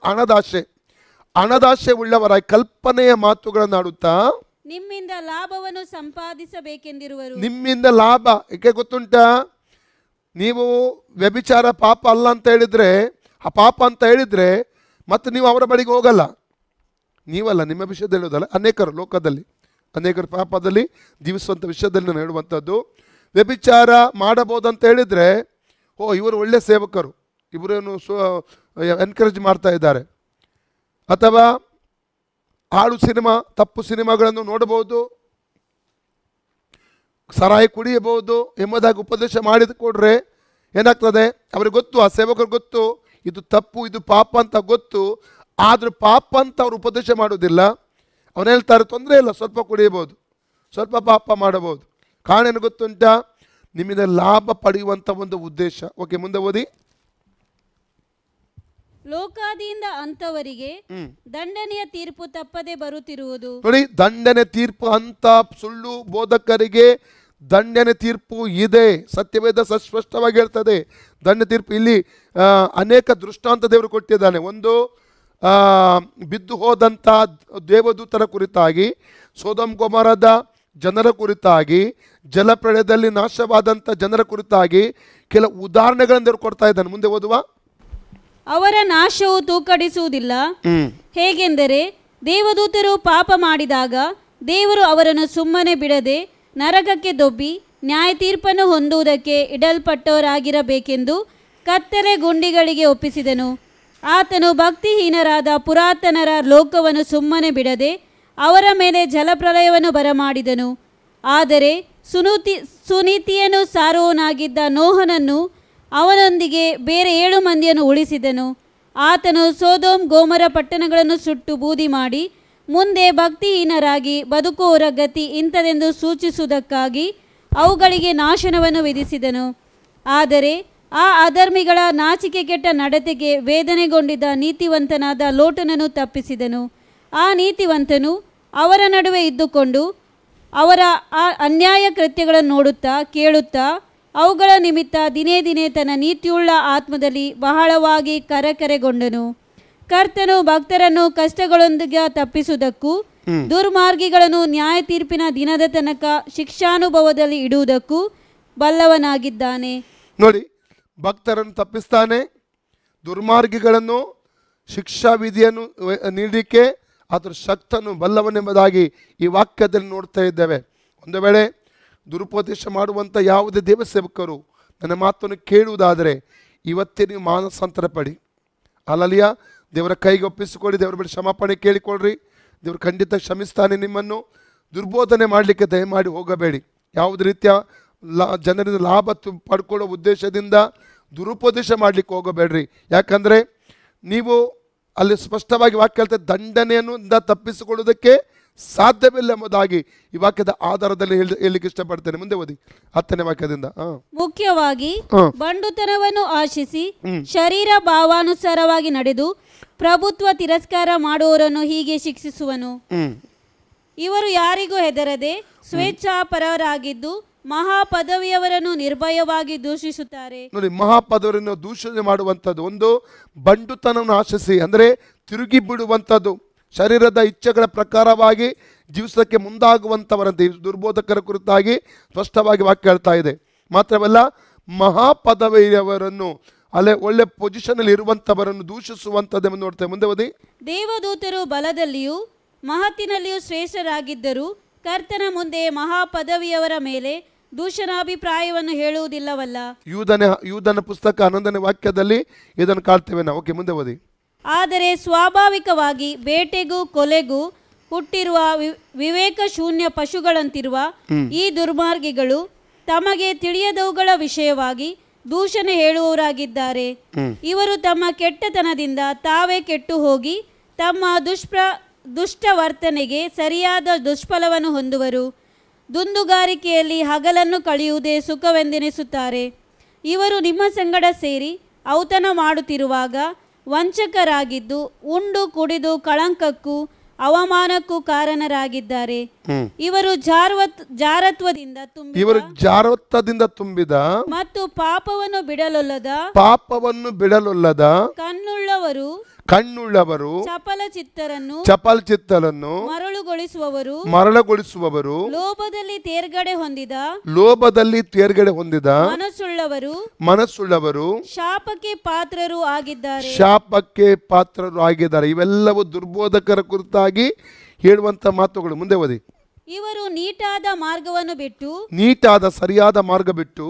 ಹಣದಾಶೆ ಉಳ್ಳವರಾಗಿ ಕಲ್ಪನೆಯ ಮಾತುಗಳನ್ನು ಆಡುತ್ತಾ ನಿಮ್ಮಿಂದ ಲಾಭವನ್ನು ಸಂಪಾದಿಸಬೇಕೆಂದಿರುವರು. ನಿಮ್ಮಿಂದ ಲಾಭ ಏಕೆ ಗೊತ್ತುಂಟಾ? ನೀವು ವ್ಯಭಿಚಾರ ಪಾಪ ಅಲ್ಲ ಅಂತ ಹೇಳಿದ್ರೆ, ಆ ಪಾಪ ಅಂತ ಹೇಳಿದ್ರೆ ಮತ್ತೆ ನೀವು ಅವರ ಬಳಿಗೆ ಹೋಗಲ್ಲ. ನೀವಲ್ಲ, ನಿಮ್ಮ ವಿಷಯದಲ್ಲಿ ಹೇಳೋದಲ್ಲ, ಅನೇಕರು ಲೋಕದಲ್ಲಿ ಅನೇಕರು ಪಾಪದಲ್ಲಿ ಜೀವಿಸುವಂಥ ವಿಷಯದಲ್ಲಿ ನಾನು ಹೇಳುವಂಥದ್ದು. ವ್ಯಭಿಚಾರ ಮಾಡಬಹುದಂತ ಹೇಳಿದರೆ, ಇವರು ಒಳ್ಳೆ ಸೇವಕರು, ಇವರೇನು ಎನ್ಕರೇಜ್ ಮಾಡ್ತಾ ಇದ್ದಾರೆ. ಅಥವಾ ಹಾಳು ಸಿನಿಮಾ, ತಪ್ಪು ಸಿನಿಮಾಗಳನ್ನು ನೋಡಬಹುದು, ಸರಾಯಿ ಕುಡಿಯಬಹುದು ಎಂಬುದಾಗಿ ಉಪದೇಶ ಮಾಡಿದ ಕೊಡ್ರೆ ಏನಾಗ್ತದೆ? ಅವ್ರಿಗೆ ಗೊತ್ತು, ಆ ಸೇವಕರಿಗೆ ಗೊತ್ತು ಇದು ತಪ್ಪು, ಇದು ಪಾಪ ಅಂತ ಗೊತ್ತು. ಆದರೂ ಪಾಪ ಅಂತ ಅವ್ರು ಉಪದೇಶ ಮಾಡೋದಿಲ್ಲ. ಅವನು ಹೇಳ್ತಾರೆ, ತೊಂದರೆ ಇಲ್ಲ, ಸ್ವಲ್ಪ ಕುಡಿಯಬಹುದು, ಸ್ವಲ್ಪ ಪಾಪ ಮಾಡಬಹುದು. ಕಾರಣ ಏನು ಗೊತ್ತುಂಟಾ? ನಿಮ್ಮಿಂದ ಲಾಭ ಪಡೆಯುವಂಥ ಒಂದು ಉದ್ದೇಶ. ಓಕೆ, ಮುಂದೆ ಓದಿ. ಲೋಕಾದಿಯಿಂದ ಅಂತವರಿಗೆ ದಂಡನೆಯ ತೀರ್ಪು ತಪ್ಪದೆ ಬರುತ್ತಿರುವುದು. ನೋಡಿ, ದಂಡನೆ ತೀರ್ಪು ಅಂತ ಸುಳ್ಳು ಬೋಧಕರಿಗೆ ದಂಡನೆ ತೀರ್ಪು ಇದೆ. ಸತ್ಯವೇದ ಸ್ಪಷ್ಟವಾಗಿ ಹೇಳ್ತದೆ ದಂಡ ತೀರ್ಪು. ಇಲ್ಲಿ ಅನೇಕ ದೃಷ್ಟಾಂತ ದೇವರು ಕೊಟ್ಟಿದ್ದಾನೆ. ಒಂದು ಬಿದ್ದು ಹೋದಂಥ ದೇವದೂತರ ಕುರಿತಾಗಿ, ಸೊದೋಮ್ ಗೊಮೋರದ ಜನರ ಕುರಿತಾಗಿ, ಜಲಪ್ರಳಯದಲ್ಲಿ ನಾಶವಾದಂಥ ಜನರ ಕುರಿತಾಗಿ ಕೆಲ ಉದಾಹರಣೆಗಳನ್ನು ದೇವರು ಕೊಡ್ತಾ ಇದ್ದಾನೆ. ಮುಂದೆ ಓದುವ. ಅವರ ನಾಶವು ತೂಕಡಿಸುವುದಿಲ್ಲ. ಹೇಗೆಂದರೆ, ದೇವದೂತರು ಪಾಪ ಮಾಡಿದಾಗ ದೇವರು ಅವರನ್ನು ಸುಮ್ಮನೆ ಬಿಡದೆ ನರಕಕ್ಕೆ ದೊಬ್ಬಿ ನ್ಯಾಯ ತೀರ್ಪನ್ನು ಹೊಂದುವುದಕ್ಕೆ ಇಡಲ್ಪಟ್ಟವರಾಗಿರಬೇಕೆಂದು ಕತ್ತಲೆ ಗುಂಡಿಗಳಿಗೆ ಒಪ್ಪಿಸಿದನು. ಆತನು ಭಕ್ತಿಹೀನರಾದ ಪುರಾತನರ ಲೋಕವನ್ನು ಸುಮ್ಮನೆ ಬಿಡದೆ ಅವರ ಮೇಲೆ ಜಲಪ್ರಳಯವನ್ನು ಬರಮಾಡಿದನು. ಆದರೆ ಸುನೀತಿಯನ್ನು ಸಾರುವವನಾಗಿದ್ದ ನೋಹನನ್ನು ಅವನೊಂದಿಗೆ ಬೇರೆ 7 ಮಂದಿಯನ್ನು ಉಳಿಸಿದನು. ಆತನು ಸೊದೋಮ್ ಗೋಮರ ಪಟ್ಟಣಗಳನ್ನು ಸುಟ್ಟು ಬೂದಿ ಮಾಡಿ ಮುಂದೆ ಭಕ್ತಿಹೀನರಾಗಿ ಬದುಕುವವರ ಗತಿ ಇಂಥದೆಂದು ಸೂಚಿಸುವುದಕ್ಕಾಗಿ ಅವುಗಳಿಗೆ ನಾಶನವನ್ನು ವಿಧಿಸಿದನು. ಆದರೆ ಆ ಅಧರ್ಮಿಗಳ ನಾಚಿಕೆ ಕೆಟ್ಟ ನಡತೆಗೆ ವೇದನೆಗೊಂಡಿದ್ದ ನೀತಿವಂತನಾದ ಲೋಟನನ್ನು ತಪ್ಪಿಸಿದನು. ಆ ನೀತಿವಂತನು ಅವರ ನಡುವೆ ಇದ್ದುಕೊಂಡು ಅವರ ಆ ಅನ್ಯಾಯ ಕೃತ್ಯಗಳನ್ನು ನೋಡುತ್ತಾ ಕೇಳುತ್ತಾ ಅವುಗಳ ನಿಮಿತ್ತ ದಿನೇ ದಿನೇ ತನ್ನ ನೀತಿಯುಳ್ಳ ಆತ್ಮದಲ್ಲಿ ಬಹಳವಾಗಿ ಕರಕರೆಗೊಂಡನು. ಕರ್ತನು ಭಕ್ತರನ್ನು ಕಷ್ಟಗಳೊಂದಿಗೆ ತಪ್ಪಿಸುವುದಕ್ಕೂ ದುರ್ಮಾರ್ಗಿಗಳನ್ನು ನ್ಯಾಯ ತೀರ್ಪಿನ ದಿನದ ತನಕ ಶಿಕ್ಷಾನುಭವದಲ್ಲಿ ಇಡುವುದಕ್ಕೂ ಬಲ್ಲವನಾಗಿದ್ದಾನೆ. ನೋಡಿ, ಭಕ್ತರನ್ನು ತಪ್ಪಿಸ್ತಾನೆ, ದುರ್ಮಾರ್ಗಿಗಳನ್ನು ಶಿಕ್ಷಾ ವಿಧಿಯನ್ನು ನೀಡಲಿಕ್ಕೆ ಅದರ ಶಕ್ತನು ಬಲ್ಲವನೆಂಬುದಾಗಿ ಈ ವಾಕ್ಯದಲ್ಲಿ ನೋಡ್ತಾ ಇದ್ದೇವೆ. ಒಂದು ವೇಳೆ ದುರುಪದೇಶ ಮಾಡುವಂಥ ಯಾವುದೇ ದೇವಸೇವಕರು ನನ್ನ ಮಾತನ್ನು ಕೇಳುವುದಾದರೆ ಇವತ್ತೇ ನೀವು ಮಾನಸಾಂತರ ಪಡಿ. ಅಲ್ಲಲಿಯ ದೇವರ ಕೈಗೆ ಒಪ್ಪಿಸಿಕೊಡಿ, ದೇವರ ಬಳಿ ಕ್ಷಮಾಪಣೆ ಕೇಳಿಕೊಳ್ಳ್ರಿ. ದೇವರು ಖಂಡಿತ ಕ್ಷಮಿಸ್ತಾನೆ. ನಿಮ್ಮನ್ನು ದುರ್ಬೋಧನೆ ಮಾಡಲಿಕ್ಕೆ ದಯಮಾಡಿ ಹೋಗಬೇಡಿ. ಯಾವುದೇ ರೀತಿಯ ಜನರಿಂದ ಲಾಭ ಪಡ್ಕೊಳ್ಳೋ ಉದ್ದೇಶದಿಂದ ದುರುಪದೇಶ ಮಾಡಲಿಕ್ಕೆ ಹೋಗಬೇಡ್ರಿ. ಯಾಕಂದರೆ ನೀವು ಅಲ್ಲಿ ಸ್ಪಷ್ಟವಾಗಿ ವಾಕ್ಯ ಹೇಳ್ತಾ ದಂಡನೆಯನ್ನು ತಪ್ಪಿಸಿಕೊಳ್ಳುವುದಕ್ಕೆ ಸಾಧ್ಯವಿಲ್ಲ ಎಂಬುದಾಗಿ ಈ ವಾಕ್ಯದ ಆಧಾರದಲ್ಲಿ ಹೇಳಲಿಕ್ಕೆ ಇಷ್ಟಪಡ್ತೇನೆ. ಮುಂದೆ ಓದಿ 10ನೇ ವಾಕ್ಯದಿಂದ. ಮುಖ್ಯವಾಗಿ ಬಂಡುತನವನ್ನು ಆಶಿಸಿ ಶರೀರ ಭಾವಾನುಸಾರವಾಗಿ ನಡೆದು ಪ್ರಭುತ್ವ ತಿರಸ್ಕಾರ ಮಾಡುವವರನ್ನು ಹೀಗೆ ಶಿಕ್ಷಿಸುವನು. ಇವರು ಯಾರಿಗೂ ಹೆದರದೆ ಸ್ವೇಚ್ಛಾಪರರಾಗಿದ್ದು ಮಹಾಪದವಿಯವರನ್ನು ನಿರ್ಭಯವಾಗಿ ದೂಷಿಸುತ್ತಾರೆ. ನೋಡಿ, ಮಹಾಪದವಿಯನ್ನು ದೂಷಣೆ ಮಾಡುವಂಥದ್ದು ಒಂದು ಬಂಡುತನವನ್ನು ಆಶಿಸಿ ಅಂದರೆ ತಿರುಗಿ ಬಿಡುವಂಥದ್ದು, ಶರೀರದ ಇಚ್ಛೆಗಳ ಪ್ರಕಾರವಾಗಿ ಜೀವಿಸೋಕ್ಕೆ ಮುಂದಾಗುವಂಥವರಂತೆ ಈ ದುರ್ಬೋಧಕರ ಕುರಿತಾಗಿ ಸ್ಪಷ್ಟವಾಗಿ ವಾಕ್ಯ ಹೇಳ್ತಾ ಇದೆ. ಮಾತ್ರವಲ್ಲ, ಮಹಾಪದವಿಯವರನ್ನು ಅಲ್ಲೇ ಒಳ್ಳೆ ಪೊಸಿಷನಲ್ಲಿ ಇರುವಂಥವರನ್ನು ದೂಷಿಸುವಂಥದ್ದು ನೋಡ್ತೇವೆ. ಮುಂದೆ ಓದಿ. ದೇವದೂತರು ಬಲದಲ್ಲಿಯೂ ಮಹತ್ತಿನಲ್ಲಿಯೂ ಶ್ರೇಷ್ಠರಾಗಿದ್ದರೂ ಕರ್ತನ ಮುಂದೆ ಮಹಾಪದವಿಯವರ ಮೇಲೆ ದೂಷಣಾಭಿಪ್ರಾಯವನ್ನು ಹೇಳುವುದಿಲ್ಲವಲ್ಲ. ಯೂದನ ಪುಸ್ತಕ 11ನೇ ವಾಕ್ಯದಲ್ಲಿ ಇದನ್ನು ಕಾಣ್ತೇವೆ ನಾವು. ಓಕೆ, ಮುಂದೆ ಓದಿ. ಆದರೆ ಸ್ವಾಭಾವಿಕವಾಗಿ ಬೇಟೆಗೂ ಕೊಲೆಗೂ ಹುಟ್ಟಿರುವ ವಿವೇಕ ಶೂನ್ಯ ಪಶುಗಳಂತಿರುವ ಈ ದುರ್ಮಾರ್ಗಿಗಳು ತಮಗೆ ತಿಳಿಯದವುಗಳ ವಿಷಯವಾಗಿ ದೂಷಣೆ ಹೇಳುವವರಾಗಿದ್ದಾರೆ. ಇವರು ತಮ್ಮ ಕೆಟ್ಟತನದಿಂದ ತಾವೇ ಕೆಟ್ಟು ಹೋಗಿ ತಮ್ಮ ದುಷ್ಟ ವರ್ತನೆಗೆ ಸರಿಯಾದ ದುಷ್ಫಲವನ್ನು ಹೊಂದುವರು. ದುಂದುಗಾರಿಕೆಯಲ್ಲಿ ಹಗಲನ್ನು ಕಳೆಯುವುದೇ ಸುಖವೆಂದೆನಿಸುತ್ತಾರೆ. ಇವರು ನಿಮ್ಮ ಸಂಗಡ ಸೇರಿ ಔತಣ ಮಾಡುತ್ತಿರುವಾಗ ವಂಚಕರಾಗಿದ್ದು ಉಂಡು ಕುಡಿದು ಕಳಂಕಕ್ಕೂ ಅವಮಾನಕ್ಕೂ ಕಾರಣರಾಗಿದ್ದಾರೆ. ಇವರು ಜಾರತ್ವದಿಂದ ತುಂಬಿದ ಮತ್ತು ಪಾಪವನ್ನು ಬಿಡಲೊಲ್ಲದ ಕಣ್ಣುಳ್ಳವರು ಚಪಲ ಚಿತ್ತರನ್ನು ಮರಳುಗೊಳಿಸುವವರು ಲೋಭದಲ್ಲಿ ತೇರ್ಗಡೆ ಹೊಂದಿದ ಮನಸ್ಸುಳ್ಳವರು ಶಾಪಕ್ಕೆ ಪಾತ್ರರು ಆಗಿದ್ದಾರೆ. ಇವೆಲ್ಲವೂ ದುರ್ಬೋಧಕರ ಕುರಿತಾಗಿ ಹೇಳುವಂತ ಮಾತುಗಳು. ಮುಂದೆ ಓದಿ. ಇವರು ನೀಟಾದ ಮಾರ್ಗವನ್ನು ಬಿಟ್ಟು ಸರಿಯಾದ ಮಾರ್ಗ ಬಿಟ್ಟು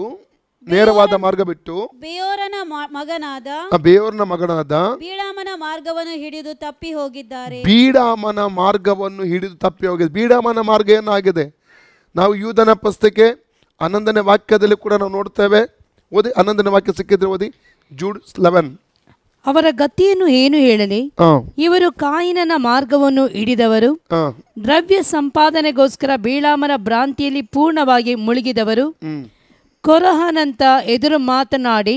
ನೇರವಾದ ಮಾರ್ಗ ಬಿಟ್ಟು ಬೇಯೋರನ ಮಗನಾದ ಬೀಳಾಮನ ಮಾರ್ಗವನ್ನು ಹಿಡಿದು ತಪ್ಪಿ ಹೋಗಿದ್ದಾರೆ. ಬೀಳಾಮನ ಮಾರ್ಗ ಏನಾಗಿದೆ ನಾವು ಯೂದನ ಪುಸ್ತಕ 11ನೇ ವಾಕ್ಯದಲ್ಲಿ ಕೂಡ ನಾವು ನೋಡ್ತೇವೆ. ಓದಿ, 11ನೇ ವಾಕ್ಯ ಸಿಕ್ಕಿದ್ರೆ ಓದಿ. ಜೂಡ್ 11. ಅವರ ಗತಿಯನ್ನು ಏನು ಹೇಳಲಿ? ಇವರು ಕಾಯಿನನ ಮಾರ್ಗವನ್ನು ಹಿಡಿದವರು, ದ್ರವ್ಯ ಸಂಪಾದನೆಗೋಸ್ಕರ ಬೀಳಾಮನ ಭ್ರಾಂತಿಯಲ್ಲಿ ಪೂರ್ಣವಾಗಿ ಮುಳುಗಿದವರು, ಕೊರಹನಂತ ಎದುರು ಮಾತನಾಡಿ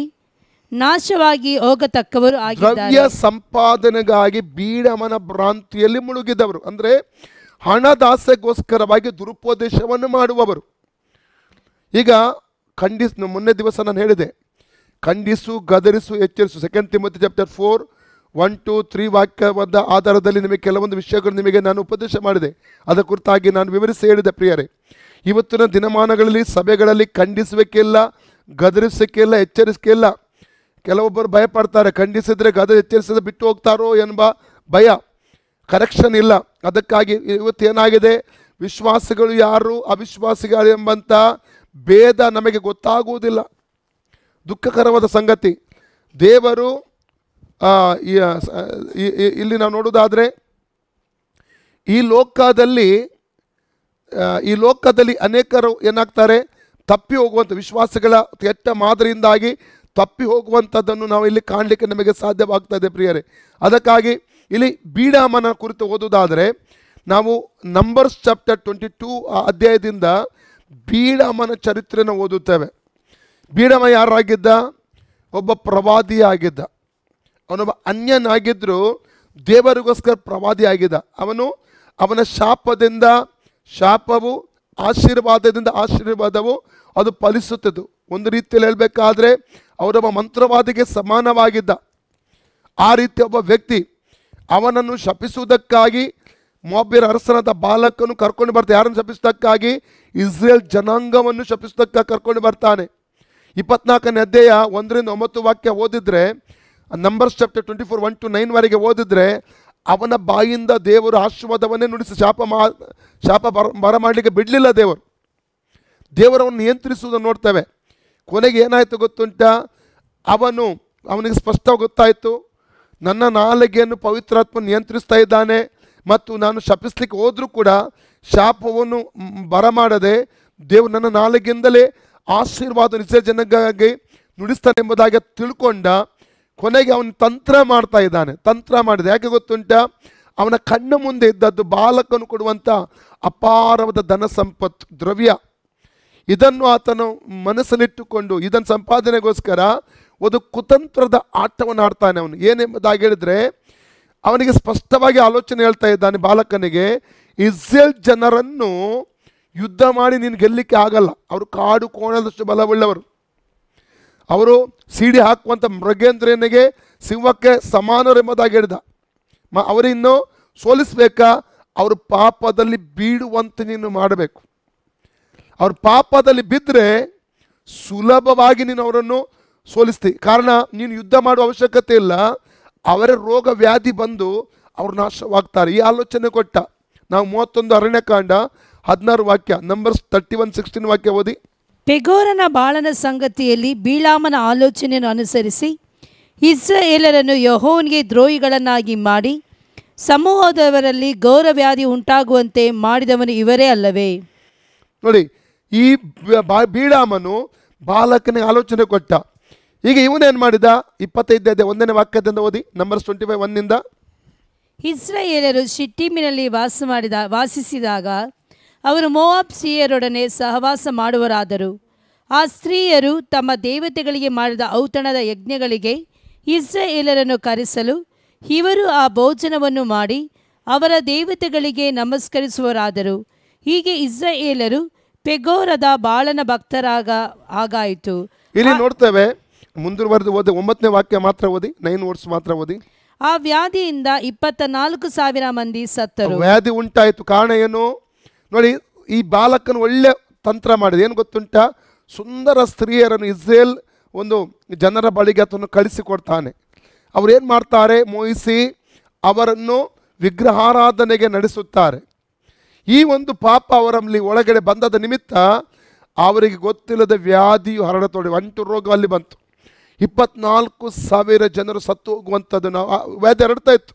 ನಾಶವಾಗಿ ಹೋಗತಕ್ಕವರು ಆಗಿದ್ದಾರೆ. ದ್ರವ್ಯ ಸಂಪಾದನೆಗಾಗಿ ಬೀಳಾಮನ ಭ್ರಾಂತಿಯಲ್ಲಿ ಮುಳುಗಿದವರು ಅಂದ್ರೆ ಹಣದಾಸೆಗೋಸ್ಕರವಾಗಿ ದುರುಪದೇಶವನ್ನು ಮಾಡುವವರು. ಈಗ ಮೊನ್ನೆ ದಿವಸ ನಾನು ಹೇಳಿದೆ, ಖಂಡಿಸು, ಗದರಿಸು, ಎಚ್ಚರಿಸು. 2 ತಿಮೋಥಿ ಚಾಪ್ಟರ್ 4 1 2 3 ವಾಕ್ಯವಾದ ಆಧಾರದಲ್ಲಿ ನಿಮಗೆ ಕೆಲವೊಂದು ವಿಷಯಗಳು ನಿಮಗೆ ನಾನು ಉಪದೇಶ ಮಾಡಿದೆ. ಅದರ ಕುರಿತಾಗಿ ನಾನು ವಿವರಿಸಿ ಹೇಳಿದೆ. ಪ್ರಿಯರೇ, ಇವತ್ತಿನ ದಿನಮಾನಗಳಲ್ಲಿ ಸಭೆಗಳಲ್ಲಿ ಖಂಡಿಸಬೇಕಿಲ್ಲ, ಗದರಿಸಬೇಕಿಲ್ಲ, ಎಚ್ಚರಿಸಬೇಕಿಲ್ಲ. ಕೆಲವೊಬ್ಬರು ಭಯಪಡ್ತಾರೆ, ಖಂಡಿಸಿದ್ರೆ ಎಚ್ಚರಿಸಿದ್ರೆ ಬಿಟ್ಟು ಹೋಗ್ತಾರೋ ಎಂಬ ಭಯ. ಕರೆಕ್ಷನ್ ಇಲ್ಲ. ಅದಕ್ಕಾಗಿ ಇವತ್ತೇನಾಗಿದೆ, ವಿಶ್ವಾಸಿಗಳು ಯಾರು ಅವಿಶ್ವಾಸಿಗಳು ಎಂಬಂಥ ಭೇದ ನಮಗೆ ಗೊತ್ತಾಗುವುದಿಲ್ಲ. ದುಃಖಕರವಾದ ಸಂಗತಿ. ದೇವರು ಇಲ್ಲಿ ನಾವು ನೋಡೋದಾದರೆ ಈ ಲೋಕದಲ್ಲಿ ಅನೇಕರು ಏನಾಗ್ತಾರೆ, ತಪ್ಪಿ ಹೋಗುವಂಥ ವಿಶ್ವಾಸಗಳ ಕೆಟ್ಟ ಮಾದರಿಯಿಂದಾಗಿ ತಪ್ಪಿ ಹೋಗುವಂಥದ್ದನ್ನು ನಾವು ಇಲ್ಲಿ ಕಾಣಲಿಕ್ಕೆ ನಮಗೆ ಸಾಧ್ಯವಾಗ್ತದೆ ಪ್ರಿಯರೇ. ಅದಕ್ಕಾಗಿ ಇಲ್ಲಿ ಬೀಳಾಮನ ಕುರಿತು ಓದುವುದಾದರೆ ನಾವು ನಂಬರ್ಸ್ ಚಾಪ್ಟರ್ 22 ಅಧ್ಯಾಯದಿಂದ ಬೀಳಾಮನ ಚರಿತ್ರೆಯನ್ನು ಓದುತ್ತೇವೆ. ಬೀಳಾಮ ಯಾರಾಗಿದ್ದ? ಒಬ್ಬ ಪ್ರವಾದಿ ಆಗಿದ್ದ. ಅವನೊಬ್ಬ ಅನ್ಯನಾಗಿದ್ದರೂ ದೇವರಿಗೋಸ್ಕರ ಪ್ರವಾದಿ ಆಗಿದ್ದ. ಅವನ ಶಾಪದಿಂದ ಶಾಪವು, ಆಶೀರ್ವಾದದಿಂದ ಆಶೀರ್ವಾದವು ಅದು ಫಲಿಸುತ್ತಿದ್ದು. ಒಂದು ರೀತಿಯಲ್ಲಿ ಹೇಳಬೇಕಾದ್ರೆ ಅವರೊಬ್ಬ ಮಂತ್ರವಾದಿಗೆ ಸಮಾನವಾಗಿದ್ದ. ಆ ರೀತಿ ಒಬ್ಬ ವ್ಯಕ್ತಿ ಅವನನ್ನು ಶಪಿಸುವುದಕ್ಕಾಗಿ ಮೋಬ್ಯರ ಅರಸನಾದ ಬಾಲಕನು ಕರ್ಕೊಂಡು ಬರ್ತಾನೆ. ಯಾರನ್ನು ಶಪಿಸುವುದಕ್ಕಾಗಿ? ಇಸ್ರೇಲ್ ಜನಾಂಗವನ್ನು ಶಪಿಸುವುದಕ್ಕಾಗಿ ಕರ್ಕೊಂಡು ಬರ್ತಾನೆ. 24ನೇ ಅಧ್ಯಾಯ 1-9 ವಾಕ್ಯ ಓದಿದ್ರೆ, ನಂಬರ್ಸ್ ಚಾಪ್ಟರ್ 24 1-9 ವರೆಗೆ ಓದಿದ್ರೆ, ಅವನ ಬಾಯಿಂದ ದೇವರು ಆಶೀರ್ವಾದವನ್ನೇ ನುಡಿಸಿ ಶಾಪ ಬರಮಾಡಲಿಕ್ಕೆ ಬಿಡಲಿಲ್ಲ. ದೇವರವನ್ನು ನಿಯಂತ್ರಿಸುವುದನ್ನು ನೋಡ್ತೇವೆ. ಕೊನೆಗೆ ಏನಾಯಿತು ಗೊತ್ತುಂಟ? ಅವನಿಗೆ ಸ್ಪಷ್ಟ ಗೊತ್ತಾಯಿತು, ನನ್ನ ನಾಲಿಗೆಯನ್ನು ಪವಿತ್ರಾತ್ಮ ನಿಯಂತ್ರಿಸ್ತಾ ಇದ್ದಾನೆ ಮತ್ತು ನಾನು ಶಪಿಸ್ಲಿಕ್ಕೆ ಹೋದರೂ ಕೂಡ ಶಾಪವನ್ನು ಬರಮಾಡದೆ ದೇವರು ನನ್ನ ನಾಲಿಗೆಯಿಂದಲೇ ಆಶೀರ್ವಾದ ನಿಜ ಜನಗಾಗಿ ನುಡಿಸ್ತಾನೆ ಎಂಬುದಾಗಿ ತಿಳ್ಕೊಂಡ. ಕೊನೆಗೆ ಅವನು ತಂತ್ರ ಮಾಡ್ತಾ ಇದ್ದಾನೆ. ತಂತ್ರ ಮಾಡಿದೆ. ಯಾಕೆ ಗೊತ್ತುಂಟ? ಅವನ ಕಣ್ಣ ಮುಂದೆ ಇದ್ದದ್ದು ಬಾಲಕನು ಕೊಡುವಂಥ ಅಪಾರವಾದ ಧನ ಸಂಪತ್ತು, ದ್ರವ್ಯ. ಇದನ್ನು ಆತನು ಮನಸ್ಸಲ್ಲಿಟ್ಟುಕೊಂಡು ಇದನ್ನು ಸಂಪಾದನೆಗೋಸ್ಕರ ಒಂದು ಕುತಂತ್ರದ ಆಟವನ್ನು ಆಡ್ತಾನೆ. ಅವನು ಏನೆಂಬುದಾಗಿ ಹೇಳಿದ್ರೆ, ಅವನಿಗೆ ಸ್ಪಷ್ಟವಾಗಿ ಆಲೋಚನೆ ಹೇಳ್ತಾ ಇದ್ದಾನೆ ಬಾಲಕನಿಗೆ, ಇಸ್ರೇಲ್ ಜನರನ್ನು ಯುದ್ಧ ಮಾಡಿ ನೀನು ಗೆಲ್ಲಲಿಕ್ಕೆ ಆಗಲ್ಲ. ಅವರು ಕಾಡು ಕೋಣದಷ್ಟು ಬಲವುಳ್ಳವರು. ಅವರು ಸಿಡಿ ಹಾಕುವಂಥ ಮೃಗೇಂದ್ರನಿಗೆ, ಸಿಂಹಕ್ಕೆ ಸಮಾನರೆಂಬುದಾಗಿ ಹೇಳಿದ. ಅವರಿನ್ನು ಸೋಲಿಸಬೇಕಾ? ಅವರು ಪಾಪದಲ್ಲಿ ಬೀಳುವಂತೆ ನೀನು ಮಾಡಬೇಕು. ಅವ್ರ ಪಾಪದಲ್ಲಿ ಬಿದ್ದರೆ ಸುಲಭವಾಗಿ ನೀನು ಅವರನ್ನು ಸೋಲಿಸ್ತಿ. ಕಾರಣ ನೀನು ಯುದ್ಧ ಮಾಡುವ ಅವಶ್ಯಕತೆ ಇಲ್ಲ, ಅವರ ರೋಗ ವ್ಯಾಧಿ ಬಂದು ಅವ್ರು ನಾಶವಾಗ್ತಾರೆ. ಈ ಆಲೋಚನೆ ಕೊಟ್ಟ. ನಾವು 31 ಅರಣ್ಯಕಾಂಡ 16 ವಾಕ್ಯ, ನಂಬರ್ಸ್ 31:16 ವಾಕ್ಯ ಓದಿ. ಪೆಗೋರನ ಬಾಳನ ಸಂಗತಿಯಲ್ಲಿ ಬೀಳಾಮನ ಆಲೋಚನೆಯನ್ನು ಅನುಸರಿಸಿ ಇಸ್ರಾಯೇಲರನ್ನು ಯೆಹೋವನಿಗೆ ದ್ರೋಹಿಗಳನ್ನಾಗಿ ಮಾಡಿ ಸಮೂಹದವರಲ್ಲಿ ಗೌರವ್ಯಾಧಿ ಉಂಟಾಗುವಂತೆ ಮಾಡಿದವನು ಇವರೇ ಅಲ್ಲವೇ? ನೋಡಿ, ಈ ಬೀಳಾಮನು ಬಾಲಕನಿಗೆ ಆಲೋಚನೆ ಕೊಟ್ಟ. ಈಗ ಇವನೇನು ಮಾಡಿದ? 25 1ನೇ ವಾಕ್ಯದಿಂದ ಓದಿ, ನಂಬರ್ಸ್ 25 1 ಇಸ್ರಾಯೇಲರು ಶಿಟ್ಟಿಮಿನಲ್ಲಿ ವಾಸಿಸಿದಾಗ ಅವರು ಮೋವಾಬ್ ಸ್ತ್ರೀಯರೊಡನೆ ಸಹವಾಸ ಮಾಡುವರಾದರು. ಆ ಸ್ತ್ರೀಯರು ತಮ್ಮ ದೇವತೆಗಳಿಗೆ ಮಾಡಿದ ಔತಣದ ಯಜ್ಞಗಳಿಗೆ ಇಸ್ರಾಯೇಲರನ್ನು ಕರೆಸಲು ಇವರು ಆ ಭೋಜನವನ್ನು ಮಾಡಿ ಅವರ ದೇವತೆಗಳಿಗೆ ನಮಸ್ಕರಿಸುವರಾದರು. ಹೀಗೆ ಇಸ್ರಾಯೇಲರು ಪೆಗೋರದ ಬಾಳನ ಆಗಾಯಿತು. ಇಲ್ಲಿ ನೋಡ್ತೇವೆ, ಮುಂದುವರೆದು ಓದಿ 9ನೇ ವಾಕ್ಯ ಮಾತ್ರ ಓದಿ, 9 ವರ್ಡ್ಸ್ ಮಾತ್ರ ಓದಿ. ಆ ವ್ಯಾಧಿಯಿಂದ 24,000 ಮಂದಿ ಸತ್ತರು. ವ್ಯಾಧಿ ಉಂಟಾಯಿತು. ಕಾರಣ ಏನು ನೋಡಿ? ಈ ಬಾಲಕನು ಒಳ್ಳೆ ತಂತ್ರ ಮಾಡಿದೆ. ಏನು ಗೊತ್ತುಂಟ? ಸುಂದರ ಸ್ತ್ರೀಯರನ್ನು ಇಸ್ರೇಲ್ ಒಂದು ಜನರ ಬಳಿಗೆ ಆತನು ಕಳಿಸಿಕೊಡ್ತಾನೆ. ಅವರೇನು ಮಾಡ್ತಾರೆ? ಮೋಹಿಸಿ ಅವರನ್ನು ವಿಗ್ರಹಾರಾಧನೆಗೆ ನಡೆಸುತ್ತಾರೆ. ಈ ಒಂದು ಪಾಪ ಅವರಲ್ಲಿ ಒಳಗಡೆ ಬಂದದ ನಿಮಿತ್ತ ಅವರಿಗೆ ಗೊತ್ತಿಲ್ಲದ ವ್ಯಾಧಿಯು ಹರಡತೊಡಗಿ ಅಂಟು ರೋಗ ಅಲ್ಲಿ ಬಂತು. 24,000 ಜನರು ಸತ್ತು ಹೋಗುವಂಥದ್ದನ್ನು ವ್ಯಾಧಿ ಹರಡ್ತಾ ಇತ್ತು.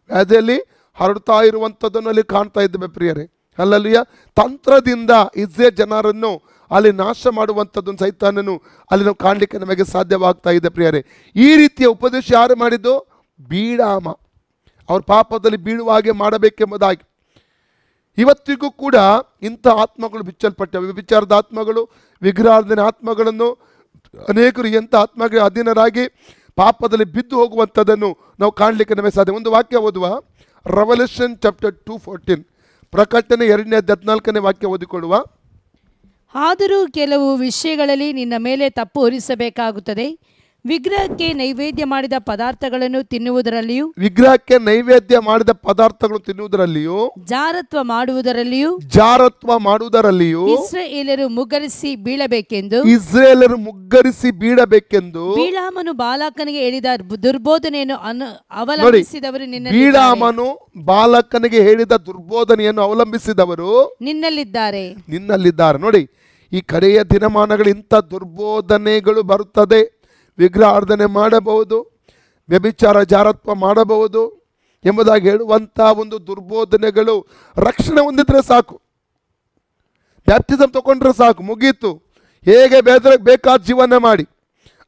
ವ್ಯಾಧಿಯಲ್ಲಿ ಹರಡ್ತಾ ಇರುವಂಥದ್ದನ್ನು ಅಲ್ಲಿ ಕಾಣ್ತಾ ಇದ್ದೇವೆ ಪ್ರಿಯರೇ. ಅಲ್ಲಲ್ಲಿಯ ತಂತ್ರದಿಂದ ಇಸ್ರೇಲ್ ಜನರನ್ನು ಅಲ್ಲಿ ನಾಶ ಮಾಡುವಂಥದ್ದನ್ನು ಸೈತಾನನು ಅಲ್ಲಿ ನಾವು ಕಾಣಲಿಕ್ಕೆ ನಮಗೆ ಸಾಧ್ಯವಾಗ್ತಾ ಇದೆ ಪ್ರಿಯರೇ. ಈ ರೀತಿಯ ಉಪದೇಶ ಯಾರು ಮಾಡಿದ್ದು? ಬೀಳಾಮ. ಅವ್ರ ಪಾಪದಲ್ಲಿ ಬೀಳುವ ಹಾಗೆ ಮಾಡಬೇಕೆಂಬುದಾಗಿ. ಇವತ್ತಿಗೂ ಕೂಡ ಇಂಥ ಆತ್ಮಗಳು ಬಿಚ್ಚಲ್ಪಟ್ಟವೆ. ವಿಚಾರದ ಆತ್ಮಗಳು, ವಿಗ್ರಹಾರ್ಧನೆ ಆತ್ಮಗಳನ್ನು ಅನೇಕರು ಎಂಥ ಆತ್ಮಗಳಿಗೆ ಅಧೀನರಾಗಿ ಪಾಪದಲ್ಲಿ ಬಿದ್ದು ಹೋಗುವಂಥದ್ದನ್ನು ನಾವು ಕಾಣಲಿಕ್ಕೆ ನಮಗೆ ಸಾಧ್ಯ. ಒಂದು ವಾಕ್ಯ ಓದುವ, ರೆವಲ್ಯೂಷನ್ ಚಾಪ್ಟರ್ 2:14, ಪ್ರಕಟಣೆ 2:14 ವಾಕ್ಯ ಓದಿಕೊಳ್ಳುವ. ಆದರೂ ಕೆಲವು ವಿಷಯಗಳಲ್ಲಿ ನಿನ್ನ ಮೇಲೆ ತಪ್ಪು ಹೊರಿಸಬೇಕಾಗುತ್ತದೆ. ವಿಗ್ರಹಕ್ಕೆ ನೈವೇದ್ಯ ಮಾಡಿದ ಪದಾರ್ಥಗಳನ್ನು ತಿನ್ನುವುದರಲ್ಲಿಯೂ ಜಾರತ್ವ ಮಾಡುವುದರಲ್ಲಿಯೂ ಇಸ್ರಾಯೇಲರು ಮುಗ್ಗರಿಸಿ ಬೀಳಬೇಕೆಂದು ಬೀಳಾಮನು ಬಾಲಕನಿಗೆ ಹೇಳಿದ ದುರ್ಬೋಧನೆಯನ್ನು ಅವಲಂಬಿಸಿದವರು ನಿನ್ನಲ್ಲಿದ್ದಾರೆ. ನೋಡಿ, ಈ ಕಡೆಯ ದಿನಮಾನಗಳು ಇಂಥ ದುರ್ಬೋಧನೆಗಳು ಬರುತ್ತದೆ. ವಿಗ್ರಹಾರ್ಧನೆ ಮಾಡಬಹುದು, ವ್ಯಭಿಚಾರ ಜಾರತ್ವ ಮಾಡಬಹುದು ಎಂಬುದಾಗಿ ಹೇಳುವಂಥ ಒಂದು ದುರ್ಬೋಧನೆಗಳು ರಕ್ಷಣೆ ಹೊಂದಿದ್ರೆ ಸಾಕು. ಬ್ಯಾಪ್ಟಿಸಮ್ ತಗೊಂಡ್ರೆ ಸಾಕು, ಮುಗೀತು. ಹೇಗೆ ಬೇಕಾದ ಜೀವನ ಮಾಡಿ.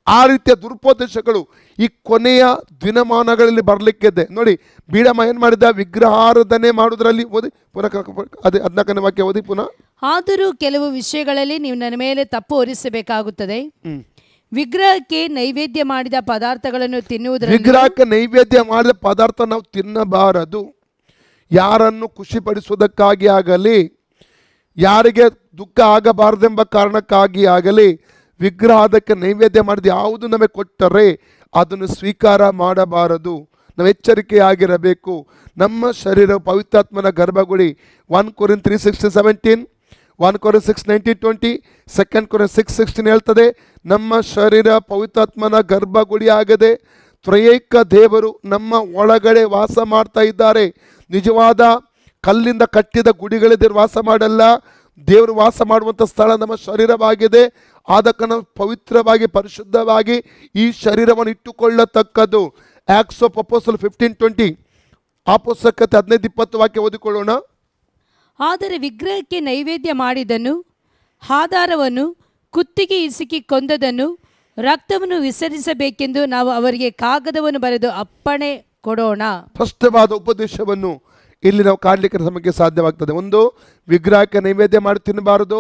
ಆ ರೀತಿಯ ದುರುಪದೇಶಗಳು ಈ ಕೊನೆಯ ದಿನಮಾನಗಳಲ್ಲಿ ಬರಲಿಕ್ಕಿದೆ. ನೋಡಿ, ಬೀಳಮ್ಮ ಏನು ಮಾಡಿದ? ವಿಗ್ರಹಾರಾಧನೆ ಮಾಡುವುದರಲ್ಲಿ ಓದಿ ಪುನಃ, ಅದೇ 14ನೇ ವಾಕ್ಯ ಓದಿ ಪುನಃ. ಆದರೂ ಕೆಲವು ವಿಷಯಗಳಲ್ಲಿ ನೀವು ನನ್ನ ಮೇಲೆ ತಪ್ಪು ಹೊರಿಸಬೇಕಾಗುತ್ತದೆ. ವಿಗ್ರಹಕ್ಕೆ ನೈವೇದ್ಯ ಮಾಡಿದ ಪದಾರ್ಥಗಳನ್ನು ತಿನ್ನುವುದರಲ್ಲಿ, ವಿಗ್ರಹಕ್ಕೆ ನೈವೇದ್ಯ ಮಾಡಿದ ಪದಾರ್ಥ ನಾವು ತಿನ್ನಬಾರದು. ಯಾರನ್ನು ಖುಷಿಪಡಿಸುವುದಕ್ಕಾಗಿ ಆಗಲಿ, ಯಾರಿಗೆ ದುಃಖ ಆಗಬಾರದೆಂಬ ಕಾರಣಕ್ಕಾಗಿ ಆಗಲಿ, ವಿಗ್ರಹ ಅದಕ್ಕೆ ನೈವೇದ್ಯ ಮಾಡಿದ ಯಾವುದು ನಮಗೆ ಕೊಟ್ಟರೆ ಅದನ್ನು ಸ್ವೀಕಾರ ಮಾಡಬಾರದು. ನಾವು ಎಚ್ಚರಿಕೆಯಾಗಿರಬೇಕು. ನಮ್ಮ ಶರೀರ ಪವಿತ್ರಾತ್ಮನ ಗರ್ಭಗುಡಿ. 1 Corinthians 3:16-17, 1 Corinthians 6:19-20, 2 Corinthians 6:16 ಹೇಳ್ತದೆ, ನಮ್ಮ ಶರೀರ ಪವಿತ್ರಾತ್ಮನ ಗರ್ಭಗುಡಿ ಆಗದೆ ತ್ರಯೇಕ ದೇವರು ನಮ್ಮ ಒಳಗಡೆ ವಾಸ ಮಾಡ್ತಾ ಇದ್ದಾರೆ. ನಿಜವಾದ ಕಲ್ಲಿಂದ ಕಟ್ಟಿದ ಗುಡಿಗಳಿದೆ ವಾಸ ಮಾಡಲ್ಲ. ದೇವರು ವಾಸ ಮಾಡುವಂಥ ಸ್ಥಳ ನಮ್ಮ ಶರೀರವಾಗಿದೆ. ಆದ ಕಾರಣ ಪವಿತ್ರವಾಗಿ ಪರಿಶುದ್ಧವಾಗಿ ಈ ಶರೀರವನ್ನು ಇಟ್ಟುಕೊಳ್ಳತಕ್ಕದ್ದು. ಆಕ್ಟ್ಸ್ ಆಫ್ ಅಪೋಸ್ಟಲ್ಸ್ 15:20, ಅಪೊಸ್ತಲಕತೆ 15:20 ವಾಕ್ಯ ಓದಿಕೊಳ್ಳೋಣ. ಆದರೆ ವಿಗ್ರಹಕ್ಕೆ ನೈವೇದ್ಯ ಮಾಡಿದನು, ಆಧಾರವನ್ನು ಕುತ್ತಿಗೆ ಇಸುಕಿ ಕೊಂದದನ್ನು, ರಕ್ತವನ್ನು ವಿಸರ್ಜಿಸಬೇಕೆಂದು ನಾವು ಅವರಿಗೆ ಕಾಗದವನ್ನು ಬರೆದು ಅಪ್ಪಣೆ ಕೊಡೋಣ. ಸ್ಪಷ್ಟವಾದ ಉಪದೇಶವನ್ನು ಇಲ್ಲಿ ನಾವು ಕಾಣಲಿಕ್ಕೆ ನಮಗೆ ಸಾಧ್ಯವಾಗ್ತದೆ. ಒಂದು, ವಿಗ್ರಹಕ್ಕೆ ನೈವೇದ್ಯ ಮಾಡಿ ತಿನ್ನಬಾರದು,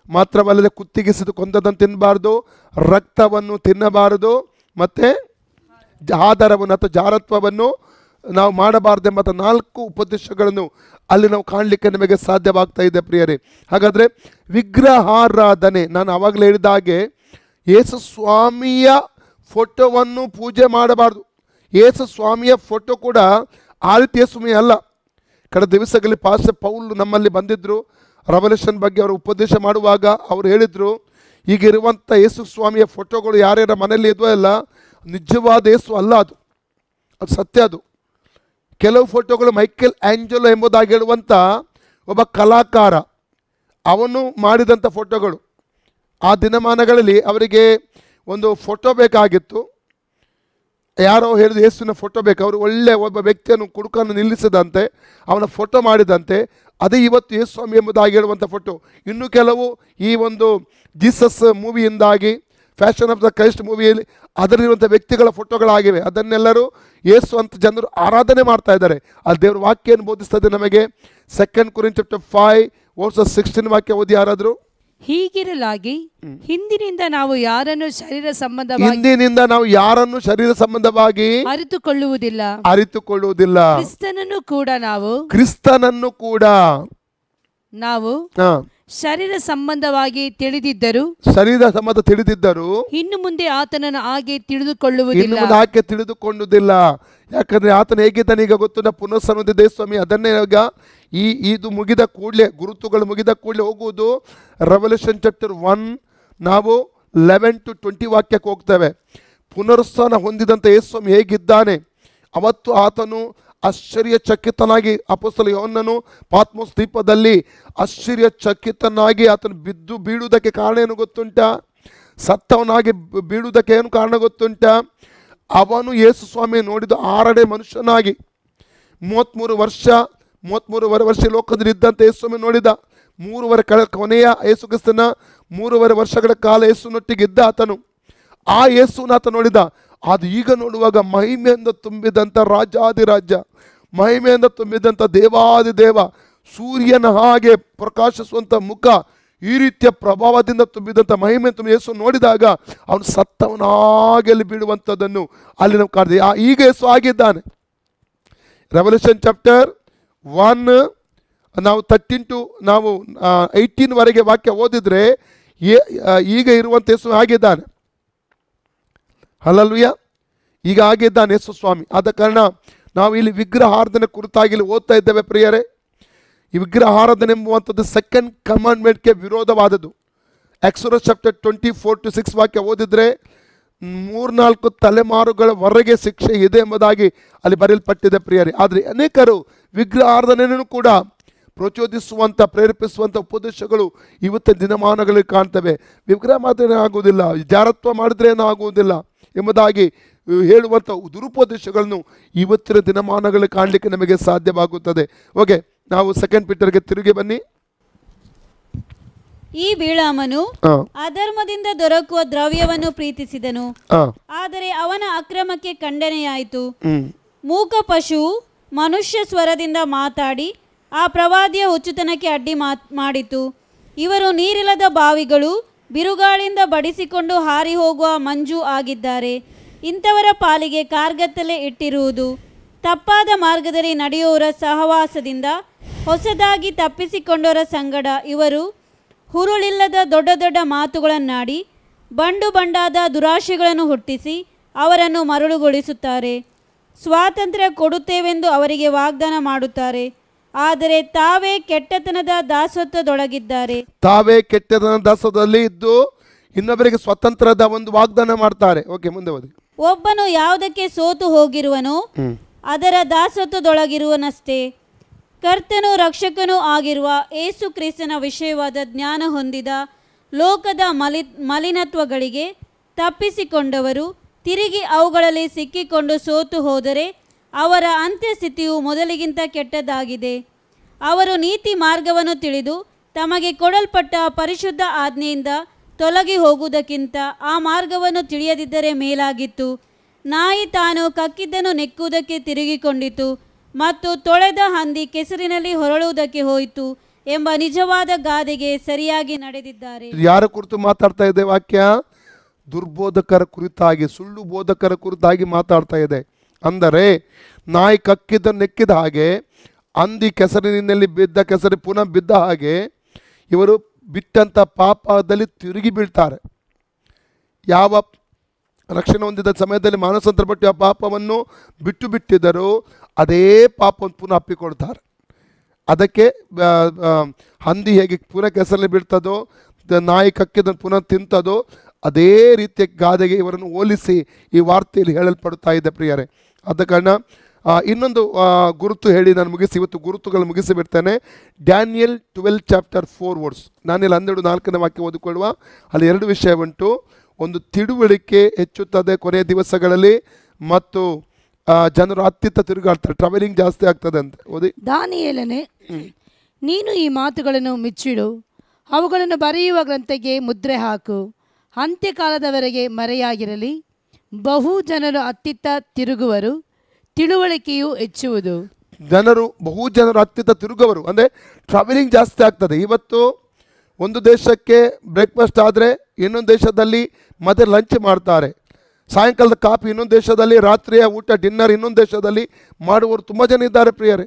ಮಾತ್ರವಲ್ಲದೆ ಕುತ್ತಿಗಿಸಿದು ಕೊಂದದನ್ನು ತಿನ್ನಬಾರದು, ರಕ್ತವನ್ನು ತಿನ್ನಬಾರದು, ಮತ್ತು ಆಧಾರವನ್ನು ಅಥವಾ ಜಾರತ್ವವನ್ನು ನಾವು ಮಾಡಬಾರ್ದೆಂಬ 4 ಉಪದೇಶಗಳನ್ನು ಅಲ್ಲಿ ನಾವು ಕಾಣಲಿಕ್ಕೆ ನಮಗೆ ಸಾಧ್ಯವಾಗ್ತಾ ಇದೆ ಪ್ರಿಯರೇ. ಹಾಗಾದರೆ ವಿಗ್ರಹಾರಾಧನೆ, ನಾನು ಆವಾಗಲೇ ಹೇಳಿದ ಹಾಗೆ ಯೇಸು ಸ್ವಾಮಿಯ ಫೋಟೋವನ್ನು ಪೂಜೆ ಮಾಡಬಾರ್ದು. ಯೇಸು ಸ್ವಾಮಿಯ ಫೋಟೋ ಕೂಡ ಆ ರೀತಿಯ ಸುಮ್ಮನೆ ಅಲ್ಲ. ಕಳೆದ ದಿವಸಗಳಲ್ಲಿ ಪಾಸ್ಟರ್ ಪೌಲ್ ನಮ್ಮಲ್ಲಿ ಬಂದಿದ್ದರು. ರೆವಲ್ಯೂಷನ್ ಬಗ್ಗೆ ಅವರು ಉಪದೇಶ ಮಾಡುವಾಗ ಅವರು ಹೇಳಿದರು, ಈಗಿರುವಂಥ ಯೇಸು ಸ್ವಾಮಿಯ ಫೋಟೋಗಳು ಯಾರ್ಯಾರ ಮನೆಯಲ್ಲಿ ಇದೋ ಅಲ್ಲ, ನಿಜವಾದ ಯೇಸು ಅಲ್ಲ, ಅದು ಸತ್ಯ. ಅದು ಕೆಲವು ಫೋಟೋಗಳು ಮೈಕೆಲ್ ಆಂಜಲೋ ಎಂಬುದಾಗಿ ಹೇಳುವಂಥ ಒಬ್ಬ ಕಲಾಕಾರ ಅವನು ಮಾಡಿದಂಥ ಫೋಟೋಗಳು. ಆ ದಿನಮಾನಗಳಲ್ಲಿ ಅವರಿಗೆ ಒಂದು ಫೋಟೋ ಬೇಕಾಗಿತ್ತು. ಯಾರೋ ಹೇಳಿದ್ರು ಯೇಸುವಿನ ಫೋಟೋ ಬೇಕು. ಅವರು ಒಳ್ಳೆ ಒಬ್ಬ ವ್ಯಕ್ತಿಯನ್ನು ಕುಡುಕನ್ನು ನಿಲ್ಲಿಸಿದಂತೆ ಅವನ ಫೋಟೋ ಮಾಡಿದಂತೆ. ಅದೇ ಇವತ್ತು ಯೇಸು ಸ್ವಾಮಿ ಎಂಬುದಾಗಿ ಹೇಳುವಂಥ ಫೋಟೋ. ಇನ್ನು ಕೆಲವು ಈ ಒಂದು ಜೀಸಸ್ ಮೂವಿಯಿಂದಾಗಿ, ಫ್ಯಾಷನ್ ಆಫ್ ದ ಕ್ರೈಸ್ಟ್ ಮೂವಿಯಲ್ಲಿ ಅದರಲ್ಲಿರುವಂಥ ವ್ಯಕ್ತಿಗಳ ಫೋಟೋಗಳಾಗಿವೆ. ಅದನ್ನೆಲ್ಲರೂ ಯೇಸು ಅಂತ ಜನರು ಆರಾಧನೆ ಮಾಡ್ತಾ ಇದ್ದಾರೆ. ಅಲ್ಲಿ ದೇವ್ರ ವಾಕ್ಯ ಏನು ಬೋಧಿಸ್ತದೆ ನಮಗೆ? 2 Corinthians 5:16 ವಾಕ್ಯ ಓದಿ ಯಾರಾದರೂ. ಹೀಗಿರಲಾಗಿ ಹಿಂದಿನಿಂದ ನಾವು ಯಾರನ್ನು ಶರೀರ ಸಂಬಂಧವಾಗಿ ಅರಿತುಕೊಳ್ಳುವುದಿಲ್ಲ. ಕ್ರಿಸ್ತನನ್ನು ಕೂಡ ನಾವು ಶರೀರ ಸಂಬಂಧವಾಗಿ ತಿಳಿದಿದ್ದರು ಇನ್ನು ಮುಂದೆ ಆತನನ್ನು ಹಾಗೆ ತಿಳಿದುಕೊಳ್ಳುವುದಿಲ್ಲ. ಯಾಕಂದ್ರೆ ಆತನ ಹೇಗಿದ್ದಾನೆ ಈಗ ಗೊತ್ತು. ನಾ ಪುನಃ ಸ್ವಾಮಿ ಅದನ್ನೇ ಈಗ ಇದು ಮುಗಿದ ಕೂಡಲೇ, ಗುರುತುಗಳು ಮುಗಿದ ಕೂಡಲೇ ಹೋಗುವುದು. ರೆವಲ್ಯೂಷನ್ ಚಾಪ್ಟರ್ 1 ನಾವು 11-20 ವಾಕ್ಯಕ್ಕೆ ಹೋಗ್ತೇವೆ. ಪುನರುತ್ಥಾನ ಹೊಂದಿದಂಥ ಯೇಸು ಸ್ವಾಮಿ ಹೇಗಿದ್ದಾನೆ, ಅವತ್ತು ಆತನು ಆಶ್ಚರ್ಯಚಕಿತನಾಗಿ, ಅಪೊಸ್ತಲ ಯೋಹನ್ನನು ಪಾತ್ಮೋಸ್ ದ್ವೀಪದಲ್ಲಿ ಆಶ್ಚರ್ಯಚಕಿತನಾಗಿ ಆತನು ಬಿದ್ದು ಬೀಳುವುದಕ್ಕೆ ಕಾರಣ ಏನು ಗೊತ್ತುಂಟಾ? ಸತ್ತವನಾಗಿ ಬೀಳುವುದಕ್ಕೆ ಏನು ಕಾರಣ ಗೊತ್ತುಂಟಾ? ಅವನು ಯೇಸು ಸ್ವಾಮಿ ನೋಡಿದ 6ನೇ ಮನುಷ್ಯನಾಗಿ 33 ವರ್ಷ ಲೋಕದಲ್ಲಿ ಇದ್ದಂಥ ಯೇಸು ಸ್ವಾಮಿ ನೋಡಿದ. 3 ಕೊನೆಯ ಯೇಸು ಕ್ರಿಸ್ತನ 3.5 ವರ್ಷಗಳ ಕಾಲ ಯೇಸುನೊಟ್ಟಿಗಿದ್ದ ಆತನು. ಆ ಯೇಸುನ ಆತ ನೋಡಿದ. ಅದು ಈಗ ನೋಡುವಾಗ ಮಹಿಮೆಯಿಂದ ತುಂಬಿದಂಥ ರಾಜಾದಿರಾಜ, ಮಹಿಮೆಯಿಂದ ತುಂಬಿದಂಥ ದೇವಾದಿದೇವ, ಸೂರ್ಯನ ಹಾಗೆ ಪ್ರಕಾಶಿಸುವಂಥ ಮುಖ, ಈ ರೀತಿಯ ಪ್ರಭಾವದಿಂದ ತುಂಬಿದಂಥ ಮಹಿಮೆ ತುಂಬ ಯೇಸು ನೋಡಿದಾಗ ಅವನು ಸತ್ತವನಾಗಿ ಅಲ್ಲಿ ಬೀಳುವಂಥದ್ದನ್ನು ಅಲ್ಲಿ ನಾವು ಕಾಣ್ತೀವಿ. ಈಗ ಯೇಸು ಆಗಿದ್ದಾನೆ. ರೆವಲ್ಯೂಷನ್ ಚಾಪ್ಟರ್ 1 ನಾವು 18 ವರೆಗೆ ವಾಕ್ಯ ಓದಿದ್ರೆ ಈಗ ಇರುವಂಥ ಯೇಸು ಆಗಿದ್ದಾನೆ. ಹಲ್ಲೆಲೂಯಾ, ಈಗ ಆಗಿದ್ದಾನೆ ಯೇಸು ಸ್ವಾಮಿ. ಆದ ಕಾರಣ ನಾವು ಇಲ್ಲಿ ವಿಗ್ರಹಾರಾಧನೆ ಕುರಿತಾಗಿ ಇಲ್ಲಿ ಓದ್ತಾ ಇದ್ದೇವೆ ಪ್ರಿಯರೇ. ಈ ವಿಗ್ರಹಾರಾಧನೆ ಎಂಬುವಂಥದ್ದು 2nd ಕಮಾಂಡ್ಮೆಂಟ್ಗೆ ವಿರೋಧವಾದದ್ದು. ಎಕ್ಸೋಡಸ್ ಚಾಪ್ಟರ್ 24-6 ವಾಕ್ಯ ಓದಿದ್ರೆ 3-4 ತಲೆಮಾರುಗಳವರೆಗೆ ಶಿಕ್ಷೆ ಇದೆ ಎಂಬುದಾಗಿ ಅಲ್ಲಿ ಬರೆಯಲ್ಪಟ್ಟಿದೆ ಪ್ರಿಯರೇ. ಆದರೆ ಅನೇಕರು ವಿಗ್ರಹಾರಾಧನೆಯನ್ನು ಕೂಡ ಪ್ರಚೋದಿಸುವಂಥ, ಪ್ರೇರೇಪಿಸುವಂಥ ಉಪದೇಶಗಳು ಇವತ್ತಿನ ದಿನಮಾನಗಳಲ್ಲಿ ಕಾಣ್ತವೆ. ವಿಗ್ರಹ ಮಾತ್ರ ಆಗುವುದಿಲ್ಲ, ಜಾರತ್ವ ಮಾಡಿದ್ರೆ ಏನೂ ಆಗುವುದಿಲ್ಲ ಎಂಬುದಾಗಿ ಹೇಳುವಂಥ ದುರುಪದೇಶಗಳನ್ನು ಇವತ್ತಿನ ದಿನಮಾನಗಳಲ್ಲಿ ಕಾಣಲಿಕ್ಕೆ ನಮಗೆ ಸಾಧ್ಯವಾಗುತ್ತದೆ. ಓಕೆ, ನಾವು 2 ಪೀಟರ್ಗೆ ತಿರುಗಿ ಬನ್ನಿ. ಈ ಬಿಳಾಮನು ಆ, ಅಧರ್ಮದಿಂದ ದೊರಕುವ ದ್ರವ್ಯವನ್ನು ಪ್ರೀತಿಸಿದನು, ಆ, ಆದರೆ ಅವನ ಅಕ್ರಮಕ್ಕೆ ಖಂಡನೆಯಾಯಿತು. ಹ್ಮ್. ಮೂಕ ಪಶುವು ಮನುಷ್ಯ ಸ್ವರದಿಂದ ಮಾತಾಡಿ ಆ ಪ್ರವಾದಿಯ ಹುಚ್ಚುತನಕ್ಕೆ ಅಡ್ಡಿ ಮಾಡಿತು. ಇವರು ನೀರಿಲ್ಲದ ಬಾವಿಗಳು, ಬಿರುಗಾಳಿಯಿಂದ ಬಡಿಸಿಕೊಂಡು ಹಾರಿ ಹೋಗುವ ಮಂಜು ಆಗಿದ್ದಾರೆ. ಇಂಥವರ ಪಾಲಿಗೆ ಕಾರ್ಗತ್ತಲೆ ಇಟ್ಟಿರುವುದು. ತಪ್ಪಾದ ಮಾರ್ಗದಲ್ಲಿ ನಡೆಯುವವರ ಸಹವಾಸದಿಂದ ಹೊಸದಾಗಿ ತಪ್ಪಿಸಿಕೊಂಡವರ ಸಂಗಡ ಇವರು ಹುರುಳಿಲ್ಲದ ದೊಡ್ಡ ದೊಡ್ಡ ಮಾತುಗಳನ್ನಾಡಿ ಬಂಡು ಬಂಡಾದ ದುರಾಶೆಗಳನ್ನು ಹುಟ್ಟಿಸಿ ಅವರನ್ನು ಮರಳುಗೊಳಿಸುತ್ತಾರೆ. ಸ್ವಾತಂತ್ರ್ಯ ಕೊಡುತ್ತೇವೆಂದು ಅವರಿಗೆ ವಾಗ್ದಾನ ಮಾಡುತ್ತಾರೆ, ಆದರೆ ತಾವೇ ಕೆಟ್ಟತನದ ದಾಸತ್ವದೊಳಗಿದ್ದಾರೆ. ತಾವೇ ಕೆಟ್ಟತನ ದಾಸದಲ್ಲಿ ಇದ್ದು ಇನ್ನೊಬ್ಬರಿಗೆ ಸ್ವತಂತ್ರದ ಒಂದು ವಾಗ್ದಾನ ಮಾಡ್ತಾರೆ. ಓಕೆ, ಮುಂದೆ ಓದಿ. ಒಬ್ಬನು ಯಾವುದಕ್ಕೆ ಸೋತು ಹೋಗಿರುವನೋ ಅದರ ದಾಸತ್ವದೊಳಗಿರುವನಷ್ಟೇ. ಕರ್ತನೂ ರಕ್ಷಕನೂ ಆಗಿರುವ ಯೇಸು ಕ್ರಿಸ್ತನ ವಿಷಯವಾದ ಜ್ಞಾನ ಹೊಂದಿದ ಲೋಕದ ಮಲಿನತ್ವಗಳಿಗೆ ತಪ್ಪಿಸಿಕೊಂಡವರು ತಿರುಗಿ ಅವುಗಳಲ್ಲಿ ಸಿಕ್ಕಿಕೊಂಡು ಸೋತು ಹೋದರೆ ಅವರ ಅಂತ್ಯಸ್ಥಿತಿಯು ಮೊದಲಿಗಿಂತ ಕೆಟ್ಟದಾಗಿದೆ. ಅವರು ನೀತಿ ಮಾರ್ಗವನ್ನು ತಿಳಿದು ತಮಗೆ ಕೊಡಲ್ಪಟ್ಟ ಪರಿಶುದ್ಧ ಆಜ್ಞೆಯಿಂದ ತೊಲಗಿ ಹೋಗುವುದಕ್ಕಿಂತ ಆ ಮಾರ್ಗವನ್ನು ತಿಳಿಯದಿದ್ದರೆ ಮೇಲಾಗಿತ್ತು. ನಾಯಿ ತಾನು ಕಕ್ಕಿದ್ದನ್ನು ನೆಕ್ಕುವುದಕ್ಕೆ ತಿರುಗಿಕೊಂಡಿತು ಮತ್ತು ತೊಳೆದ ಹಂದಿ ಕೆಸರಿನಲ್ಲಿ ಹೊರಳುವುದಕ್ಕೆ ಹೋಯಿತು ಎಂಬ ನಿಜವಾದ ಗಾದೆಗೆ ಸರಿಯಾಗಿ ನಡೆದಿದ್ದಾರೆ. ಯಾರ ಕುರಿತು ಮಾತಾಡ್ತಾ ಇದೆ ವಾಕ್ಯ? ದುರ್ಬೋಧಕರ ಕುರಿತಾಗಿ, ಸುಳ್ಳು ಬೋಧಕರ ಕುರಿತಾಗಿ ಮಾತಾಡ್ತಾ ಇದೆ. ಅಂದರೆ ನಾಯಿ ಕಕ್ಕಿದ ನೆಕ್ಕಿದ ಹಾಗೆ, ಹಂದಿ ಕೆಸರಿನಲ್ಲಿ ಬಿದ್ದ ಕೆಸರಿ ಪುನಃ ಬಿದ್ದ ಹಾಗೆ ಇವರು ಬಿಟ್ಟಂಥ ಪಾಪದಲ್ಲಿ ತಿರುಗಿ ಬೀಳ್ತಾರೆ. ಯಾವ ರಕ್ಷಣೆ ಹೊಂದಿದ ಸಮಯದಲ್ಲಿ ಮಾನಸಾಂತರಪಟ್ಟು ಆ ಪಾಪವನ್ನು ಬಿಟ್ಟು ಬಿಟ್ಟಿದ್ದರು, ಅದೇ ಪಾಪವನ್ನು ಪುನಃ ಅಪ್ಪಿಕೊಳ್ತಾರೆ. ಅದಕ್ಕೆ ಹಂದಿ ಹೇಗೆ ಪುನಃ ಕೆಸರಲ್ಲಿ ಬೀಳ್ತದೋ, ನಾಯಿ ಕಕ್ಕಿದ ಪುನಃ ತಿಂತದೋ, ಅದೇ ರೀತಿಯ ಗಾದೆಗೆ ಇವರನ್ನು ಹೋಲಿಸಿ ಈ ವಾರ್ತೆಯಲ್ಲಿ ಹೇಳಲ್ಪಡ್ತಾ ಇದೆ ಪ್ರಿಯರೇ. ಆದ ಕಾರಣ ಇನ್ನೊಂದು ಗುರುತು ಹೇಳಿ ನಾನು ಇವತ್ತು ಗುರುತುಗಳು ಮುಗಿಸಿಬಿಡ್ತೇನೆ. Daniel 12:4 words. ನಾನಿಲ್ಲಿ 12:4 ವಾಕ್ಯ ಓದಿಕೊಳ್ಳುವ. ಅಲ್ಲಿ 2 ವಿಷಯ ಉಂಟು. ಒಂದು, ತಿಳುವಳಿಕೆ ಹೆಚ್ಚುತ್ತದೆ ಕೊನೆಯ ದಿವಸಗಳಲ್ಲಿ, ಮತ್ತು ಜನರು ಅತ್ತಿತ್ತ ತಿರುಗಾಡ್ತಾರೆ, ಟ್ರಾವೆಲಿಂಗ್ ಜಾಸ್ತಿ ಆಗ್ತದೆ ಅಂತ. ಓದಿ. ದಾನಿಯೇಲನೇ, ನೀನು ಈ ಮಾತುಗಳನ್ನು ಮುಚ್ಚಿಡು, ಅವುಗಳನ್ನು ಬರೆಯುವ ಗ್ರಂಥಕ್ಕೆ ಮುದ್ರೆ ಹಾಕು. ಅಂತ್ಯಕಾಲದವರೆಗೆ ಮರೆಯಾಗಿರಲಿ. ಬಹು ಜನರು ಅತ್ತಿತ್ತ ತಿರುಗುವರು, ತಿಳುವಳಿಕೆಯು ಹೆಚ್ಚುವುದು. ಬಹು ಜನರು ಅತ್ತಿತ್ತ ತಿರುಗುವರು ಅಂದರೆ ಟ್ರಾವೆಲಿಂಗ್ ಜಾಸ್ತಿ ಆಗ್ತದೆ. ಇವತ್ತು ಒಂದು ದೇಶಕ್ಕೆ ಬ್ರೇಕ್ಫಾಸ್ಟ್ ಆದರೆ ಇನ್ನೊಂದು ದೇಶದಲ್ಲಿ ಮತ್ತೆ ಲಂಚ್ ಮಾಡ್ತಾರೆ. ಸಾಯಂಕಾಲದ ಕಾಫಿ ಇನ್ನೊಂದು ದೇಶದಲ್ಲಿ, ರಾತ್ರಿಯ ಊಟ ಡಿನ್ನರ್ ಇನ್ನೊಂದು ದೇಶದಲ್ಲಿ ಮಾಡುವವರು ತುಂಬ ಜನ ಇದ್ದಾರೆ ಪ್ರಿಯರೇ.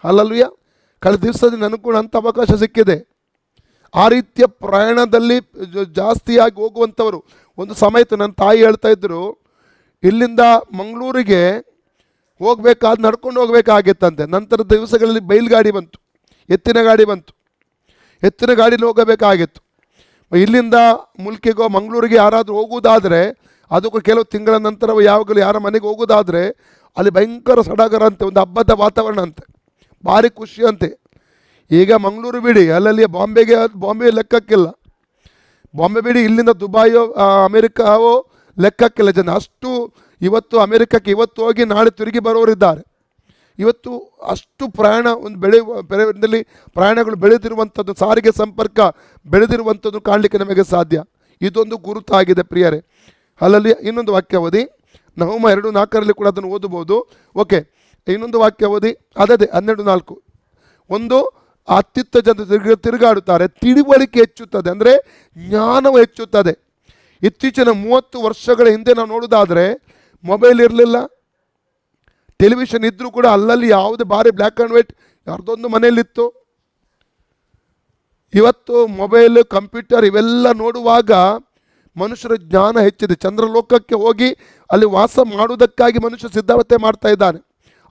ಅಲ್ಲಲ್ವಿಯ ಕಳೆದ ದಿವಸದಲ್ಲಿ ನನಗೂ ಕೂಡ ಅಂಥ ಅವಕಾಶ ಸಿಕ್ಕಿದೆ. ಆ ರೀತಿಯ ಪ್ರಯಾಣದಲ್ಲಿ ಜಾಸ್ತಿಯಾಗಿ ಹೋಗುವಂಥವರು ಒಂದು ಸಮಯ ಇತ್ತು. ನನ್ನ ತಾಯಿ ಹೇಳ್ತಾ ಇದ್ದರು, ಇಲ್ಲಿಂದ ಮಂಗಳೂರಿಗೆ ಹೋಗಬೇಕಾದ ನಡ್ಕೊಂಡು ಹೋಗಬೇಕಾಗಿತ್ತಂತೆ. ನಂತರದ ದಿವಸಗಳಲ್ಲಿ ಬೈಲ್ಗಾಡಿ ಬಂತು, ಎತ್ತಿನ ಗಾಡಿ ಬಂತು, ಎತ್ತಿನ ಗಾಡೀಲಿ ಹೋಗಬೇಕಾಗಿತ್ತು. ಇಲ್ಲಿಂದ ಮುಲ್ಕಿಗೋ ಮಂಗಳೂರಿಗೆ ಯಾರಾದರೂ ಹೋಗುವುದಾದರೆ ಅದಕ್ಕೂ ಕೆಲವು ತಿಂಗಳ ನಂತರ ಯಾವಾಗಲೂ ಯಾರ ಮನೆಗೆ ಹೋಗೋದಾದರೆ ಅಲ್ಲಿ ಭಯಂಕರ ಸಡಗರ ಅಂತೆ, ಒಂದು ಹಬ್ಬದ ವಾತಾವರಣ ಅಂತೆ, ಭಾರಿ ಖುಷಿ ಅಂತೆ. ಈಗ ಮಂಗಳೂರು ಬಿಡಿ, ಅಲ್ಲಲ್ಲಿ ಬಾಂಬೆ ಲೆಕ್ಕಕ್ಕಿಲ್ಲ. ಬಾಂಬೆ ಬಿಡಿ, ಇಲ್ಲಿಂದ ದುಬಾಯೋ ಅಮೇರಿಕಾವೋ ಲೆಕ್ಕಕ್ಕಿಲ್ಲ ಜನ. ಅಷ್ಟು ಇವತ್ತು ಅಮೇರಿಕಕ್ಕೆ ಇವತ್ತು ಹೋಗಿ ನಾಳೆ ತಿರುಗಿ ಬರೋರಿದ್ದಾರೆ. ಇವತ್ತು ಅಷ್ಟು ಪ್ರಯಾಣ ಒಂದು ಬೆಳೆದಲ್ಲಿ ಪ್ರಯಾಣಗಳು ಬೆಳೆದಿರುವಂಥದ್ದು, ಸಾರಿಗೆ ಸಂಪರ್ಕ ಬೆಳೆದಿರುವಂಥದ್ದು ಕಾಣಲಿಕ್ಕೆ ನಮಗೆ ಸಾಧ್ಯ. ಇದೊಂದು ಗುರುತಾಗಿದೆ ಪ್ರಿಯರೇ. ಅಲ್ಲಲ್ಲಿ ಇನ್ನೊಂದು ವಾಕ್ಯ ಓದಿ. ನಹೂಮ 2:4 ಕೂಡ ಅದನ್ನು ಓದಬಹುದು. ಓಕೆ, ಇನ್ನೊಂದು ವಾಕ್ಯ ಓದಿ. ಅದೇ 12:4. ಒಂದು, ಅತ್ತಿತ್ತ ಜನ ತಿರುಗಾಡುತ್ತಾರೆ, ತಿಳುವಳಿಕೆ ಹೆಚ್ಚುತ್ತದೆ ಅಂದರೆ ಜ್ಞಾನವು ಹೆಚ್ಚುತ್ತದೆ. ಇತ್ತೀಚಿನ 30 ವರ್ಷಗಳ ಹಿಂದೆ ನಾವು ನೋಡೋದಾದರೆ ಮೊಬೈಲ್ ಇರಲಿಲ್ಲ, ಟೆಲಿವಿಷನ್ ಇದ್ದರೂ ಕೂಡ ಅಲ್ಲಲ್ಲಿ ಯಾವುದೇ ಭಾರಿ ಬ್ಲ್ಯಾಕ್ ಆ್ಯಂಡ್ ವೈಟ್ ಯಾರ್ದೊಂದು ಮನೆಯಲ್ಲಿತ್ತು. ಇವತ್ತು ಮೊಬೈಲ್, ಕಂಪ್ಯೂಟರ್ ಇವೆಲ್ಲ ನೋಡುವಾಗ ಮನುಷ್ಯರ ಜ್ಞಾನ ಹೆಚ್ಚಿದೆ. ಚಂದ್ರಲೋಕಕ್ಕೆ ಹೋಗಿ ಅಲ್ಲಿ ವಾಸ ಮಾಡುವುದಕ್ಕಾಗಿ ಮನುಷ್ಯ ಸಿದ್ಧತೆ ಮಾಡ್ತಾ ಇದ್ದಾನೆ.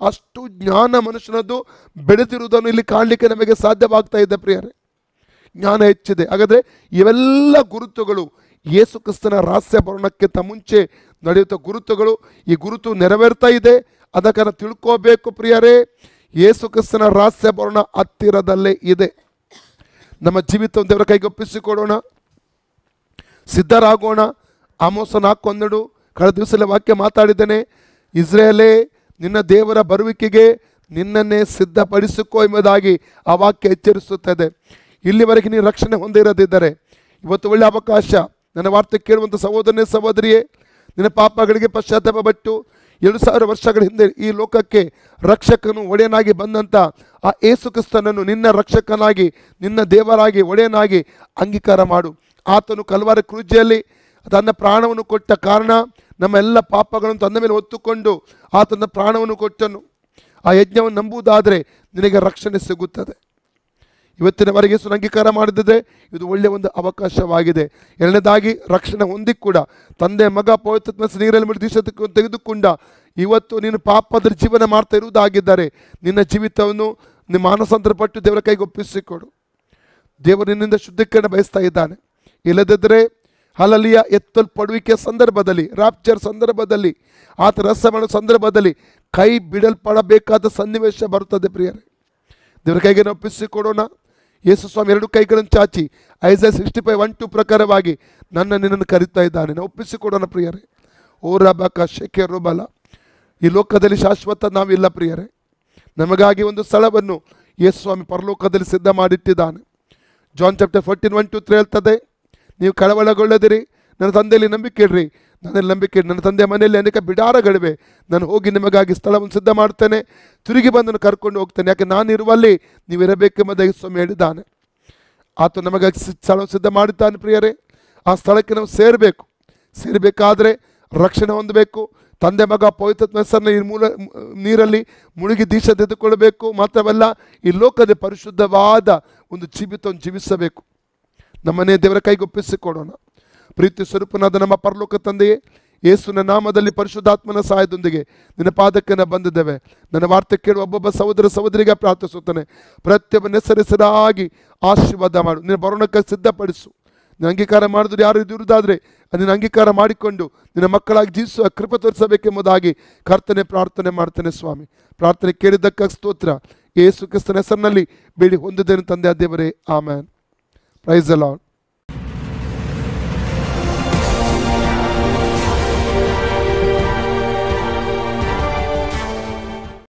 ಅಷ್ಟು ಜ್ಞಾನ ಮನುಷ್ಯನದ್ದು ಬೆಳೆದಿರುವುದನ್ನು ಇಲ್ಲಿ ಕಾಣಲಿಕ್ಕೆ ನಮಗೆ ಸಾಧ್ಯವಾಗ್ತಾ ಇದೆ ಪ್ರಿಯರೇ. ಜ್ಞಾನ ಹೆಚ್ಚಿದೆ. ಹಾಗಾದರೆ ಇವೆಲ್ಲ ಗುರುತುಗಳು ಯೇಸು ಕ್ರಿಸ್ತನ ರಹಸ್ಯ ಬರೋಣಕ್ಕಿಂತ ಮುಂಚೆ ನಡೆಯುತ್ತ ಗುರುತುಗಳು. ಈ ಗುರುತು ನೆರವೇರ್ತಾ ಇದೆ, ಅದಕ್ಕೆ ತಿಳ್ಕೋಬೇಕು ಪ್ರಿಯರೇ. ಯೇಸು ಕ್ರಿಸ್ತನ ರಹಸ್ಯ ಬರೋಣ ಹತ್ತಿರದಲ್ಲೇ ಇದೆ. ನಮ್ಮ ಜೀವಿತವನ್ನು ದೇವರ ಕೈಗೆ ಒಪ್ಪಿಸಿಕೊಡೋಣ, ಸಿದ್ಧರಾಗೋಣ. ಆಮೋಸ 4:12 ಕಳೆದ ದಿವಸದಲ್ಲಿ ವಾಕ್ಯ ಮಾತಾಡಿದ್ದೇನೆ. ಇಸ್ರೇಲೇ, ನಿನ್ನ ದೇವರ ಬರುವಿಕೆಗೆ ನಿನ್ನನ್ನೇ ಸಿದ್ಧಪಡಿಸಿಕೋ ಎಂಬುದಾಗಿ ಆ ವಾಕ್ಯ ಎಚ್ಚರಿಸುತ್ತದೆ. ಇಲ್ಲಿವರೆಗೆ ನೀನು ರಕ್ಷಣೆ ಹೊಂದಿರದಿದ್ದರೆ ಇವತ್ತು ಒಳ್ಳೆ ಅವಕಾಶ. ನನ್ನ ವಾರ್ತೆ ಕೇಳುವಂಥ ಸಹೋದರನೇ ಸಹೋದರಿಯೇ, ನಿನ್ನ ಪಾಪಗಳಿಗೆ ಪಶ್ಚಾತ್ತಾಪಪಟ್ಟು 2000 ವರ್ಷಗಳ ಹಿಂದೆ ಈ ಲೋಕಕ್ಕೆ ರಕ್ಷಕನು ಒಡೆಯನಾಗಿ ಬಂದಂಥ ಆ ಯೇಸು ಕ್ರಿಸ್ತನನ್ನು ನಿನ್ನ ರಕ್ಷಕನಾಗಿ, ನಿನ್ನ ದೇವರಾಗಿ, ಒಡೆಯನಾಗಿ ಅಂಗೀಕಾರ ಮಾಡು. ಆತನು ಕಲ್ವಾರಿ ಕ್ರೂಜೆಯಲ್ಲಿ ತನ್ನ ಪ್ರಾಣವನ್ನು ಕೊಟ್ಟ ಕಾರಣ ನಮ್ಮ ಎಲ್ಲ ಪಾಪಗಳನ್ನು ತನ್ನ ಮೇಲೆ ಹೊತ್ತುಕೊಂಡು ಆತನ ಪ್ರಾಣವನ್ನು ಕೊಟ್ಟನು. ಆ ಯಜ್ಞವನ್ನು ನಂಬುವುದಾದರೆ ನಿನಗೆ ರಕ್ಷಣೆ ಸಿಗುತ್ತದೆ. ಇವತ್ತಿನವರೆಗೆ ಯೇಸುವನ್ನು ಅಂಗೀಕಾರ ಮಾಡಿದ್ರೆ ಇದು ಒಳ್ಳೆಯ ಒಂದು ಅವಕಾಶವಾಗಿದೆ. ಎರಡನೇದಾಗಿ ರಕ್ಷಣೆ ಹೊಂದಿ ಕೂಡ ತಂದೆ ಮಗ ಪವಿತ್ರಾತ್ಮ ನೀರಲ್ಲಿ ಮುಳುಗಿ ತೆಗೆದುಕೊಂಡ ಇವತ್ತು ನೀನು ಪಾಪದ ಜೀವನ ಮಾಡ್ತಾ ಇರುವುದಾಗಿದ್ದರೆ ನಿನ್ನ ಜೀವಿತವನ್ನು ನಿಮ್ಮ ಮಾನಸಾಂತರಪಟ್ಟು ದೇವರ ಕೈಗೆ ಒಪ್ಪಿಸಿಕೊಡು. ದೇವರು ನಿನ್ನಿಂದ ಶುದ್ಧೀಕರಣ ಬಯಸ್ತಾ ಇದ್ದಾನೆ. ಇಲ್ಲದಿದ್ದರೆ ಹಲಲಿಯ ಎತ್ತಲ್ಪಡುವಿಕೆ ಸಂದರ್ಭದಲ್ಲಿ, ರಾಪ್ಚರ್ ಸಂದರ್ಭದಲ್ಲಿ, ಆತ ರಸ ಮಾಡೋ ಸಂದರ್ಭದಲ್ಲಿ ಕೈ ಬಿಡಲ್ಪಡಬೇಕಾದ ಸನ್ನಿವೇಶ ಬರುತ್ತದೆ. ಪ್ರಿಯರೇ, ದೇವರ ಕೈಗೆ ಒಪ್ಪಿಸಿಕೊಡೋಣ. ಯೇಸು ಸ್ವಾಮಿ 2 ಕೈಗಳನ್ನು ಚಾಚಿ ಐಸೈಯ 65:1-2 ಪ್ರಕಾರವಾಗಿ ನಿನ್ನನ್ನು ಕರೀತಾ ಇದ್ದಾನೆ. ನಾವು ಒಪ್ಪಿಸಿಕೊಡೋಣ ಪ್ರಿಯರೇ. ಓ ರಬಕ ಶೆಕೆ ರೋಬಲ. ಈ ಲೋಕದಲ್ಲಿ ಶಾಶ್ವತ ನಾವಿಲ್ಲ ಪ್ರಿಯರೇ. ನಮಗಾಗಿ ಒಂದು ಸ್ಥಳವನ್ನು ಯೇಸು ಸ್ವಾಮಿ ಪರಲೋಕದಲ್ಲಿ ಸಿದ್ಧ ಮಾಡಿಟ್ಟಿದ್ದಾನೆ. ಜಾನ್ ಚಾಪ್ಟರ್ 14:1-3 ಹೇಳ್ತದೆ, ನೀವು ಕಳವಳಗೊಳ್ಳದಿರಿ, ನನ್ನ ತಂದೆಯಲ್ಲಿ ನಂಬಿಕೆ ಇಡ್ರಿ, ನನ್ನಲ್ಲಿ ನಂಬಿಕೆ ಇಡ್ರಿ. ನನ್ನ ತಂದೆಯ ಮನೆಯಲ್ಲಿ ಅನೇಕ ಬಿಡಾರಗಳಿವೆ, ನಾನು ಹೋಗಿ ನಿಮಗಾಗಿ ಸ್ಥಳವನ್ನು ಸಿದ್ಧ ಮಾಡ್ತೇನೆ, ತಿರುಗಿ ಬಂದನ್ನು ಕರ್ಕೊಂಡು ಹೋಗ್ತೇನೆ. ಯಾಕೆ ನಾನು ಇರುವಲ್ಲಿ ನೀವು ಇರಬೇಕೆಂಬುದಾಗಿ ಸ್ವಾಮಿ ಹೇಳಿದ್ದಾನೆ. ಆತ ನಮಗಾಗಿ ಸ್ಥಳವನ್ನು ಸಿದ್ಧ ಮಾಡಿದ್ದಾನೆ ಪ್ರಿಯರೇ. ಆ ಸ್ಥಳಕ್ಕೆ ನಾವು ಸೇರಬೇಕಾದ್ರೆ ರಕ್ಷಣೆ ಹೊಂದಬೇಕು. ತಂದೆ ಮಗ ಪವಿತ್ರಾತ್ಮ ಹೆಸರನ್ನ ನೀರಲ್ಲಿ ಮುಳುಗಿ ದೀಕ್ಷೆ ತೆಗೆದುಕೊಳ್ಳಬೇಕು. ಮಾತ್ರವಲ್ಲ, ಈ ಲೋಕದ ಪರಿಶುದ್ಧವಾದ ಒಂದು ಜೀವಿತವನ್ನು ಜೀವಿಸಬೇಕು. ನಮ್ಮನ್ನೇ ದೇವರ ಕೈಗೆ ಒಪ್ಪಿಸಿಕೊಡೋಣ. ಪ್ರೀತಿ ಸ್ವರೂಪನಾದ ನಮ್ಮ ಪರಲೋಕ ತಂದೆಯೇ, ಯೇಸುವಿನ ನಾಮದಲ್ಲಿ ಪರಿಶುದ್ಧಾತ್ಮನ ಸಹಾಯದೊಂದಿಗೆ ನಿನ್ನ ಪಾದಕ್ಕೆ ನಾವು ಬಂದಿದ್ದೇವೆ. ನನ್ನ ವಾರ್ತೆ ಕೇಳುವ ಒಬ್ಬೊಬ್ಬ ಸಹೋದರ ಸಹೋದರಿಗೆ ಪ್ರಾರ್ಥಿಸುತ್ತಾನೆ. ಪ್ರತಿಯೊಬ್ಬನ ಹೆಸರಾಗಿ ಆಶೀರ್ವಾದ ಮಾಡು. ನಿನ್ನ ಬರೋಣಕ್ಕೆ ಸಿದ್ಧಪಡಿಸು. ನಿನ್ನ ಅಂಗೀಕಾರ ಮಾಡಿದ್ರು ಯಾರು ಇರುವುದಾದರೆ ಅದನ್ನು ಅಂಗೀಕಾರ ಮಾಡಿಕೊಂಡು ನಿನ್ನ ಮಕ್ಕಳಾಗಿ ಜೀವಿಸುವ ಕೃಪೆ ತೋರಿಸಬೇಕೆಂಬುದಾಗಿ ಪ್ರಾರ್ಥನೆ ಮಾಡ್ತೇನೆ ಸ್ವಾಮಿ. ಪ್ರಾರ್ಥನೆ ಕೇಳಿದ್ದಕ್ಕೆ ಸ್ತೋತ್ರ. ಯೇಸು ಕ್ರಿಸ್ತನ ಹೆಸರಿನಲ್ಲಿ ಬೇಡಿ ಹೊಂದಿದ್ದೇನೆ ತಂದೆ ದೇವರೇ, ಆಮೆನ್. Praise the lord.